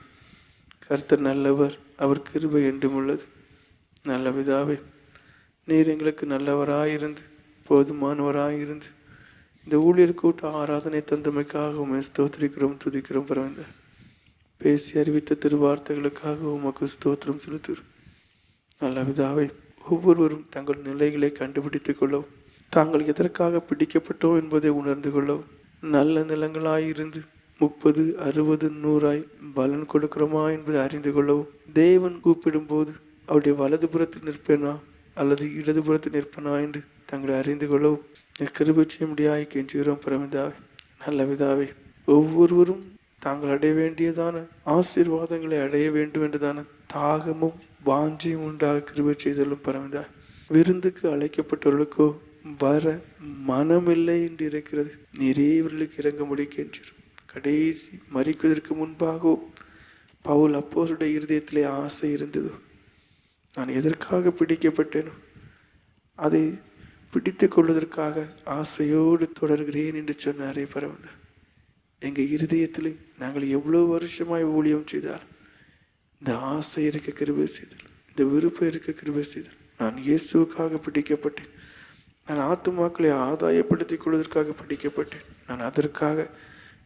கர்த்தர் நல்லவர், அவர் கிருபை என்றும் உள்ளது. நல்ல பிதாவே, நீர் எங்களுக்கு நல்லவராயிருந்து போதுமானவராயிருந்து இந்த ஊழியர் கூட்ட ஆராதனை தந்தமைக்காக உம்மை ஸ்தோத்திரிக்கிறோம், துதிக்கிறோம். பரவாயில்ல, பேசி அறிவித்த திருவார்த்தைகளுக்காக உமக்கு ஸ்தோத்திரம் செலுத்துகிறோம். நல்ல பிதாவே, ஒவ்வொருவரும் தங்கள் நிலைகளை கண்டுபிடித்துக் கொள்ளவும், தாங்கள் எதற்காக பிடிக்கப்பட்டோம் என்பதை உணர்ந்து கொள்ளவும், நல்ல நிலங்களாயிருந்து 30, 60, 100 பலன் கொடுக்கிறோமா என்பதை அறிந்து கொள்ளவும், தேவன் கூப்பிடும்போது அவருடைய வலதுபுறத்தில் நிற்பேனா அல்லது இடதுபுறத்தில் நிற்பனா என்று தங்களை அறிந்து கொள்ளவும் கிருபை செய்ய முடியாது கெஞ்சுகிறோம். பரமபிதாவே, நல்ல பிதாவே, ஒவ்வொருவரும் தாங்கள் அடைய வேண்டியதான ஆசீர்வாதங்களை அடைய வேண்டும் என்றுதான தாகமும் வாஞ்சியும் உண்டாக கிருபை செய்தலும். பரமபிதாவே, விருந்துக்கு அழைக்கப்பட்டவர்களுக்கோ வர மனமில்லை என்று இருக்கிறது. நிறைய இவர்களுக்கு இறங்க முடிக்கின்றோம். கடைசி மரிப்பதற்கு முன்பாகவும் பவுல் அப்போஸ்தலருடைய இருதயத்திலே ஆசை இருந்ததோ, நான் எதற்காக பிடிக்கப்பட்டேனோ அதை பிடித்து கொள்வதற்காக ஆசையோடு தொடர்கிறேன் என்று சொன்னாரே. பரவாயில்ல, எங்கள் இருதயத்தில் நாங்கள் எவ்வளோ வருஷமாய் ஊழியம் செய்தால் இந்த ஆசை இருக்க கிருபை செய்தல், இந்த விருப்பம் இருக்க கிருபை செய்தல். நான் இயேசுவுக்காக பிடிக்கப்பட்டேன். நான் ஆத்துமாக்களை ஆதாயப்படுத்திக் கொள்வதற்காக பிடிக்கப்பட்டேன். நான் அதற்காக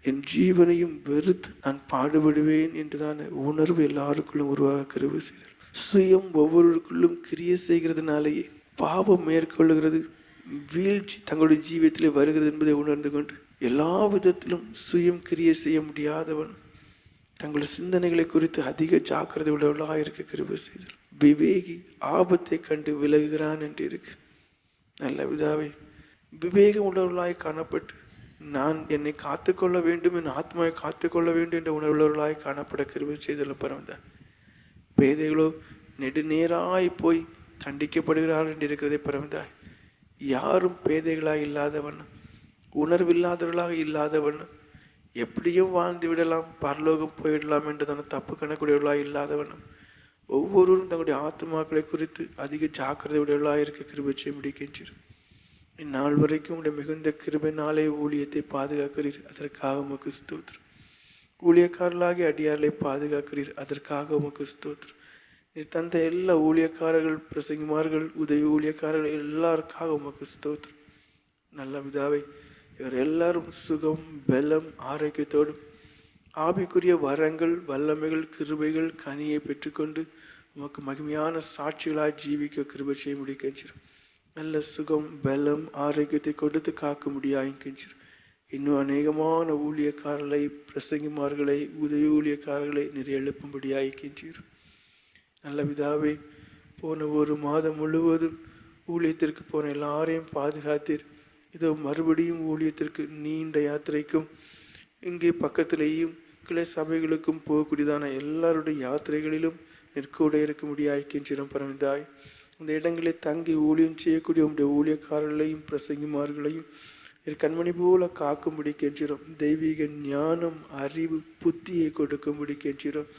என் ஜீவனையும் வெறுத்து நான் பாடுபடுவேன் என்றுதான உணர்வு எல்லாருக்குள்ளும் உருவாக கிருபை செய்தல். சுயம் ஒவ்வொருவருக்குள்ளும் கிரியை செய்கிறதுனாலேயே பாவம் மேற்கொள்ளுகிறது, வீழ்ச்சி தங்களுடைய ஜீவியத்திலே வருகிறது என்பதை உணர்ந்து கொண்டு எல்லா விதத்திலும் சுயம் கிரியை செய்ய முடியாதவன் தங்கள் சிந்தனைகளை குறித்து அதிக ஜாக்கிரதை உள்ளவர்களாக இருக்க கிருபை செய்தல். விவேகி ஆபத்தை கண்டு விலகுகிறான் என்று இருக்கு. நல்ல பிதாவே, விவேகம் உள்ளவர்களாய் காணப்பட்டு நான் என்னை காத்துக்கொள்ள வேண்டும், என் ஆத்மாவை காத்துக்கொள்ள வேண்டும் என்ற உணர்வுள்ளவர்களாய் காணப்பட கிருபை செய்தலும். பரவந்தான் பேதைகளோ நெடுநேராய் போய் தண்டிக்கப்படுகிறார்கள் என்று இருக்கிறதே. பரவந்தாய், யாரும் பேதைகளாக இல்லாதவண்ணம், உணர்வில்லாதவர்களாக இல்லாதவண்ணம், எப்படியும் வாழ்ந்து விடலாம், பரலோகம் போயிடலாம் என்றதான தப்பு கணக்குடையவர்களாக இல்லாதவண்ணம் ஒவ்வொருவரும் தங்களுடைய ஆத்மாக்களை குறித்து அதிக ஜாக்கிரதை உடையவர்களாக இருக்க கிருபை செய்ய முடிக்கின்றீர். இந்நாள் வரைக்கும் உடைய மிகுந்த கிருபையினாலே ஊழியத்தை பாதுகாக்கிறீர், அதற்காக உமக்கு ஸ்தோத்திரம். ஊழியக்காரர்களாகிய அடியார்களை பாதுகாக்கிறீர், அதற்காக உமக்கு ஸ்தோத்திரம். நீ தந்த எல்லா ஊழியக்காரர்கள், பிரசங்கிமார்கள், உதவி ஊழியக்காரர்கள் எல்லாருக்காக உமக்கு ஸ்தோத்திரம். நல்ல பிதாவே, இவர் எல்லாரும் சுகம், பலம், ஆரோக்கியத்தோடும் ஆவிக்குரிய வரங்கள், வல்லமைகள், கிருபைகள், கனியை பெற்றுக்கொண்டு உமக்கு மகிமையான சாட்சிகளாய் ஜீவிக்க கிருபை செய்ய முடிக்கின்றோம். நல்ல சுகம், பலம், ஆரோக்கியத்தை கொடுத்து காக்க முடியாதுக்கின்றோம். இன்னும் அநேகமான ஊழியக்காரர்களை, பிரசங்கிமார்களை, உதவி ஊழியக்காரர்களை நிறைய எழுப்பும்படியாகின்றோம். நல்ல பிதாவே, போன ஒரு மாதம் முழுவதும் ஊழியத்திற்கு போன எல்லாரையும் பாதுகாத்தீர். இதோ மறுபடியும் ஊழியத்திற்கு நீண்ட யாத்திரைக்கும் இங்கே பக்கத்திலேயும் கிளை சபைகளுக்கும் போகக்கூடியதான எல்லாருடைய யாத்திரைகளிலும் நிற்கூட இருக்க முடியாய்க்கின்றோம் பரமிதாய். அந்த இடங்களில் தங்கி ஊழியம் செய்யக்கூடிய உடைய ஊழியக்காரர்களையும் பிரசங்கிமார்களையும் கண்மணி போல காக்கும்படி கெஞ்சிரும். தெய்வீக ஞானம், அறிவு, புத்தியை கொடுக்கும்படி கெஞ்சிரும்.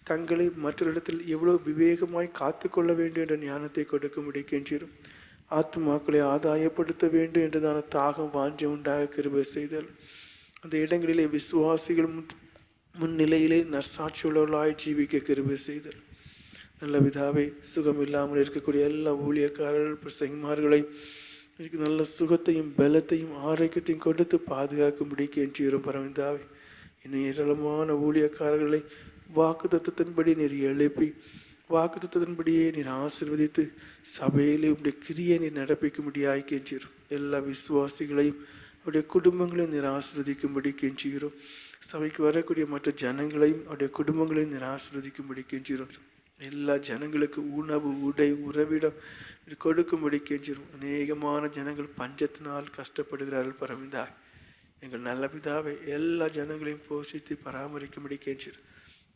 தங்களை மற்றொரிடத்தில் எவ்வளோ விவேகமாய் காத்து கொள்ள வேண்டும் என்ற ஞானத்தை கொடுக்கும்படி கெஞ்சிரும். ஆத்துமாக்களை ஆதாயப்படுத்த வேண்டும் என்றதான தாகம் வாஞ்ச உண்டாக கிருபை செய்தல். அந்த இடங்களிலே விசுவாசிகள் முன்னிலையிலே நற்சாட்சியுள்ளவர்களாய் ஜீவிக்க கிருபை செய்தல். நல்ல பிதாவே, சுகம் இல்லாமல் இருக்கக்கூடிய எல்லா ஊழியக்காரர்கள் பிரசங்கிமார்களை நல்ல சுகத்தையும் பலத்தையும் ஆரோக்கியத்தையும் கொடுத்து பாதுகாக்கும்படி கெஞ்சிரும் பரமிதாவே. இன்னும் ஏராளமான ஊழியக்காரர்களை வாக்குத்தத்தத்தின்படி நீர் எழுப்பி வாக்குத்தத்தத்தின்படியே நீர் ஆசீர்வதித்து சபையிலே உடைய கிரியை நீர் நடப்பிக்கும்படியாய் கெஞ்சிரும். எல்லா விசுவாசிகளையும் அவருடைய குடும்பங்களையும் நீர் ஆசீர்வதிக்கும்படி கெஞ்சுகிறோம். சபைக்கு வரக்கூடிய மற்ற ஜனங்களையும் அவருடைய குடும்பங்களையும் நீர் ஆசீர்வதிக்கும்படி கெஞ்சுகிறோம். எல்லா ஜனங்களுக்கு உணவு, உடை, உறவிடம் கொடுக்கும்படி கெஞ்சிரும். அநேகமான ஜனங்கள் பஞ்சத்தினால் கஷ்டப்படுகிறார்கள் பரமிதாய். எங்கள் நல்ல பிதாவை எல்லா ஜனங்களையும் போஷித்து பராமரிக்கும்படி கெஞ்சிரும்.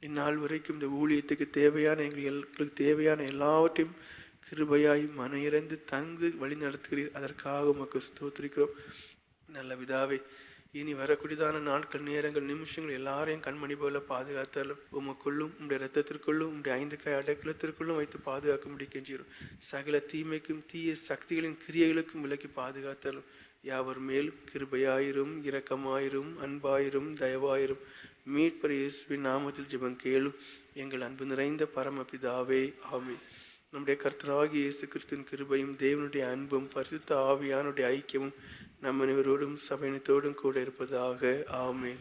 இந்நாள் வரைக்கும் இந்த ஊழியத்துக்கு தேவையான எங்களுக்கு தேவையான எல்லாவற்றையும் கிருபையாய் மன இறந்து தந்து வழி நடத்துகிறீர். அதற்காக உமக்கு ஸ்தோத்திரிக்கிறோம். நல்ல பிதாவே, இனி வரக்கூடியதான நாட்கள், நேரங்கள், நிமிஷங்கள் எல்லாரையும் கண்மணி போல பாதுகாத்தாலும் உமக்குள்ளும் உடைய இரத்தத்திற்குள்ளும் உடைய 5 கை அடைக்கலத்திற்குள்ளும் வைத்து பாதுகாக்க முடிக்கின்றோம். சகல தீமைக்கும் தீய சக்திகளின் கிரியைகளுக்கும் விலக்கி பாதுகாத்தாலும் யாவர் மேலும் கிருபையாயிரும், இரக்கமாயிரும், அன்பாயிரும், தயவாயிரும். மீட்பர் இயேசுவின் நாமத்தில் ஜெபம் கேளும் எங்கள் அன்பு நிறைந்த பரமபிதாவே, ஆமென். நம்முடைய கர்த்தராகிய இயேசு கிறிஸ்துவின் கிருபையும் தேவனுடைய அன்பும் பரிசுத்த ஆவியானுடைய ஐக்கியமும் நம் அனைவரோடும் சபையினத்தோடும் கூட இருப்பதாக. ஆமென்.